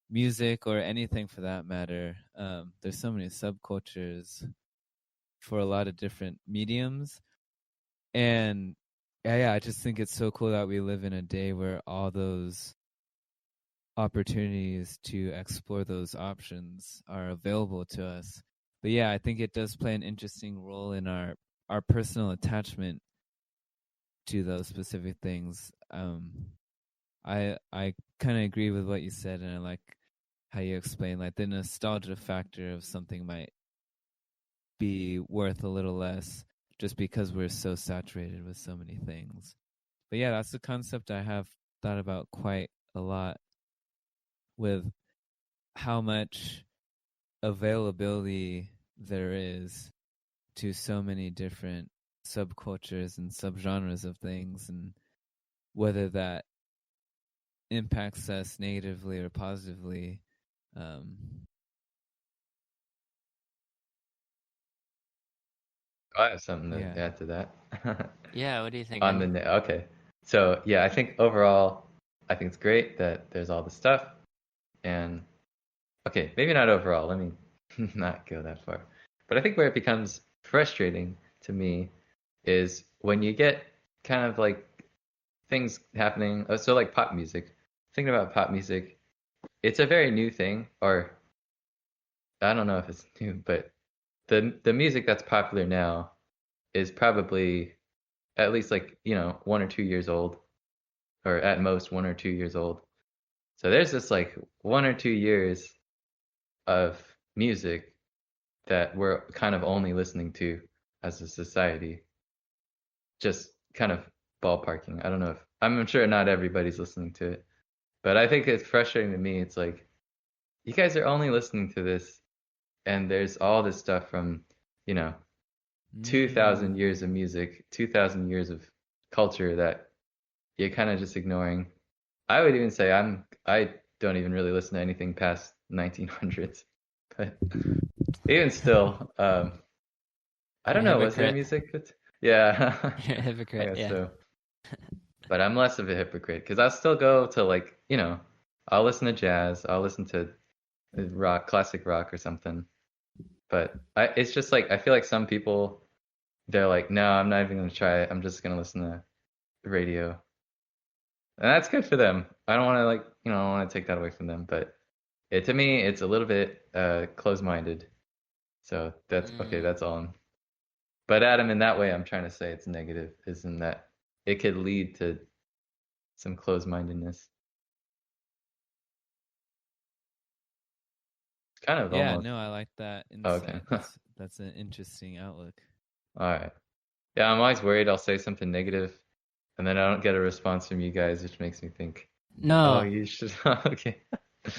music or anything for that matter. There's so many subcultures for a lot of different mediums, and I just think it's so cool that we live in a day where all those opportunities to explore those options are available to us. But I think it does play an interesting role in our personal attachment to those specific things. I kind of agree with what you said, and I like how you explain like the nostalgia factor of something might be worth a little less just because we're so saturated with so many things. But that's the concept I have thought about quite a lot, with how much availability there is to so many different subcultures and subgenres of things, and whether that impacts us negatively or positively. I have something to add to that. Yeah, what do you think? Okay. So I think overall, I think it's great that there's all this stuff, and okay, maybe not overall. Let me not go that far. But I think where it becomes frustrating to me is when you get kind of like things happening. So like pop music. Thinking about pop music, it's a very new thing, or I don't know if it's new, but the music that's popular now is probably at least like 1 or 2 years old, or at most 1 or 2 years old. So there's this like 1 or 2 years of music that we're kind of only listening to as a society. Just kind of ballparking. I don't know if I'm sure not everybody's listening to it, but I think it's frustrating to me. It's like you guys are only listening to this, and there's all this stuff from 2,000 years of music, 2,000 years of culture that you're kind of just ignoring. I would even say I don't even really listen to anything past 1900s, but even still, I don't know. Was there music? Yeah, You're a hypocrite. I guess Yeah. so. But I'm less of a hypocrite because I'll still go to like I'll listen to jazz, I'll listen to rock, classic rock or something. But it's just like I feel like some people, they're like, no, I'm not even gonna try it. I'm just gonna listen to the radio, and that's good for them. I don't want to I don't want to take that away from them, but to me, it's a little bit close-minded. So that's okay. That's all. But Adam, in that way, I'm trying to say it's negative, isn't that it could lead to some close-mindedness. Kind of almost. No, I like that insight. Okay. That's an interesting outlook. All right. Yeah, I'm always worried I'll say something negative, and then I don't get a response from you guys, which makes me think, No. oh, you should. Okay.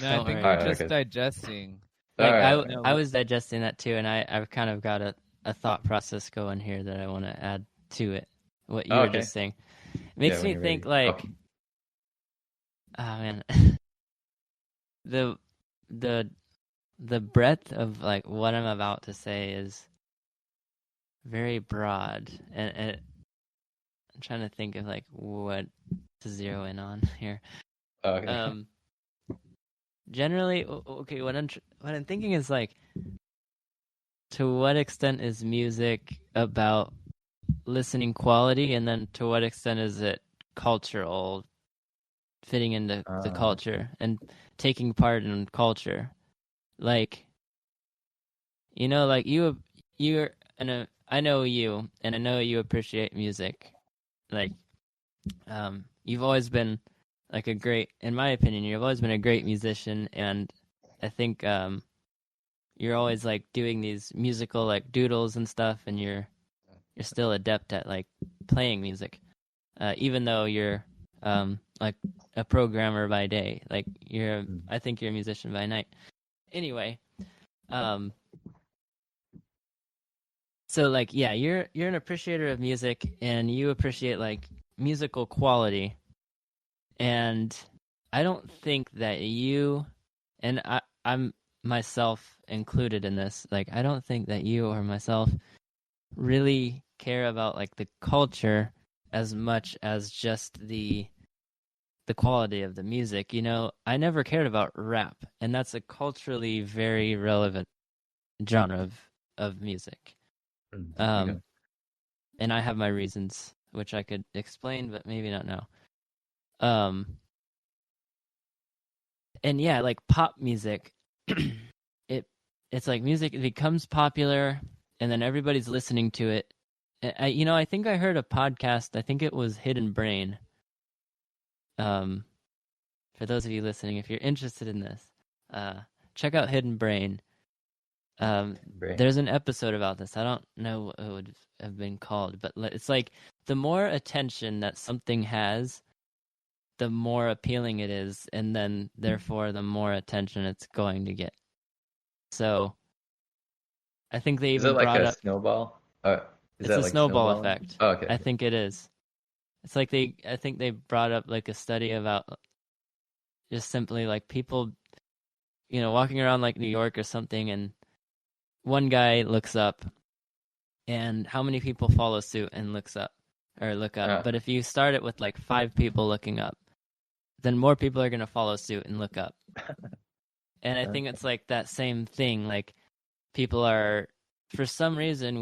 No, I think we're just digesting. Like I was digesting that too, and I've kind of got a thought process going here that I want to add to it. What you were just saying. It makes me think like, oh man, the breadth of like what I'm about to say is very broad, and I'm trying to think of like what to zero in on here. Okay. Generally, okay, what I'm thinking is like, to what extent is music about listening quality, and then to what extent is it cultural, fitting into the culture and taking part in culture? Like, like you're and I know you, and I know you appreciate music. Like, you've always been like in my opinion, you've always been a great musician, and I think you're always like doing these musical like doodles and stuff, and you're still adept at like playing music. even though you're like a programmer by day. Like I think you're a musician by night. Anyway, so like yeah, you're an appreciator of music, and you appreciate like musical quality. And I don't think that you, and I'm myself included in this, like I don't think that you or myself really care about like the culture as much as just the quality of the music. I never cared about rap, and that's a culturally very relevant genre of music. Okay. And I have my reasons, which I could explain, but maybe not now. And yeah, like pop music, it's like music becomes popular, and then everybody's listening to it. I think I heard a podcast. I think it was Hidden Brain. For those of you listening, if you're interested in this, check out Hidden Brain. There's an episode about this. I don't know what it would have been called, but it's like the more attention that something has, the more appealing it is, and then therefore the more attention it's going to get. So I think they even brought up... Is it like a snowball? It's a snowball effect. Oh, okay. I think it is. It's like I think they brought up like a study about just simply like people, walking around like New York or something, and one guy looks up, and how many people follow suit and look up. But if you start it with like 5 people looking up, then more people are going to follow suit and look up. And I think it's like that same thing. Like people are, for some reason,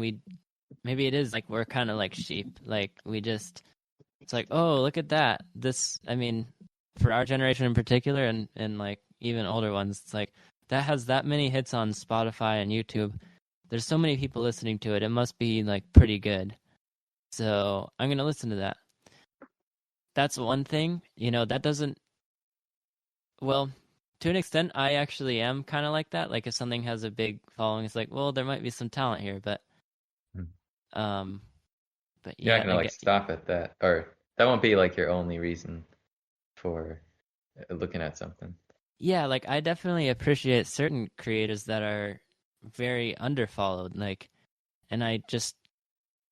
maybe it is like we're kind of like sheep. Like it's like, oh, look at that. For our generation in particular, and like even older ones, it's like that has that many hits on Spotify and YouTube. There's so many people listening to it. It must be like pretty good. So I'm going to listen to that. That's one thing, that doesn't, well, to an extent, I actually am kind of like that. Like if something has a big following, it's like, well, there might be some talent here, but yeah. You're not going to stop at that, or that won't be like your only reason for looking at something. Yeah, like I definitely appreciate certain creators that are very underfollowed, like, and I just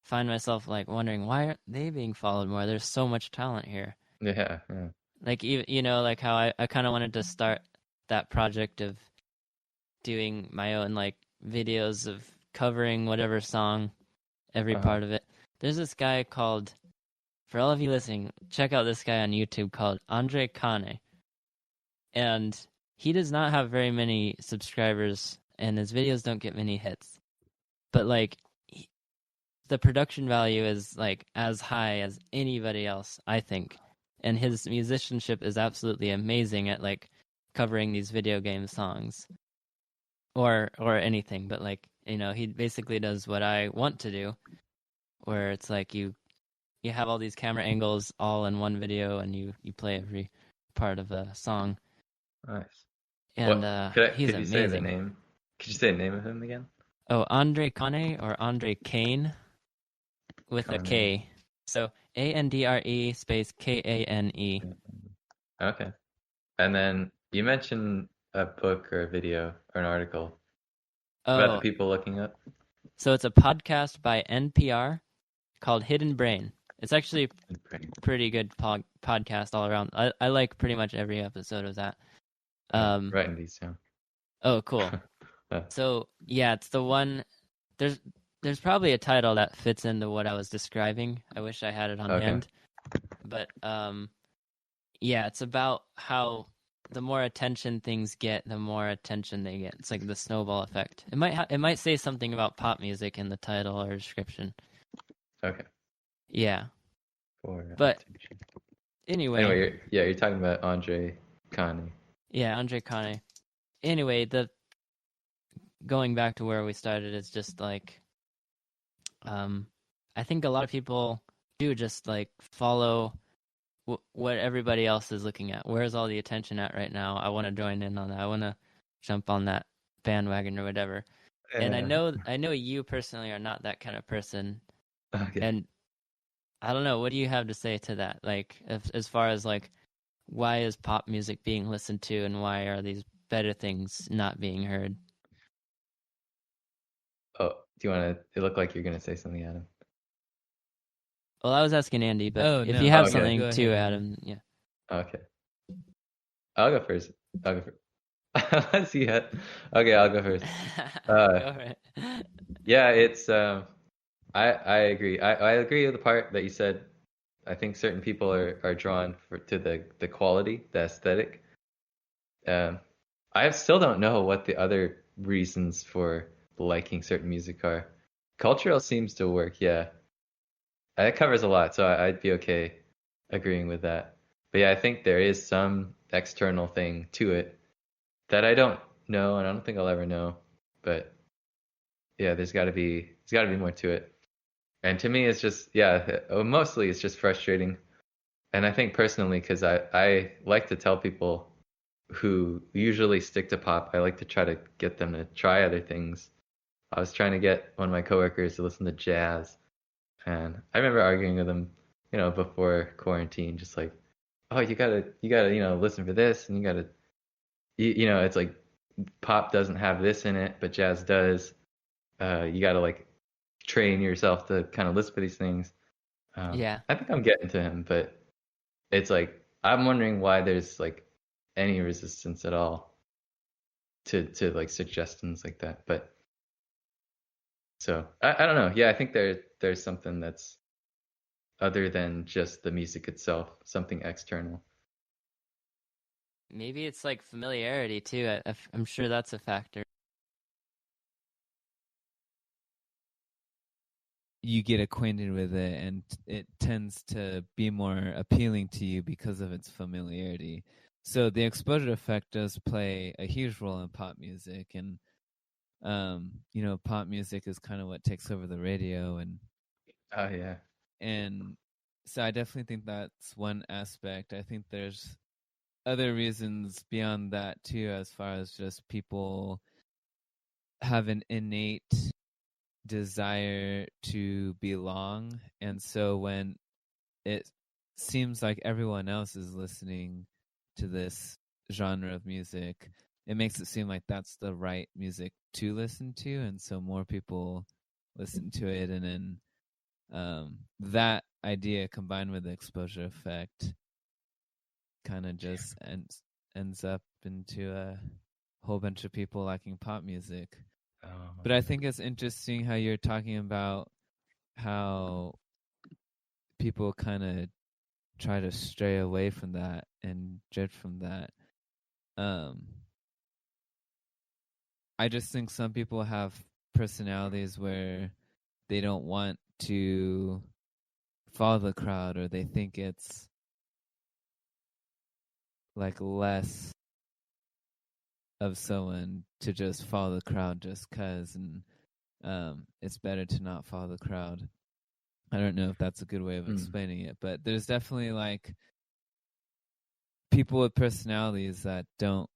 find myself like wondering, why aren't they being followed more? There's so much talent here. Yeah. Like like how I kind of wanted to start that project of doing my own like videos of covering whatever song, every part of it. There's this guy called, for all of you listening, check out this guy on YouTube called Andre Kane. And he does not have very many subscribers, and his videos don't get many hits. But like the production value is like as high as anybody else, I think. And his musicianship is absolutely amazing at like covering these video game songs or anything. But like, he basically does what I want to do, where it's like you have all these camera angles all in one video, and you play every part of a song. Nice. And he's amazing. Say the name? Could you say the name of him again? Oh, Andre Kane or Andre Kane with a K. So ANDRE space KANE. Okay. And then you mentioned a book or a video or an article about the people looking up. So it's a podcast by NPR called Hidden Brain. It's actually a pretty good podcast all around. I like pretty much every episode of that. Writing these down. Oh, cool. So yeah, it's the one. There's probably a title that fits into what I was describing. I wish I had it on hand. But yeah, it's about how the more attention things get, the more attention they get. It's like the snowball effect. It might say something about pop music in the title or description. Okay. Yeah. But anyway, you're talking about Andre Kane. Yeah, Andre Kane. Anyway, going back to where we started is just like, I think a lot of people do just like follow what everybody else is looking at. Where's all the attention at right now? I want to join in on that. I want to jump on that bandwagon or whatever. Yeah. And I know you personally are not that kind of person. Okay. And I don't know. What do you have to say to that? Like, as far as like, why is pop music being listened to, and why are these better things not being heard? Oh, do you want to? It looked like you're gonna say something, Adam. Well, I was asking Andy, but Oh, if no. you have Okay. something Go too, ahead, Adam, yeah. Okay, I'll go first. I'll go first. Let's see it. Okay, I'll go first. Go for it. Yeah, it's I agree. I agree with the part that you said. I think certain people are drawn to the quality, the aesthetic. Um, I still don't know what the other reasons for liking certain music are. Cultural seems to work, yeah. That covers a lot, so I'd be okay agreeing with that. But yeah, I think there is some external thing to it that I don't know, and I don't think I'll ever know. But yeah, there's got to be more to it. And to me, it's just yeah, mostly it's just frustrating. And I think personally, because I like to tell people who usually stick to pop, I like to try to get them to try other things. I was trying to get one of my coworkers to listen to jazz, and I remember arguing with him, before quarantine, just like, oh, you gotta, listen for this, and you gotta, it's like pop doesn't have this in it, but jazz does. You gotta like train yourself to kind of listen for these things. Yeah. I think I'm getting to him, but it's like I'm wondering why there's like any resistance at all to like suggestions like that. But so I don't know. Yeah, I think there's something that's other than just the music itself, something external. Maybe it's like familiarity too. I'm sure that's a factor. You get acquainted with it, and it tends to be more appealing to you because of its familiarity. So the exposure effect does play a huge role in pop music, and pop music is kind of what takes over the radio, Oh yeah. and so I definitely think that's one aspect. I think there's other reasons beyond that too, as far as just people have an innate desire to belong, and so when it seems like everyone else is listening to this genre of music, it makes it seem like that's the right music to listen to, and so more people listen to it, and then that idea combined with the exposure effect kind of just ends up into a whole bunch of people liking pop music. Oh, But I think it's interesting how you're talking about how people kind of try to stray away from that and drift from that. I just think some people have personalities where they don't want to follow the crowd, or they think it's like less of someone to just follow the crowd just cause, and it's better to not follow the crowd. I don't know if that's a good way of explaining it, but there's definitely like people with personalities that don't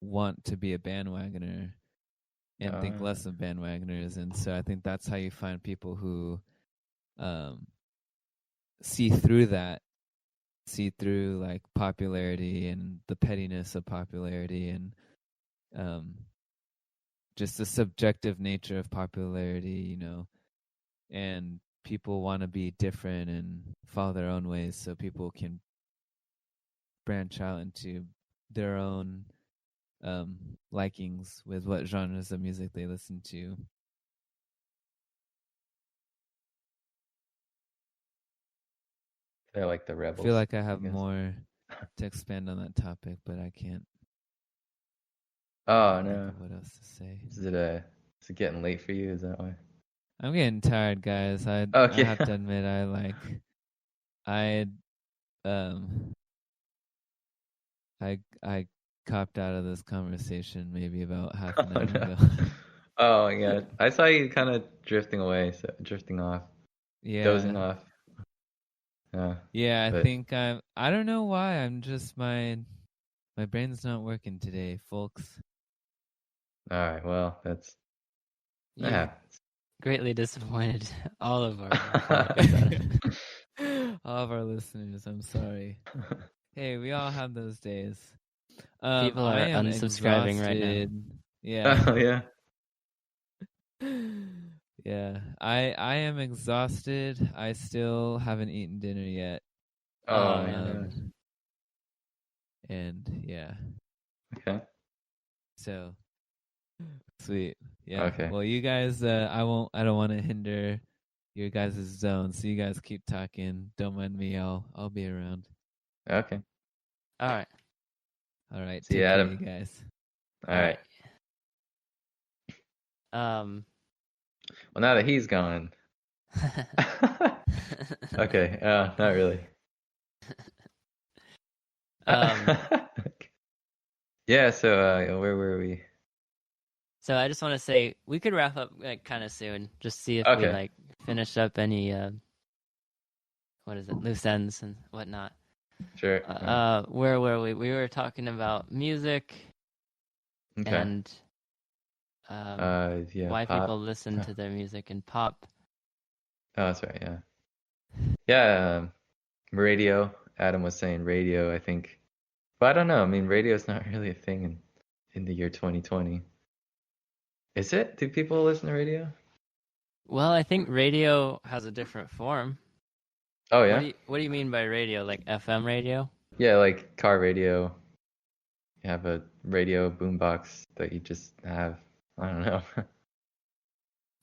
want to be a bandwagoner and think less of bandwagoners, and so I think that's how you find people who see through that, see through like popularity and the pettiness of popularity, and just the subjective nature of popularity, and people want to be different and follow their own ways so people can branch out into their own likings with what genres of music they listen to. They're like the rebels. I feel like I have more to expand on that topic, but I can't. Oh no! What else to say? Is it getting late for you? Is that why? I'm getting tired, guys. I have to admit, I copped out of this conversation maybe about half an hour ago. Oh my god! I saw you kind of drifting away, drifting off, dozing off. Yeah, I think I don't know why. I'm just my brain's not working today, folks. All right. Well, that's Yeah. greatly disappointed all of our all of our listeners. I'm sorry. Hey, we all have those days. people I are am unsubscribing right now. exhausted. Yeah. Oh yeah. Yeah. I am exhausted. I still haven't eaten dinner yet. Oh my yeah. gosh. And yeah. Okay. So sweet. Yeah. Okay. Well, you guys, I don't want to hinder your guys' zone. So you guys keep talking. Don't mind me. I'll be around. Okay. All right. All right. See you, Take care, Adam. you guys. All right. Um. Well, now that he's gone. Okay. Not really. Yeah. So, where were we? So I just want to say we could wrap up like kind of soon. Just see if we Okay. like finish up any loose ends and whatnot. Sure. Where were we? We were talking about music Okay. and Yeah. why Pop. people listen to their music and pop. Oh, that's right. Yeah. Yeah. Radio. Adam was saying radio, I think. But I don't know. I mean, radio is not really a thing in the year 2020. Is it? Do people listen to radio? Well, I think radio has a different form. Oh yeah. What do you mean by radio? Like FM radio? Yeah, like car radio. You have a radio boombox that you just have. I don't know.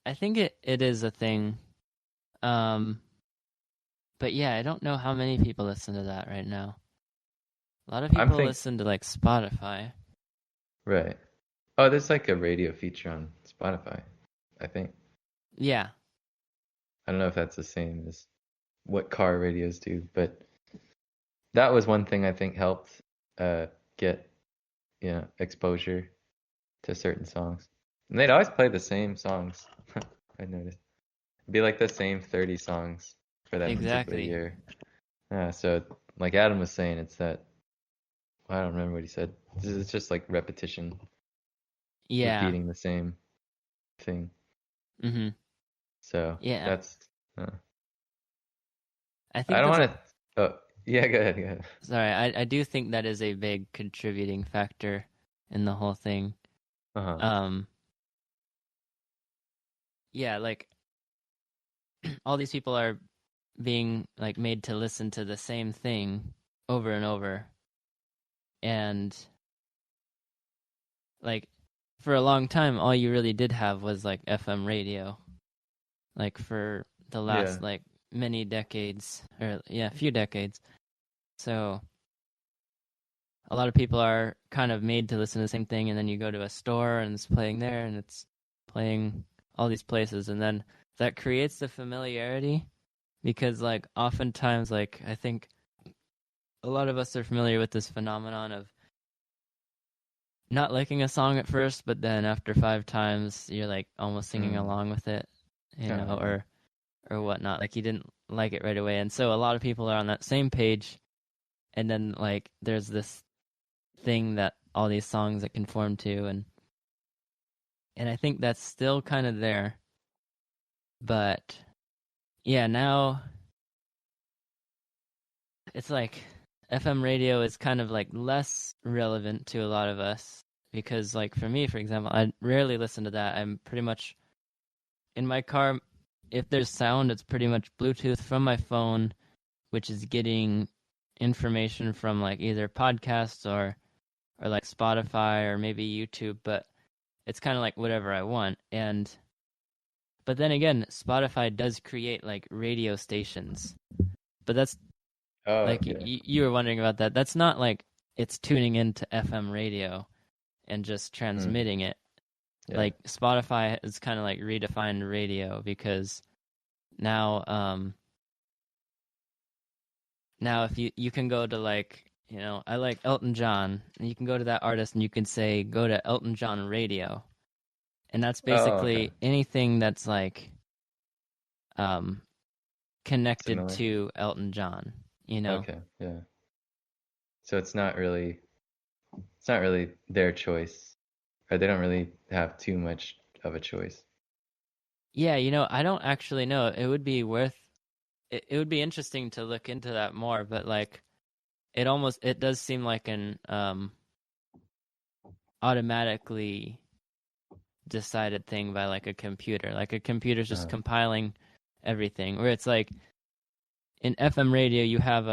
I think it is a thing. But yeah, I don't know how many people listen to that right now. A lot of people listen to like Spotify. Right. Oh, there's like a radio feature on Spotify, I think. Yeah. I don't know if that's the same as what car radios do, but that was one thing I think helped get exposure to certain songs. And they'd always play the same songs. I noticed. It'd be like the same 30 songs for that particular year. Yeah, so like Adam was saying, it's that I don't remember what he said. It's just like repetition. Yeah. Repeating the same thing. Mm-hmm. So yeah, that's. I think I don't want to. Oh, yeah. Go ahead. Sorry, I do think that is a big contributing factor in the whole thing. Yeah, like all these people are being like made to listen to the same thing over and over, and like for a long time, all you really did have was like FM radio, like for the last like many decades, or a few decades. So a lot of people are kind of made to listen to the same thing, and then you go to a store and it's playing there and it's playing all these places, and then that creates the familiarity, because like oftentimes, like I think a lot of us are familiar with this phenomenon of not liking a song at first, but then after 5 times you're like almost singing along with it, or whatnot. Like you didn't like it right away, and so a lot of people are on that same page, and then like there's this thing that all these songs that conform to, and I think that's still kind of there, but yeah, now it's like FM radio is kind of like less relevant to a lot of us, because like for me, for example, I rarely listen to that. I'm pretty much in my car. If there's sound, it's pretty much Bluetooth from my phone, which is getting information from like either podcasts or like Spotify or maybe YouTube, but it's kind of like whatever I want. But then again, Spotify does create like radio stations, but that's you were wondering about that. That's not like it's tuning into FM radio and just transmitting it. Yeah. Like Spotify is kind of like redefined radio, because now if you can go to like, I like Elton John, and you can go to that artist and you can say, go to Elton John radio. And that's basically anything that's like connected to Elton John, Okay, yeah. So it's not really their choice, or they don't really have too much of a choice. Yeah, I don't actually know. It would be it would be interesting to look into that more, but like it does seem like an automatically decided thing by like a computer. Like a computer's just compiling everything. Where it's like in FM radio you have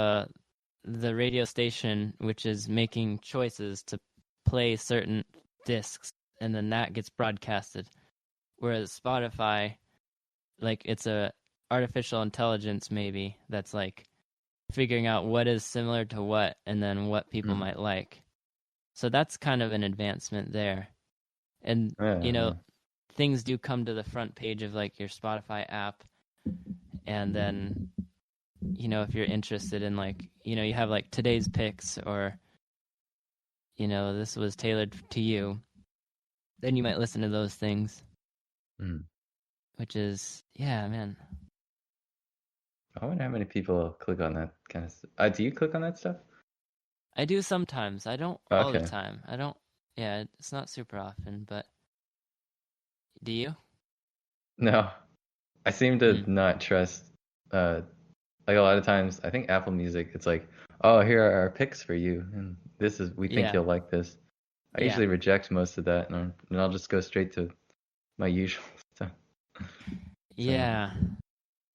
the radio station which is making choices to play certain discs and then that gets broadcasted. Whereas Spotify, like it's a artificial intelligence maybe that's like figuring out what is similar to what and then what people might like. So that's kind of an advancement there. And things do come to the front page of like your Spotify app, and then if you're interested in like you have like today's picks or this was tailored to you, then you might listen to those things. Which is man. I wonder how many people click on that kind of stuff. Do you click on that stuff? I do sometimes. I don't all the time. I don't. Yeah, it's not super often, but do you? No, I seem to not trust. Like a lot of times, I think Apple Music, it's like, oh, here are our picks for you, and we think you'll like this. I usually reject most of that, and I'll just go straight to my usual stuff. Yeah.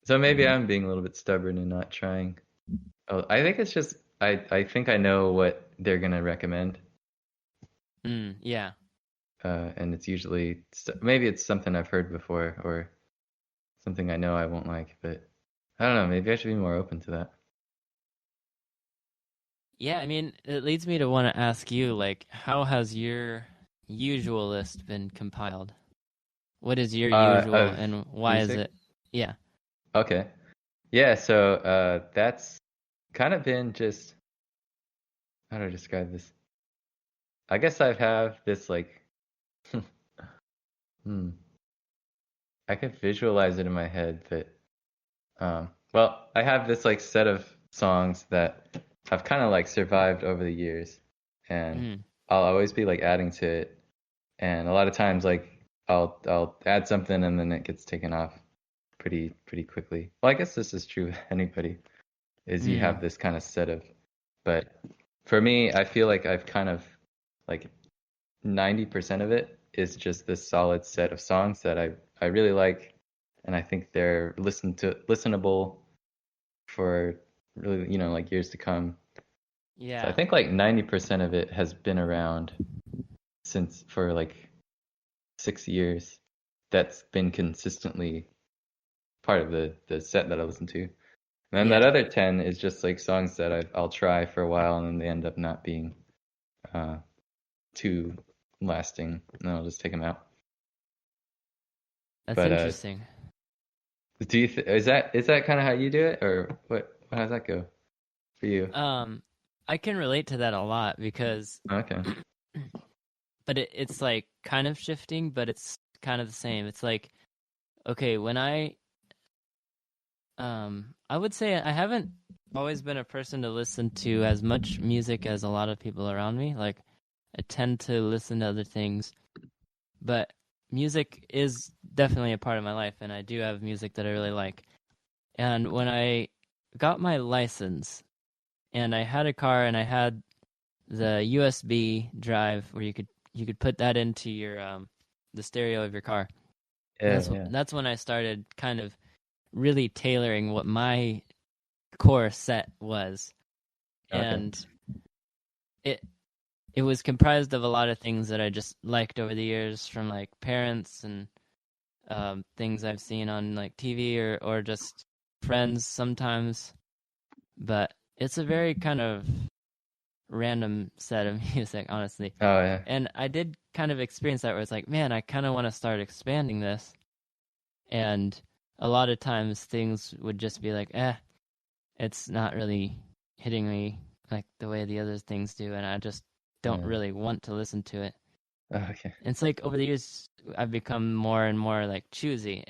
So maybe I'm being a little bit stubborn and not trying. Oh, I think it's just I think I know what they're gonna recommend. Yeah. And it's usually maybe it's something I've heard before or something I know I won't like, but I don't know. Maybe I should be more open to that. Yeah, I mean, it leads me to want to ask you, like, how has your usual list been compiled? What is your usual and why music? Is it? Yeah. Okay. Yeah, so that's kind of been just, how do I describe this? I guess I have this like, I can visualize it in my head that, well, I have this like set of songs that have kind of like survived over the years, and I'll always be like adding to it, and a lot of times like I'll add something and then it gets taken off pretty quickly. Well, I guess this is true with anybody, is you have this kind of set of, but for me, I feel like I've kind of like 90% of it is just this solid set of songs that I really like, and I think they're listenable for really like years to come. Yeah. So I think like 90% of it has been around for like 6 years. That's been consistently part of the set that I listen to. And then that other 10 is just like songs that I'll try for a while and then they end up not being too lasting, and I'll just take them out. That's interesting. Do you is that kind of how you do it, or what? How does that go for you? I can relate to that a lot because okay, but it's like kind of shifting, but it's kind of the same. It's like, okay, when I would say I haven't always been a person to listen to as much music as a lot of people around me. Like, I tend to listen to other things, but music is definitely a part of my life, and I do have music that I really like. And when I got my license, and I had a car, and I had the USB drive where you could put that into your the stereo of your car. That's when I started kind of really tailoring what my core set was. And it was comprised of a lot of things that I just liked over the years, from like parents and things I've seen on like TV or just friends sometimes. But it's a very kind of random set of music, honestly. Oh yeah. And I did kind of experience that where it's like, man, I kind of want to start expanding this. And a lot of times things would just be like, it's not really hitting me like the way the other things do, and I just don't really want to listen to it. Okay. And it's like over the years I've become more and more like choosy.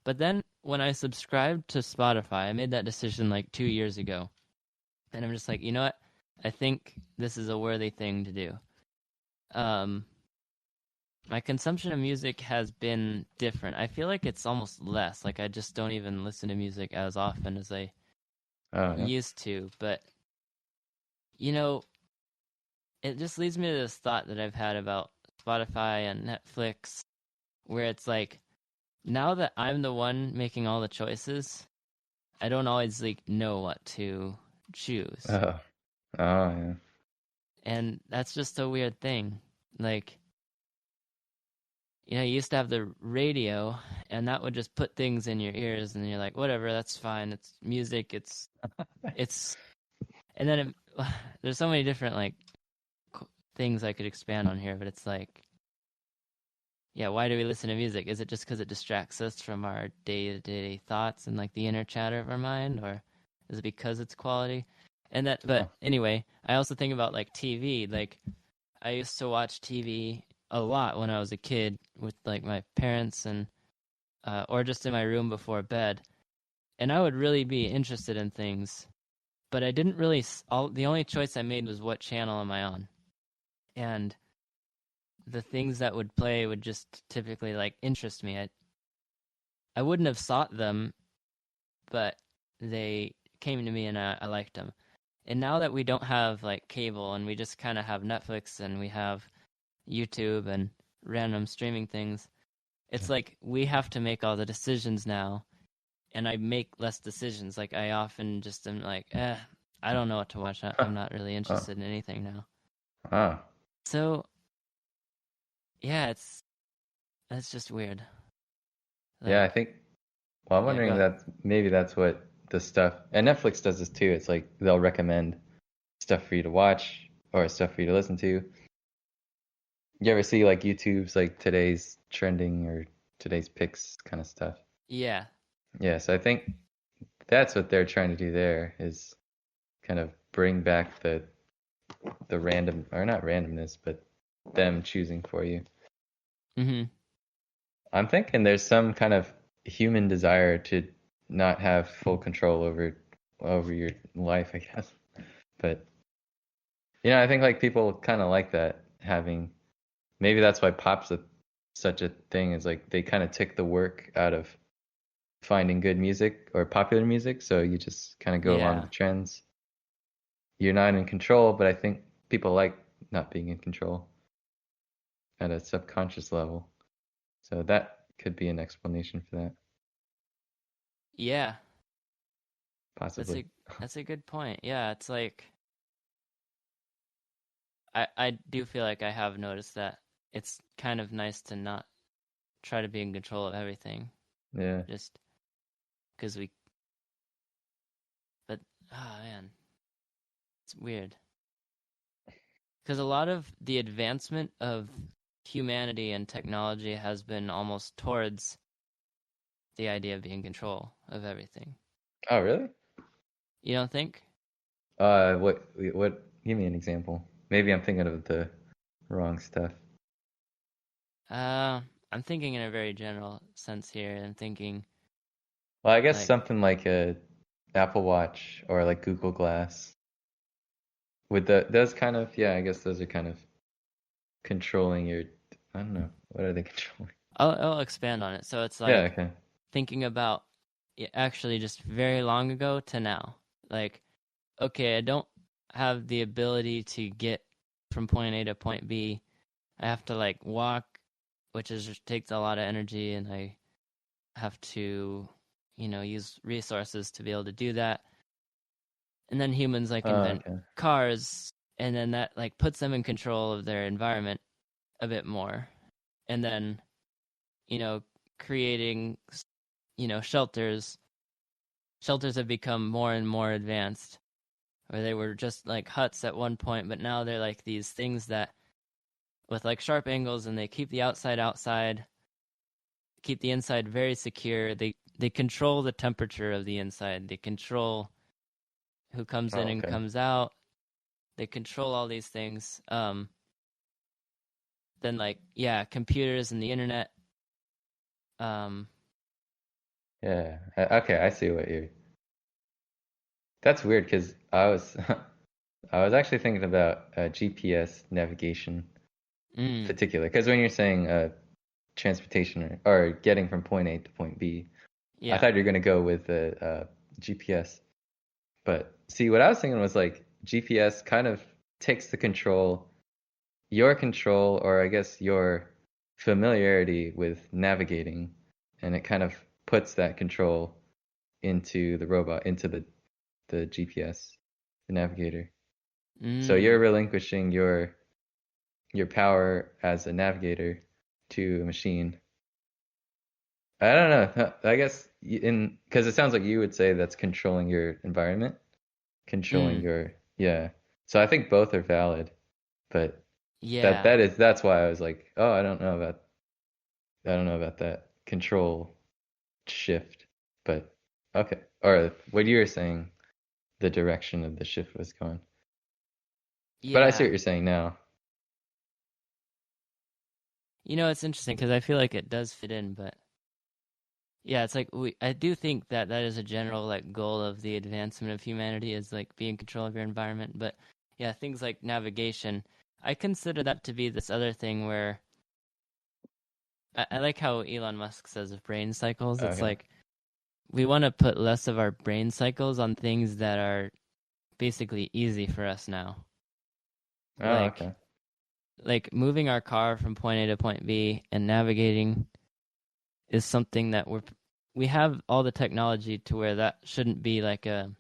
But then when I subscribed to Spotify, I made that decision like 2 years ago. And I'm just like, you know what? I think this is a worthy thing to do. my consumption of music has been different. I feel like it's almost less. Like I just don't even listen to music as often as I used to. But you know, it just leads me to this thought that I've had about Spotify and Netflix, where it's like, now that I'm the one making all the choices, I don't always like know what to choose. Oh, yeah. And that's just a weird thing. Like, you know, you used to have the radio, and that would just put things in your ears, and you're like, whatever, that's fine. It's music. It's, and then there's so many different like things I could expand on here, but it's like, yeah, why do we listen to music? Is it just because it distracts us from our day-to-day thoughts and like the inner chatter of our mind, or is it because it's quality? And that, but anyway, I also think about like TV. Like, I used to watch TV a lot when I was a kid with like my parents and or just in my room before bed, and I would really be interested in things, but I didn't really. The only choice I made was what channel am I on, and the things that would play would just typically like interest me. I wouldn't have sought them, but they came to me and I liked them. And now that we don't have like cable and we just kind of have Netflix and we have YouTube and random streaming things, it's like we have to make all the decisions now, and I make less decisions. Like I often just am like, I don't know what to watch. I'm not really interested in anything now. So yeah, that's just weird. Like, yeah, I think. Well, I'm wondering that maybe that's what the stuff, and Netflix does this too. It's like they'll recommend stuff for you to watch or stuff for you to listen to. You ever see like YouTube's like today's trending or today's picks kind of stuff? Yeah. Yeah, so I think that's what they're trying to do there, is kind of bring back the random, or not randomness, but them choosing for you. Mm-hmm. I'm thinking there's some kind of human desire to not have full control over your life, I guess. But I think like people kind of like that, having, maybe that's why pop's such a thing, is like they kind of take the work out of finding good music or popular music, so you just kind of go along with the trends. You're not in control, but I think people like not being in control at a subconscious level. So that could be an explanation for that. Yeah. Possibly. That's a good point. Yeah, it's like I do feel like I have noticed that it's kind of nice to not try to be in control of everything. Yeah. Just because but man, it's weird. Because a lot of the advancement of humanity and technology has been almost towards the idea of being in control of everything. Oh, really? You don't think? What? Give me an example. Maybe I'm thinking of the wrong stuff. I'm thinking in a very general sense here. I'm thinking. Well, I guess something like a Apple Watch or like Google Glass. With those kind of, yeah, I guess those are kind of controlling your, I don't know, what are they controlling? I'll expand on it. So it's like, yeah, okay. Thinking about actually just very long ago to now. Like, okay, I don't have the ability to get from point A to point B. I have to like walk, which takes a lot of energy, and I have to, use resources to be able to do that. And then humans like invent cars, and then that like puts them in control of their environment a bit more. And then, creating, shelters. Shelters have become more and more advanced, where they were just like huts at one point, but now they're like these things that with like sharp angles, and they keep the outside, keep the inside very secure. They control the temperature of the inside. They control who comes in and comes out. They control all these things. Then like, yeah, computers and the internet. Yeah. Okay, I see what you're. That's weird, because I was I was actually thinking about GPS navigation, particular. Because when you're saying transportation or getting from point A to point B, I thought you were going to go with the GPS. But see, what I was thinking was like GPS kind of takes the control, your control, or I guess your familiarity with navigating, and it kind of puts that control into the robot, into the GPS, the navigator. So you're relinquishing your power as a navigator to a machine. I don't know. I guess because it sounds like you would say that's controlling your environment, controlling your So I think both are valid, but that's why I was like, oh, I don't know about that control shift, but okay. Or what you were saying, the direction of the shift was going. Yeah. But I see what you're saying now. You know, it's interesting because I feel like it does fit in, but yeah, it's like I do think that is a general like goal of the advancement of humanity is like be in control of your environment. But yeah, things like navigation, I consider that to be this other thing where I like how Elon Musk says of brain cycles. It's like we want to put less of our brain cycles on things that are basically easy for us now. Like moving our car from point A to point B and navigating is something that we have all the technology to where that shouldn't be like a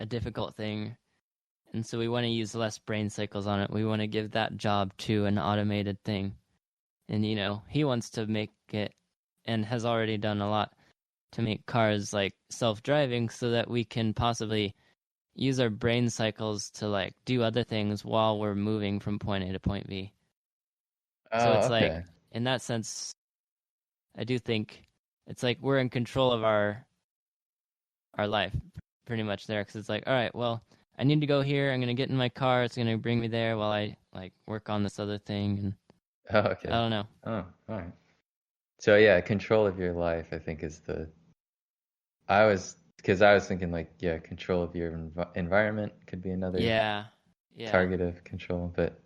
difficult thing. And so we want to use less brain cycles on it. We want to give that job to an automated thing. And you know, he wants to make it and has already done a lot to make cars like self-driving so that we can possibly use our brain cycles to like do other things while we're moving from point A to point B. So it's like in that sense I do think it's like we're in control of our life pretty much there because it's like, all right, well, I need to go here. I'm going to get in my car. It's going to bring me there while I like work on this other thing. And I don't know. Oh, all right. So yeah, control of your life, I think because I was thinking like, yeah, control of your environment could be another target of control. But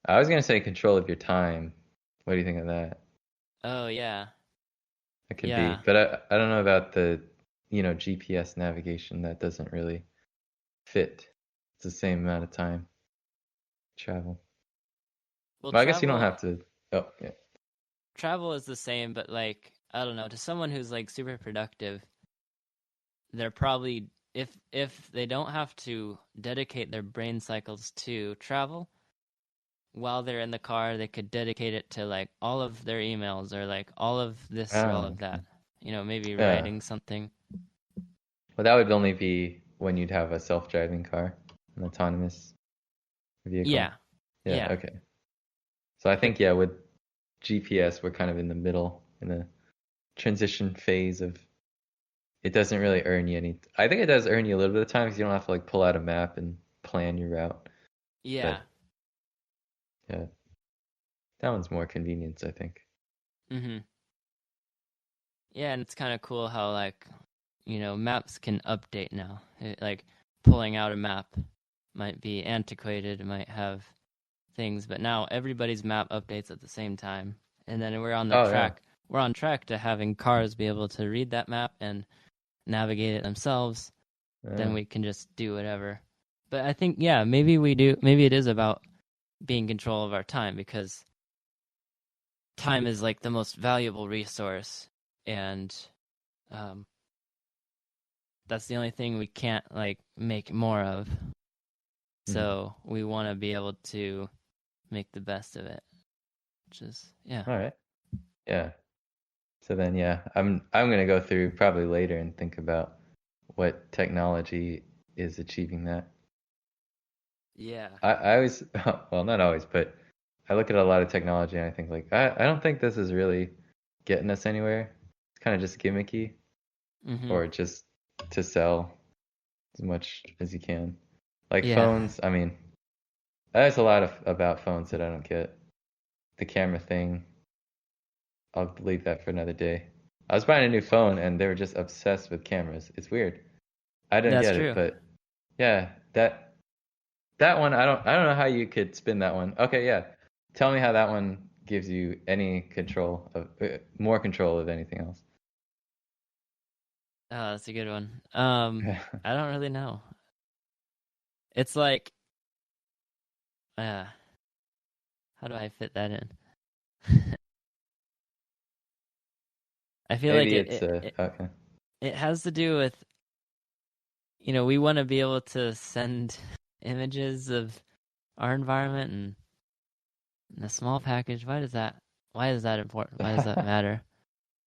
I was going to say control of your time. What do you think of that? Oh, yeah. It could be. But I don't know about the, GPS navigation. That doesn't really fit. It's the same amount of time travel. Well, I guess you don't have to. Oh, yeah. Travel is the same, but like, I don't know, to someone who's like super productive, they're probably, if they don't have to dedicate their brain cycles to travel, while they're in the car, they could dedicate it to like all of their emails or like all of this or all of that. You know, maybe writing something. Well, that would only be when you'd have a self-driving car, an autonomous vehicle. Yeah. Okay. So I think, with GPS, we're kind of in the middle, in a transition phase of it doesn't really earn you any. I think it does earn you a little bit of time because you don't have to like pull out a map and plan your route. Yeah. But, that one's more convenience, I think. Mhm. Yeah, and it's kind of cool how like, maps can update now. Like pulling out a map might be antiquated, it might have things, but now everybody's map updates at the same time. And then we're on the track. Yeah. We're on track to having cars be able to read that map and navigate it themselves. Then we can just do whatever. But I think, maybe it is about being in control of our time because time is like the most valuable resource, and that's the only thing we can't like make more of. So we want to be able to make the best of it, which is All right. Yeah. So then, I'm gonna go through probably later and think about what technology is achieving that. Yeah. I always, well, not always, but I look at a lot of technology and I think like, I don't think this is really getting us anywhere. It's kind of just gimmicky, or just to sell as much as you can. Like phones, I mean, there's a lot about phones that I don't get. The camera thing, I'll leave that for another day. I was buying a new phone and they were just obsessed with cameras. It's weird. I didn't get it, but that That one, I don't know how you could spin that one. Okay, yeah. Tell me how that one gives you any control of more control of anything else. Oh, that's a good one. I don't really know. It's like, uh, how do I fit that in? I feel like Maybe it's okay. it has to do with, we want to be able to send images of our environment and a small package. Why is that important? Why does that matter?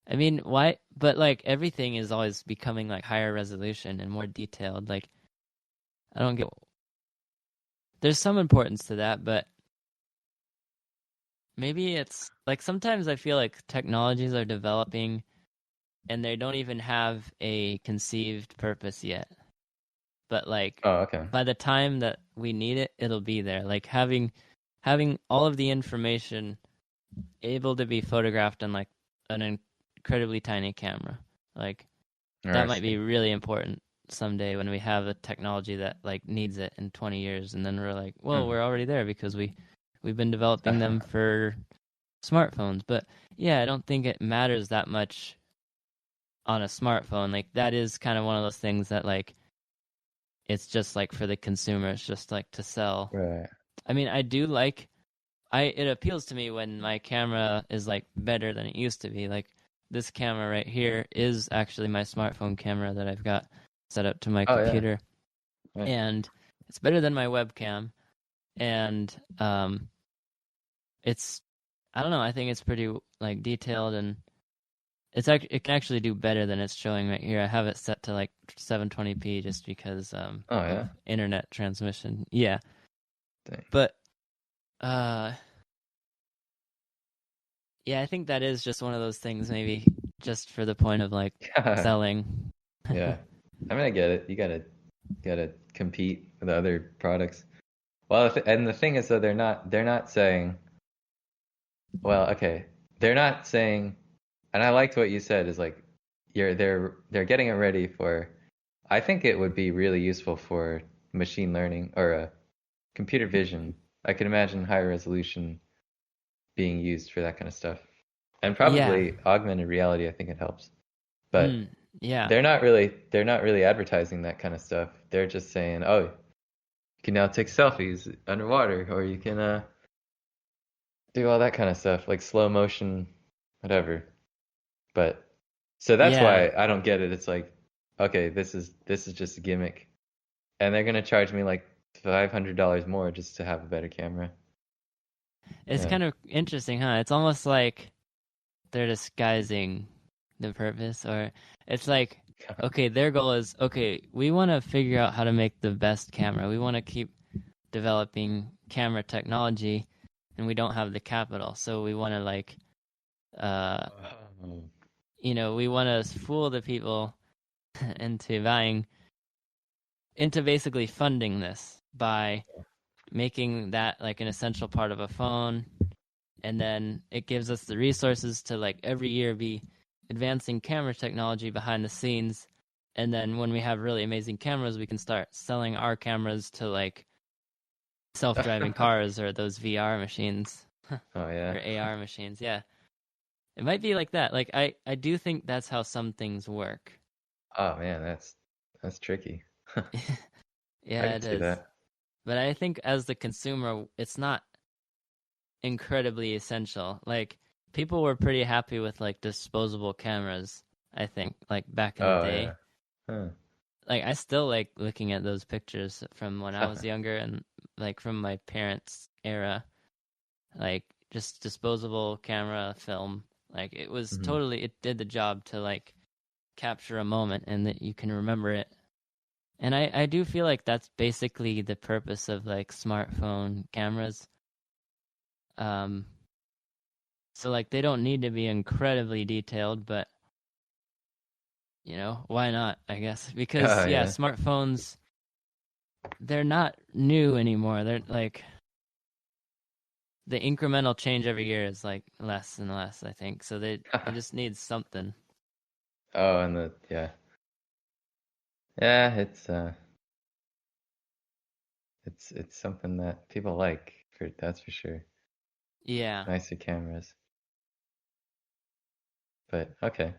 I mean, why? But like everything is always becoming like higher resolution and more detailed. Like, I don't get. There's some importance to that, but maybe it's like sometimes I feel like technologies are developing and they don't even have a conceived purpose yet. But like Oh, okay. by the time that we need it, it'll be there. Like having all of the information able to be photographed on like an incredibly tiny camera. Like Oh, that I might be see. really important someday when we have a technology that like needs it in 20 years, and then we're like, well, Hmm. we're already there because we've been developing them for smartphones. But yeah, I don't think it matters that much on a smartphone. Like that is kind of one of those things that like it's just like for the consumer, it's just like to sell. Right. I mean, I do like it appeals to me when my camera is like better than it used to be. Like this camera right here is actually my smartphone camera that I've got set up to my Oh yeah. computer, Right. and it's better than my webcam. And it's I don't know. I think it's pretty like detailed, and it can actually do better than it's showing right here. I have it set to like 720p just because Oh of yeah. internet transmission. Yeah, Dang. but uh yeah, I think that is just one of those things, maybe just for the point of like Yeah. selling. Yeah. I mean, I get it. You gotta compete with other products. Well, and the thing is, though, they're not saying. Well, okay, they're not saying. And I liked what you said is like, they're getting it ready for. I think it would be really useful for machine learning or computer vision. I can imagine higher resolution being used for that kind of stuff, and Yeah. probably augmented reality. I think it helps, but Mm, yeah. they're not really advertising that kind of stuff. They're just saying, oh, you can now take selfies underwater, or you can do all that kind of stuff like slow motion, whatever. But so that's Yeah. why I don't get it. It's like, okay, this is just a gimmick, and they're gonna charge me like $500 more just to have a better camera. It's Yeah. kind of interesting, huh? It's almost like they're disguising the purpose, or it's like, okay, their goal is, okay, we want to figure out how to make the best camera. We want to keep developing camera technology, and we don't have the capital. So we want to like, uh, Oh. we want to fool the people into into basically funding this by making that like an essential part of a phone, and then it gives us the resources to like every year be advancing camera technology behind the scenes, and then when we have really amazing cameras we can start selling our cameras to like self-driving cars or those VR machines Oh yeah. or AR machines. Yeah, it might be like that. Like I do think that's how some things work. Oh man, that's tricky. I Yeah, can it see is. that. But I think as the consumer, it's not incredibly essential. Like people were pretty happy with like disposable cameras, I think, like back in the Oh day. yeah. Huh. Like I still like looking at those pictures from when I was younger and like from my parents' era, like just disposable camera film. Like it was Mhm. totally it did the job to like capture a moment and that you can remember it. And I do feel like that's basically the purpose of like smartphone cameras. Um So like they don't need to be incredibly detailed, but why not, I guess? Because Oh yeah, yeah. smartphones they're not new anymore. They're like the incremental change every year is like less and less, I think. So they just need something. Oh, and the yeah. Yeah, it's It's something that people like, that's for sure. Yeah. Nicer cameras. But okay.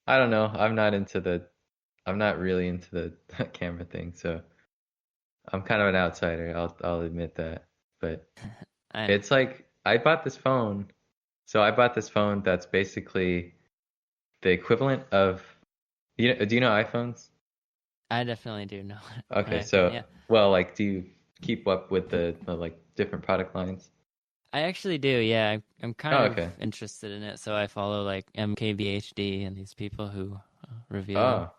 I don't know. I'm not really into the camera thing, so I'm kind of an outsider. I'll admit that. But I it's like I bought this phone. So I bought this phone that's basically the equivalent of do you know iPhones? I definitely do know an Okay, iPhone. so Yeah. well, like do you keep up with the like different product lines? I actually do. Yeah. I'm Oh, kind of okay. interested in it, so I follow like MKBHD and these people who review them.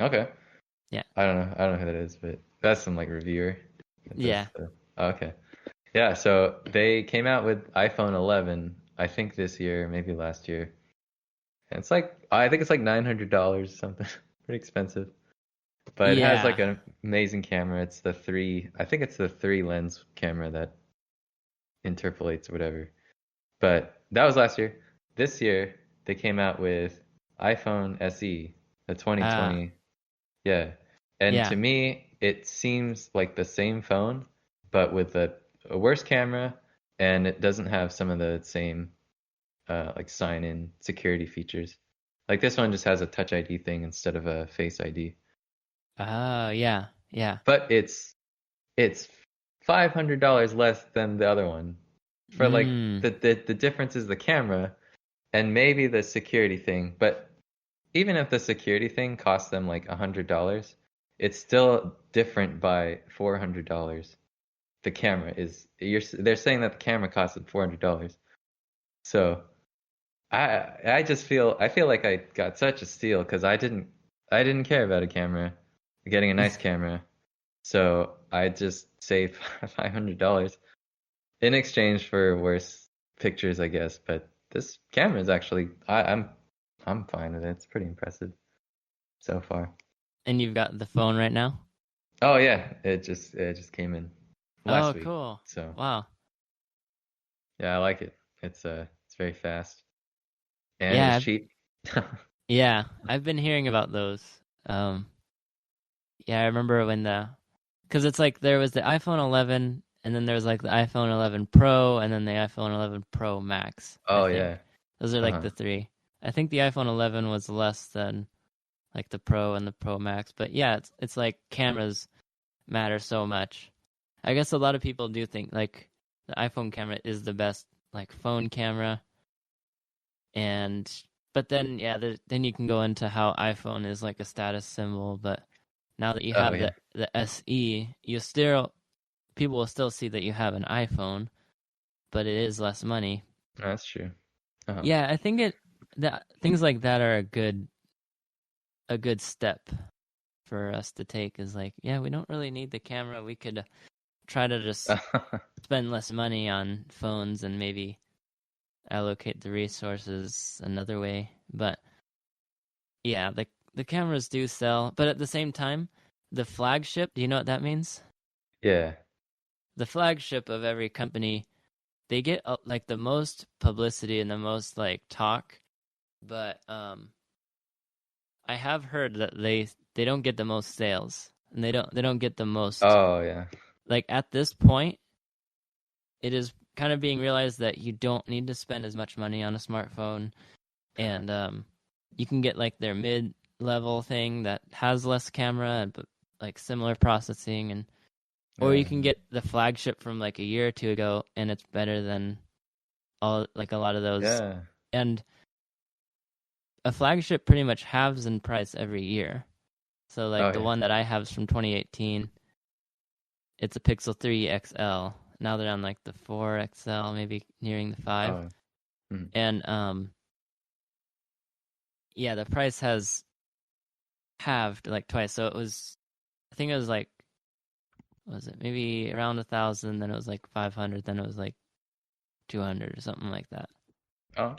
Oh, okay. Yeah. I don't know who that is, but that's some like reviewer that does Yeah. stuff. Oh, okay. Yeah, so they came out with iPhone 11, I think this year, maybe last year. And it's like I think it's like $900 or something. Pretty expensive. But it has Yeah. like an amazing camera. I think it's the three lens camera that interpolates or whatever. But that was last year. This year they came out with iPhone SE, the Ah. 2020. Yeah. And Yeah. to me, it seems like the same phone, but with a worse camera, and it doesn't have some of the same like sign-in security features. Like this one just has a Touch ID thing instead of a Face ID. Oh, yeah. Yeah. But it's $500 less than the other one. For like Mm. the difference is the camera and maybe the security thing. But even if the security thing costs them like $100, it's still different by $400. The camera is they're saying that the camera costs them $400. So I feel like I got such a steal because I didn't care about a camera, getting a nice camera. So I just saved $500 in exchange for worse pictures, I guess. But this camera is actually I'm fine with it. It's pretty impressive so far. And you've got the phone right now? Oh yeah, it just came in Oh, last week. cool. So Wow. yeah, I like it. It's very fast and it was Yeah. cheap. Yeah. I've been hearing about those. Yeah, I remember because it's like there was the iPhone 11, and then there was like the iPhone 11 Pro, and then the iPhone 11 Pro Max, I Oh think. yeah. Those are like Uh-huh. the three. I think the iPhone 11 was less than like the Pro and the Pro Max, but yeah, it's like cameras matter so much. I guess a lot of people do think like the iPhone camera is the best like phone camera, and but then yeah, then you can go into how iPhone is like a status symbol, but now that you Oh have yeah. the SE, you still people will still see that you have an iPhone, but it is less money. That's true. Uh-huh. Yeah, I think that things like that are a good step for us to take is like, yeah, we don't really need the camera. We could try to just spend less money on phones and maybe allocate the resources another way. But yeah, the cameras do sell, but at the same time, the flagship, do you know what that means? Yeah. The flagship of every company, they get like the most publicity and the most like talk, but I have heard that they don't get the most sales, and they don't get the most Oh yeah. like at this point it is kind of being realized that you don't need to spend as much money on a smartphone, and you can get like their mid level thing that has less camera but like similar processing, and or you Yeah. can get the flagship from like a year or two ago and it's better than all like a lot of those. Yeah. And a flagship pretty much halves in price every year. So Oh like the yeah. one that I have is from 2018. It's a Pixel 3 XL. Now they're on like the 4 XL, maybe nearing the 5. Oh. Mhm. And yeah, the price has halved like twice. So it was, I think it was like, what was it maybe around 1,000? Then it was like 500. Then it was like 200 or something like that. Oh.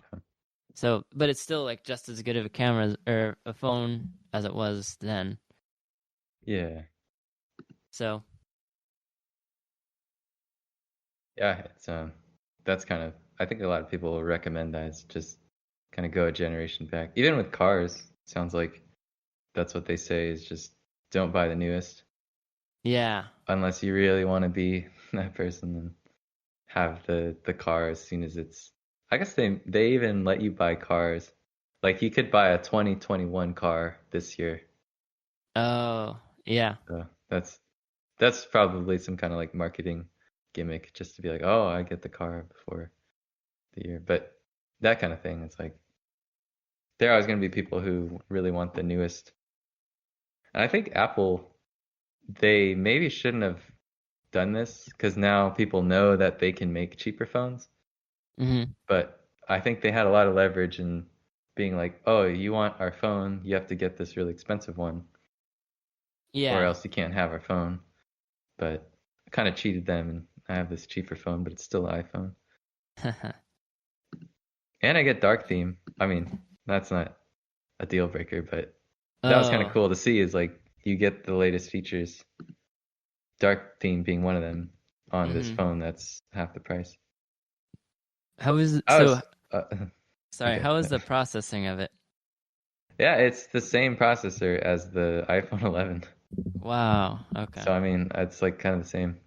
So, but it's still like just as good of a camera or a phone as it was then. Yeah. So, Yeah, it's that's kind of I think a lot of people will recommend that. It's just kind of go a generation back. Even with cars, sounds like that's what they say is just don't buy the newest. Yeah. unless you really want to be that person and have the car as soon as it's. I guess they even let you buy cars. Like you could buy a 2021 car this year. Oh, yeah. So that's probably some kind of like marketing gimmick just to be like, oh, I get the car before the year. But that kind of thing, it's like there are always going to be people who really want the newest. And I think Apple, they maybe shouldn't have done this because now people know that they can make cheaper phones. Mm-hmm. But I think they had a lot of leverage in being like, oh, you want our phone, you have to get this really expensive one, or Yeah. else you can't have our phone. But I kind of cheated them, and I have this cheaper phone, but it's still an iPhone. And I get dark theme. I mean, that's not a deal breaker, but that was kind of Oh. cool to see. Is like you get the latest features, dark theme being one of them, on this Mm-hmm. phone that's half the price. How is it? I So, was sorry, okay. how is the processing of it? Yeah, it's the same processor as the iPhone 11. Wow. Okay. So I mean, it's like kind of the same.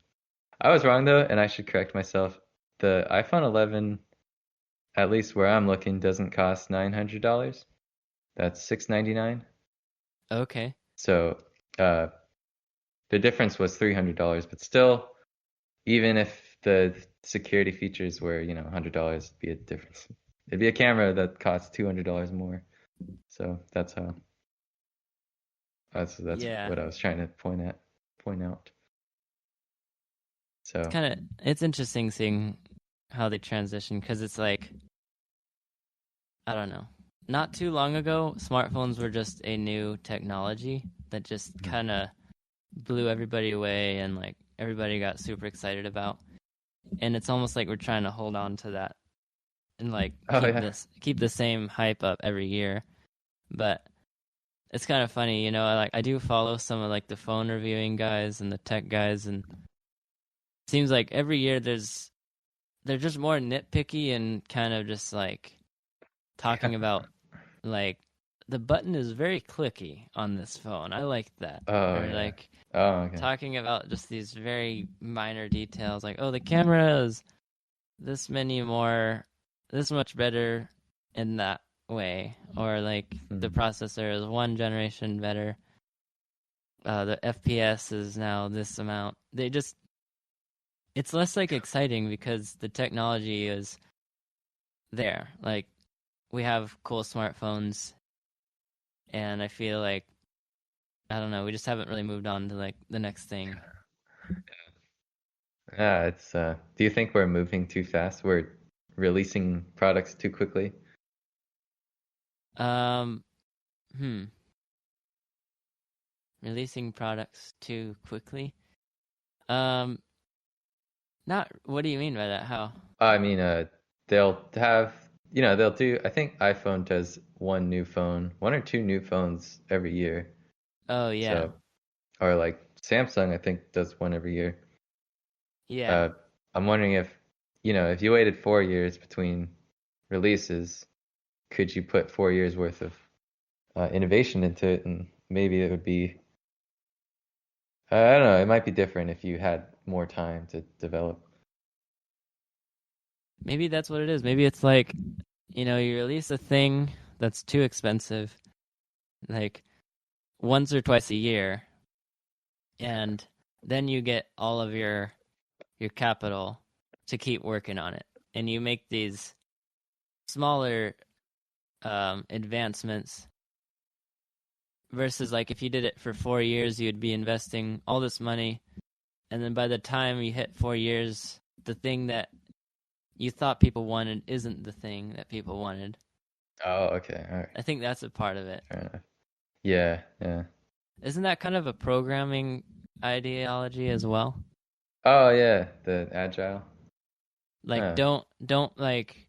I was wrong though, and I should correct myself. The iPhone 11, at least where I'm looking, doesn't cost $900. That's $699. Okay. So uh, the difference was $300, but still, even if the security features were, $100, it'd be a difference. It'd be a camera that costs $200 more. So that's Yeah. what I was trying to point out. So It's interesting seeing how they transition because it's like, I don't know. Not too long ago, smartphones were just a new technology that just kind of blew everybody away and like everybody got super excited about. And it's almost like we're trying to hold on to that and like oh yeah, keep the same hype up every year. But it's kind of funny, I do follow some of like the phone reviewing guys and the tech guys, and it seems like every year they're just more nitpicky and kind of just like talking about like the button is very clicky on this phone. I like that. oh Or yeah, like oh okay. talking about just these very minor details like, oh, the camera is this much better in that way, or like the processor is one generation better. The FPS is now this amount. It's less like exciting because the technology is there. Like we have cool smartphones, and I feel like I don't know, we just haven't really moved on to like the next thing. Yeah, it's do you think we're moving too fast? We're releasing products too quickly? Um, hmm, releasing products too quickly. Um, not. What do you mean by that? How? I mean, they'll have, they'll do, I think iPhone does one or two new phones every year. Oh yeah, So, or like Samsung, I think does one every year. yeah. Uh, I'm wondering if you waited 4 years between releases, could you put 4 years worth of innovation into it? And maybe it would be, I don't know, it might be different if you had more time to develop. Maybe that's what it is. Maybe it's like, you release a thing that's too expensive, like once or twice a year, and then you get all of your capital to keep working on it, and you make these smaller advancements versus like if you did it for 4 years, you'd be investing all this money, and then by the time you hit 4 years, the thing that you thought people wanted isn't the thing that people wanted. Oh, okay. All right. I think that's a part of it. Fair enough. Yeah, yeah. Isn't that kind of a programming ideology as well? Oh, yeah, the agile. Like Huh. don't like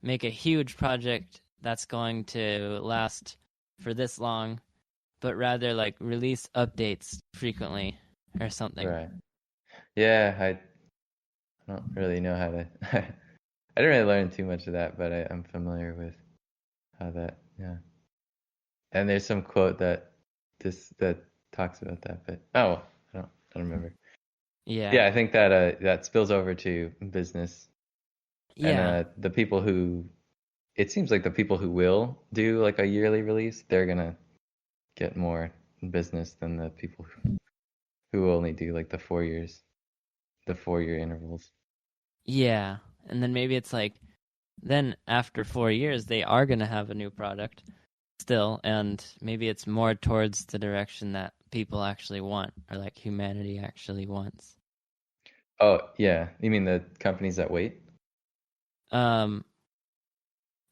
make a huge project that's going to last for this long, but rather like release updates frequently or something. Right. Yeah, I don't really know how to. I didn't really learn too much of that, but I'm familiar with how that. Yeah. And there's some quote that talks about that, but oh, I don't. trying to remember. Yeah. Yeah, I think that that spills over to business, and Yeah. the people who, it seems like the people who will do like a yearly release, they're gonna get more business than the people who only do like the 4 years, the 4 year intervals. Yeah. And then maybe it's like, then after 4 years, they are going to have a new product still. And maybe it's more towards the direction that people actually want, or like humanity actually wants. Oh yeah, you mean the companies that wait? Um,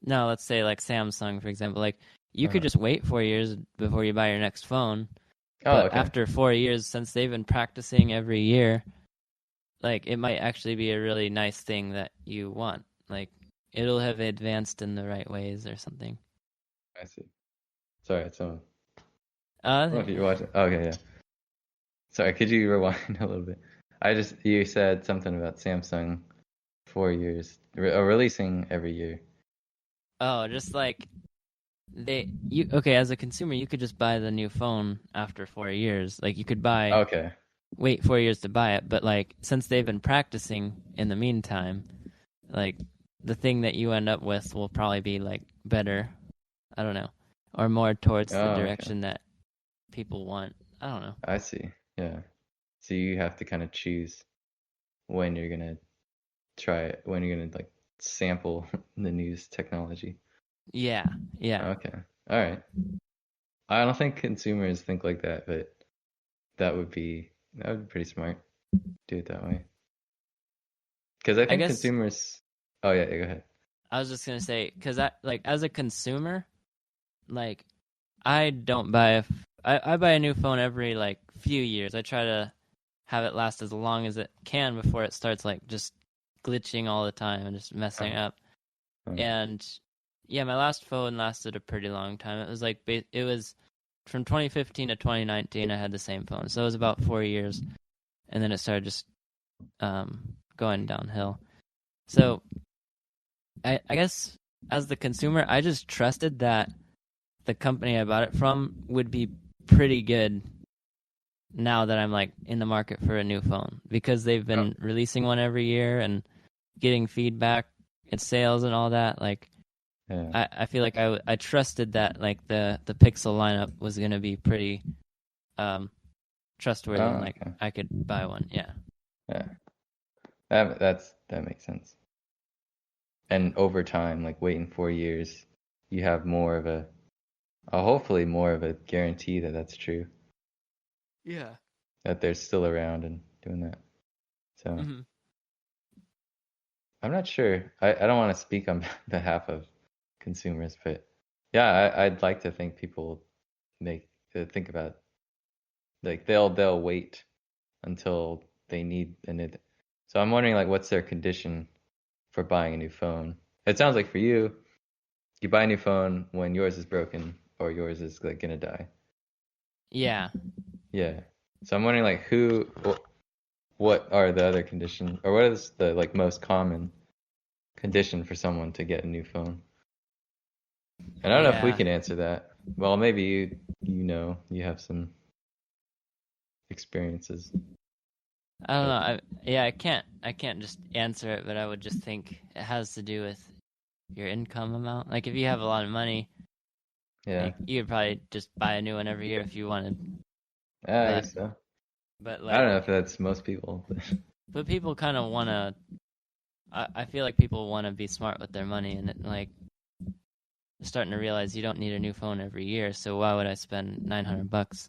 no, let's say like Samsung, for example. Like, you could Uh-huh. just wait 4 years before you buy your next phone. Oh, But okay. after 4 years, since they've been practicing every year, like it might actually be a really nice thing that you want. Like, it'll have advanced in the right ways or something. I see. Sorry, someone. I Uh, don't know if you're watching. Okay, yeah. Sorry, could you rewind a little bit? You said something about Samsung 4 years, releasing every year. oh, just like okay, as a consumer, you could just buy the new phone after 4 years. Like, you could Okay. wait 4 years to buy it, but like since they've been practicing in the meantime, like the thing that you end up with will probably be like better. I don't know, or more towards the Oh, okay. direction that people want. I don't know. I see. Yeah. So you have to kind of choose when you're gonna try it, when you're gonna like sample the newest technology. Yeah, yeah. Okay. All right. I don't think consumers think like that, but that would be pretty smart. Do it that way. Because I I think guess consumers. Oh yeah, go ahead. I was just gonna say, because I like, as a consumer, like I don't buy I buy a new phone every like few years. I try to have it last as long as it can before it starts like just glitching all the time and just messing Uh-huh. up. Uh-huh. And yeah, my last phone lasted a pretty long time. It was like it was from 2015 to 2019. I had the same phone, so it was about 4 years, and then it started just going downhill. So I guess as the consumer, I just trusted that the company I bought it from would be pretty good now that I'm like in the market for a new phone, because they've Oh, been releasing one every year and getting feedback and sales and all that. Like, yeah. I feel like I trusted that like the Pixel lineup was gonna be pretty trustworthy, and Oh, like okay. I could buy one. Yeah. Yeah. That makes sense. And over time, like waiting 4 years, you have more of hopefully more of a guarantee that that's true, Yeah. that they're still around and doing that. So Hmm. I'm not sure. I don't want to speak on behalf of consumers, but yeah, I'd like to think people think about, like they'll wait until they need an it. So I'm wondering like what's their condition for buying a new phone. It sounds like for you, you buy a new phone when yours is broken or yours is like gonna die. Yeah. Yeah. So I'm wondering like what are the other conditions, or what is the like most common condition for someone to get a new phone? And I don't know if we Yeah. can answer that. Well, maybe you have some experiences. I don't know. But Yeah, I can't just answer it, but I would just think it has to do with your income amount. Like, if you have a lot of money, yeah, like you could probably just buy a new one every year if you wanted. I But guess so. I like, don't know if that's most people. but people kind of want to. I feel like people want to be smart with their money, and like starting to realize you don't need a new phone every year. So why would I spend $900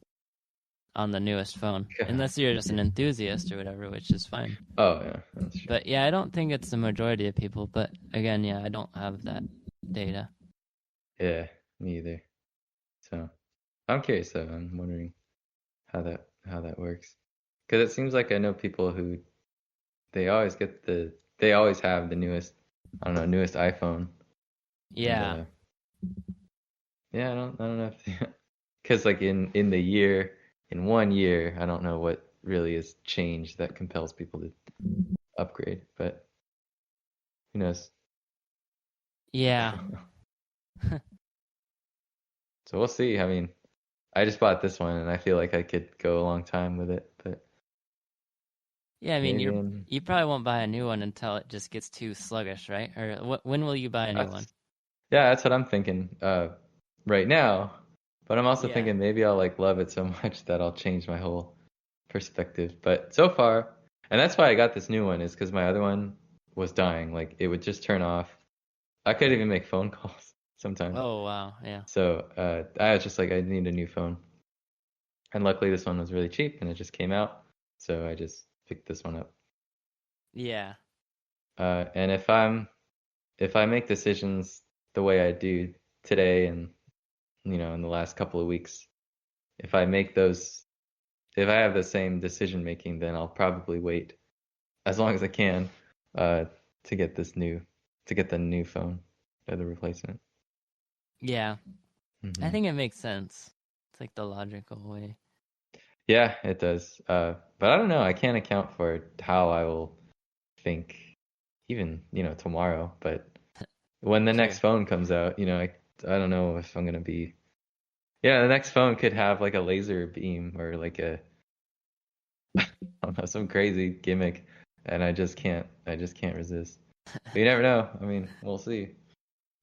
on the newest phone? Unless you're just an enthusiast or whatever, which is fine. Oh yeah, that's true. But yeah, I don't think it's the majority of people. But again, yeah, I don't have that data. Yeah, me either. So I'm curious though. I'm wondering how that works. Because it seems like I know people who they always have the newest, I don't know, newest iPhone. And Yeah, yeah, I don't know if because like in the year, in 1 year, I don't know what really has changed that compels people to upgrade, but who knows? yeah, So we'll see. I mean, I just bought this one and I feel like I could go a long time with it, but Yeah, I mean, maybe in you probably won't buy a new one until it just gets too sluggish, right? Or when will you buy a new one? that's yeah, that's what I'm thinking right now. But I'm also Yeah. thinking maybe I'll like love it so much that I'll change my whole perspective. But so far, and that's why I got this new one is because my other one was dying. Like it would just turn off. I couldn't even make phone calls sometimes. Oh, wow. Yeah. So I was just like, I need a new phone. And luckily this one was really cheap and it just came out. So I just picked this one up. Yeah. And if I make decisions the way I do today and in the last couple of weeks, if I make those if I have the same decision making, then I'll probably wait as long as I can uh to get the new phone or the replacement. Yeah. I Hmm. think it makes sense. It's like the logical way. Yeah, it does. But I don't know. I can't account for how I will think even, tomorrow. But when the True. next phone comes out, I don't know if I'm gonna be. Yeah, the next phone could have like a laser beam or like I don't know, some crazy gimmick, and I just can't resist. But you never know. I mean, we'll see.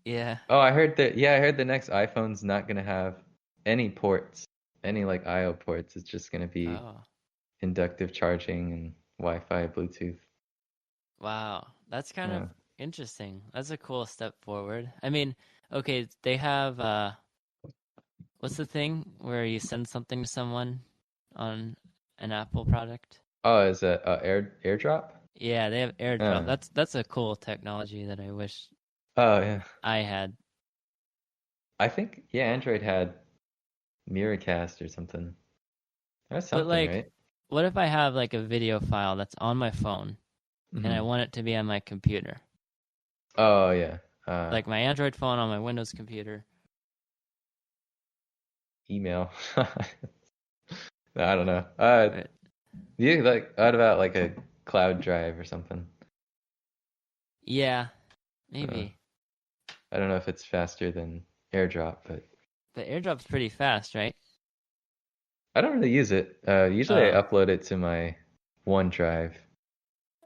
Yeah. Oh, I heard the next iPhone's not gonna have any ports, any like I/O ports. It's just gonna be Oh, inductive charging and Wi-Fi, Bluetooth. wow. That's kind of Yeah. interesting. That's a cool step forward. I mean, okay, they have what's the thing where you send something to someone on an Apple product? Oh, is it AirDrop? Yeah, they have AirDrop. Uh, That's a cool technology that I wish oh yeah. I had. I think yeah, Android had Miracast or something. That's But something, like, right? what if I have like a video file that's on my phone and I Hmm. want it to be on my computer? Oh yeah. Like my Android phone on my Windows computer. Email. I don't know. Right. You like what about like a cloud drive or something? Yeah, Uh, maybe. I don't know if it's faster than AirDrop, but But AirDrop's pretty fast, right? I don't really use it. Usually I Oh. upload it to my OneDrive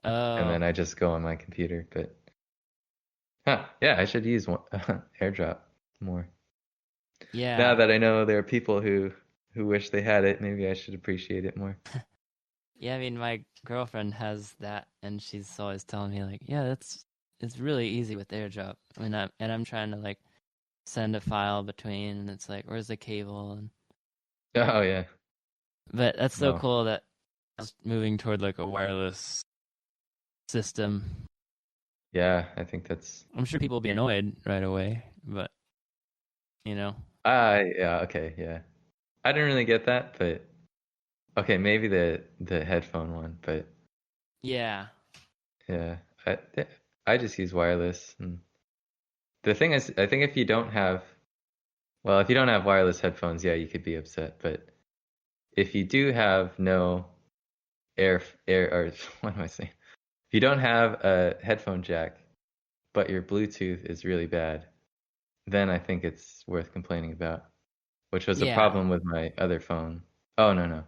and Oh. then I just go on my computer. But yeah, I should use one AirDrop more. Now Yeah. that I know there are people who wish they had it, maybe I should appreciate it more. Yeah, I mean my girlfriend has that and she's always telling me like, yeah, it's really easy with AirDrop. I'm trying to like send a file between and it's like, where's the cable? And Oh yeah. but that's so Well, cool that it's moving toward like a wireless system. yeah, I think that's I'm sure people will be annoyed right away, but you know. yeah, okay, yeah. I didn't really get that, but okay, maybe the headphone one, but Yeah. yeah, I just use wireless. And the thing is, I think if you don't have wireless headphones, yeah, you could be upset. But if you do have no air, or what am I saying? If you don't have a headphone jack, but your Bluetooth is really bad, then I think it's worth complaining about, which was a Yeah. problem with my other phone. Oh, no, no.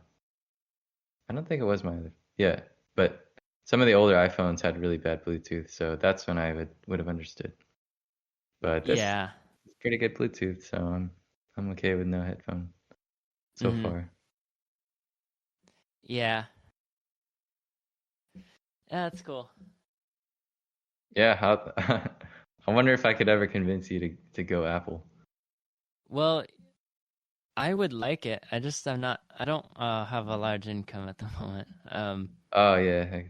I don't think it was my other. Yeah, but some of the older iPhones had really bad Bluetooth, so that's when I would have understood. But this Yeah. is pretty good Bluetooth, so I'm okay with no headphone so Mhm. far. Yeah. Yeah, that's cool. Yeah, how I wonder if I could ever convince you to go Apple. Well, I would like it. I don't have a large income at the moment. Oh yeah.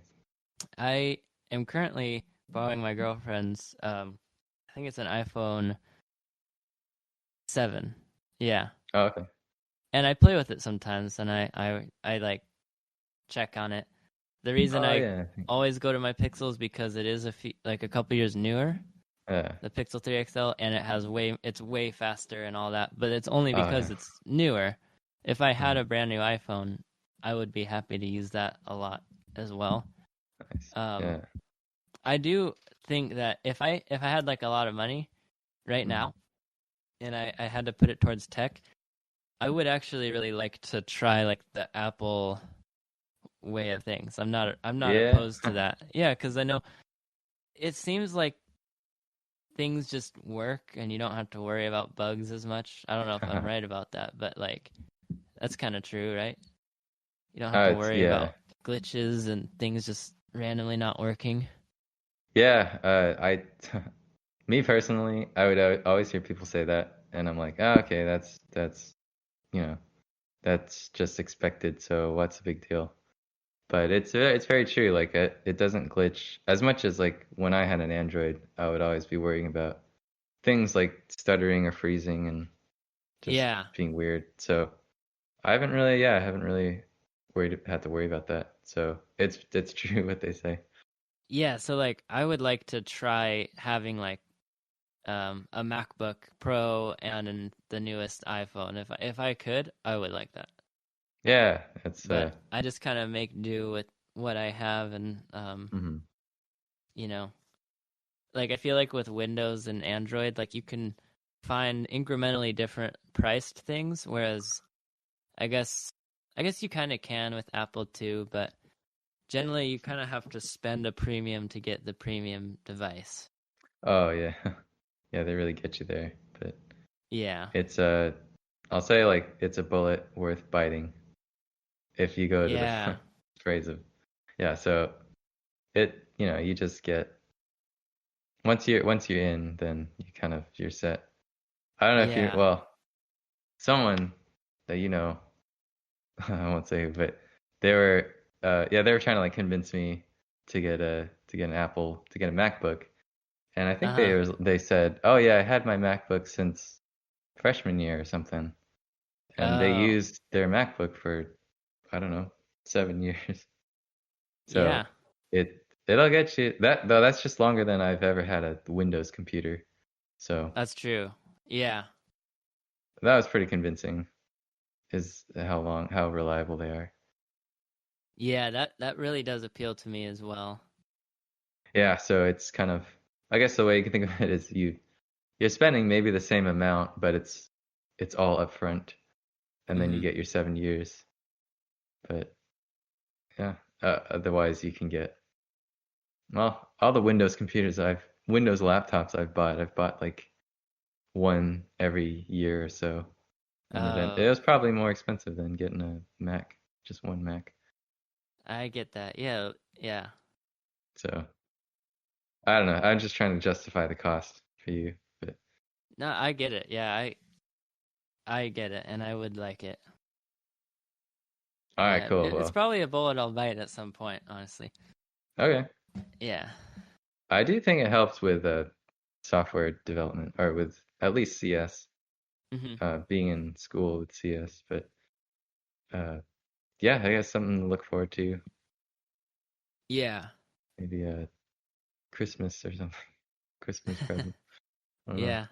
I am currently borrowing my girlfriend's I think it's an iPhone 7. Yeah. Oh, okay. And I play with it sometimes and I like check on it. The reason Oh I yeah. always go to my Pixels because it is like a couple years newer, Yeah. the Pixel 3 XL, and it's way faster and all that, but it's only Oh because yeah. it's newer. If I had Mhm. a brand new iPhone, I would be happy to use that a lot as well. Nice. Um, Yeah. I do think that if I had like a lot of money right Mhm. now and I had to put it towards tech, I would actually really like to try like the Apple way of things. I'm not Yeah. opposed to that. Yeah, because I know it seems like things just work and you don't have to worry about bugs as much. I don't know if I'm right about that, but like that's kind of true, right? You don't have to worry Yeah. about glitches and things just randomly not working. Yeah, me personally, I would always hear people say that, and I'm like, oh, okay, that's you know, that's just expected. So what's the big deal? But it's very true. Like it doesn't glitch as much as like when I had an Android, I would always be worrying about things like stuttering or freezing and just Yeah. being weird. So I haven't really had to worry about that. So it's true what they say. Yeah, so like I would like to try having like a MacBook Pro and the newest iPhone. If I could, I would like that. Yeah, it's But I just kind of make do with what I have, and mhm. you know, like I feel like with Windows and Android, like you can find incrementally different priced things, whereas I guess you kind of can with Apple too, but generally you kind of have to spend a premium to get the premium device. Oh yeah. Yeah, they really get you there. But Yeah. it's I'll say like it's a bullet worth biting if you go to the Yeah. phrase of yeah, so you just get once you're in, then you're set. I don't know if you Yeah. well, someone that I won't say who, but they were they were trying to like convince me to get an Apple, to get a MacBook. And I think Uh-huh. they said, "Oh yeah, I had my MacBook since freshman year or something." And they Oh. used their MacBook for I don't know, 7 years. So Yeah. it'll get you that though. That's just longer than I've ever had a Windows computer. So That's true. Yeah. that was pretty convincing. Is how reliable they are. Yeah, that really does appeal to me as well. Yeah. So it's kind of I guess the way you can think of it is you're spending maybe the same amount, but it's all upfront, and then you Mhm. get your 7 years. But yeah, otherwise you can get well all the Windows laptops I've bought like one every year or so, and it Oh, was probably more expensive than getting a Mac, just one Mac. I get that. Yeah. Yeah. So I don't know. I'm just trying to justify the cost for you, but No, I get it. Yeah, I get it, and I would like it. all right, Yeah, cool. it's Well, probably a bullet I'll bite at some point, honestly. okay. Yeah. I do think it helps with software development or with at least CS, Mhm. being in school with CS. But uh, yeah, I guess something to look forward to. Yeah. Maybe Christmas or something. Christmas present. I don't know. Yeah.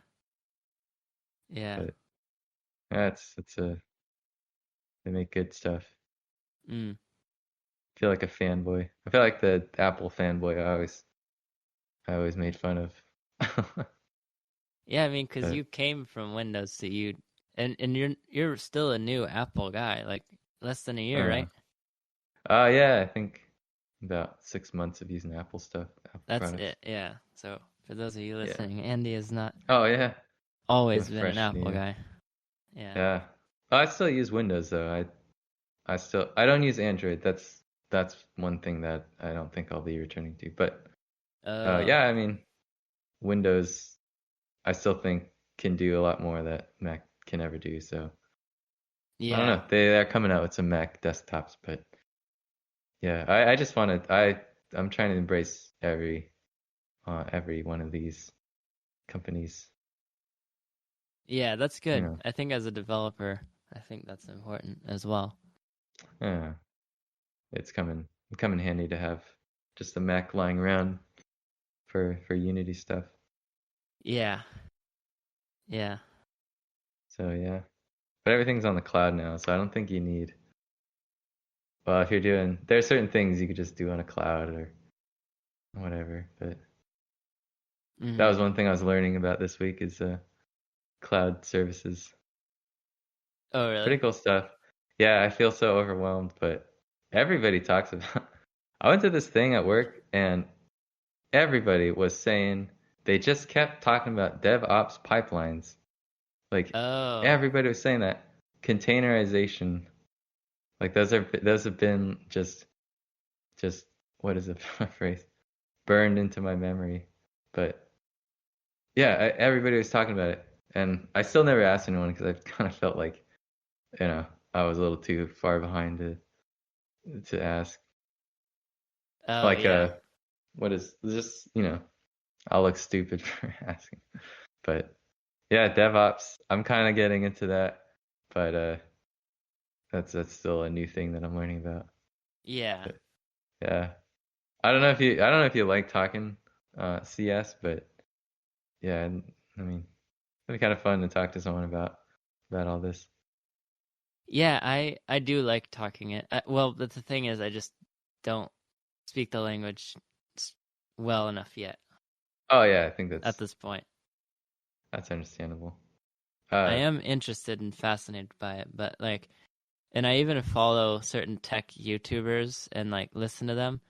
Yeah. But yeah, they make good stuff. Mm. I feel like a fanboy. I feel like the Apple fanboy I always made fun of. Yeah, I mean, because But you came from Windows, so and you're still a new Apple guy, like less than a year, uh right? yeah, I think about 6 months of using Apple stuff, Apple That's products. it. Yeah. So for those of you Yeah. listening, Andy has not Oh yeah. I'm a always been an fresh Apple new. guy. Yeah. Yeah. Oh, I still use Windows though. I don't use Android. That's one thing that I don't think I'll be returning to. But Oh. yeah, I mean Windows I still think can do a lot more that Mac can ever do. So I don't Yeah. know. They're coming out with some Mac desktops, but yeah, I just wanted I'm trying to embrace every one of these companies. Yeah, that's You good. know, I think as a developer, I think that's important as well. yeah, it's coming handy to have just a Mac lying around for Unity stuff. Yeah. Yeah. So yeah, but everything's on the cloud now, so I don't think you need. Well, if you're doing, there are certain things you could just do on a cloud or whatever. But that Hmm. was one thing I was learning about this week is cloud services. Oh, Pretty really? cool stuff. Yeah, I feel so overwhelmed, but everybody talks about. I went to this thing at work, and everybody was saying they just kept talking about DevOps pipelines. Like Oh, everybody was saying that containerization. Like those have been just what is the phrase? Burned into my memory. But yeah, everybody was talking about it, and I still never asked anyone because I kind of felt like, I was a little too far behind to ask. oh Like, yeah, what is just, I'll look stupid for asking. But yeah, DevOps, I'm kind of getting into that, but that's still a new thing that I'm learning about. yeah. But yeah, I don't know if you like talking CS, but yeah, I mean, it'd be kind of fun to talk to someone about all this. Yeah, I do like talking it. Well, but the thing is, I just don't speak the language well enough yet Oh yeah, I think at this point. that's understandable. I am interested and fascinated by it, but like, and I even follow certain tech YouTubers and like listen to them,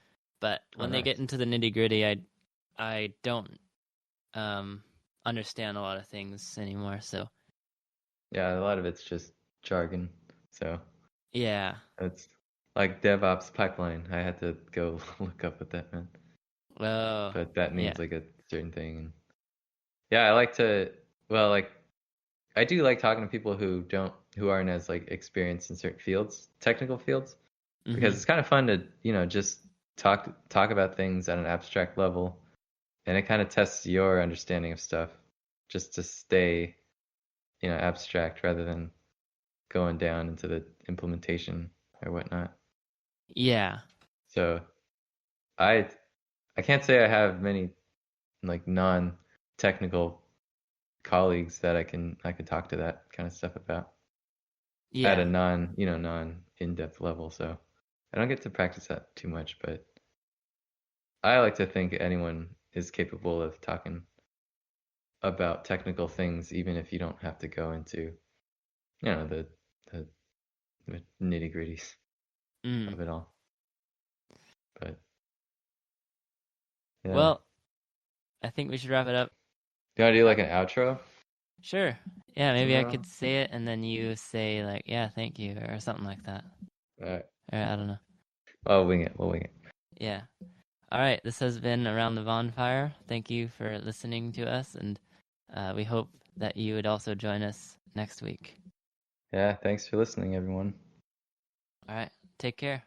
but when they get nice. into the nitty-gritty, I don't understand a lot of things anymore. So Yeah, a lot of it's just jargon. So yeah. it's like DevOps pipeline. I had to go look up what that meant, Oh, but that yeah. means like a certain thing. And yeah, I like to. Well, like I do like talking to people who aren't as like experienced in certain fields, technical fields, because Mm-hmm. it's kind of fun to just talk about things at an abstract level, and it kind of tests your understanding of stuff, just to stay abstract rather than going down into the implementation or whatnot. Yeah. So I I can't say I have many like non-technical colleagues that I can talk to that kind of stuff about at a Yeah. non in-depth level. So I don't get to practice that too much, but I like to think anyone is capable of talking about technical things, even if you don't have to go into the, the nitty-gritties Mm. of it all. But yeah, Well, I think we should wrap it up. do you want to do like an outro Sure. Yeah, maybe I tomorrow? could say it and then you say like, yeah, thank you or something like that. All right. Or I don't know. I'll wing it. We'll wing it. Yeah. All right. This has been Around the Bonfire. Thank you for listening to us, and we hope that you would also join us next week. Yeah, thanks for listening, everyone. All right. Take care.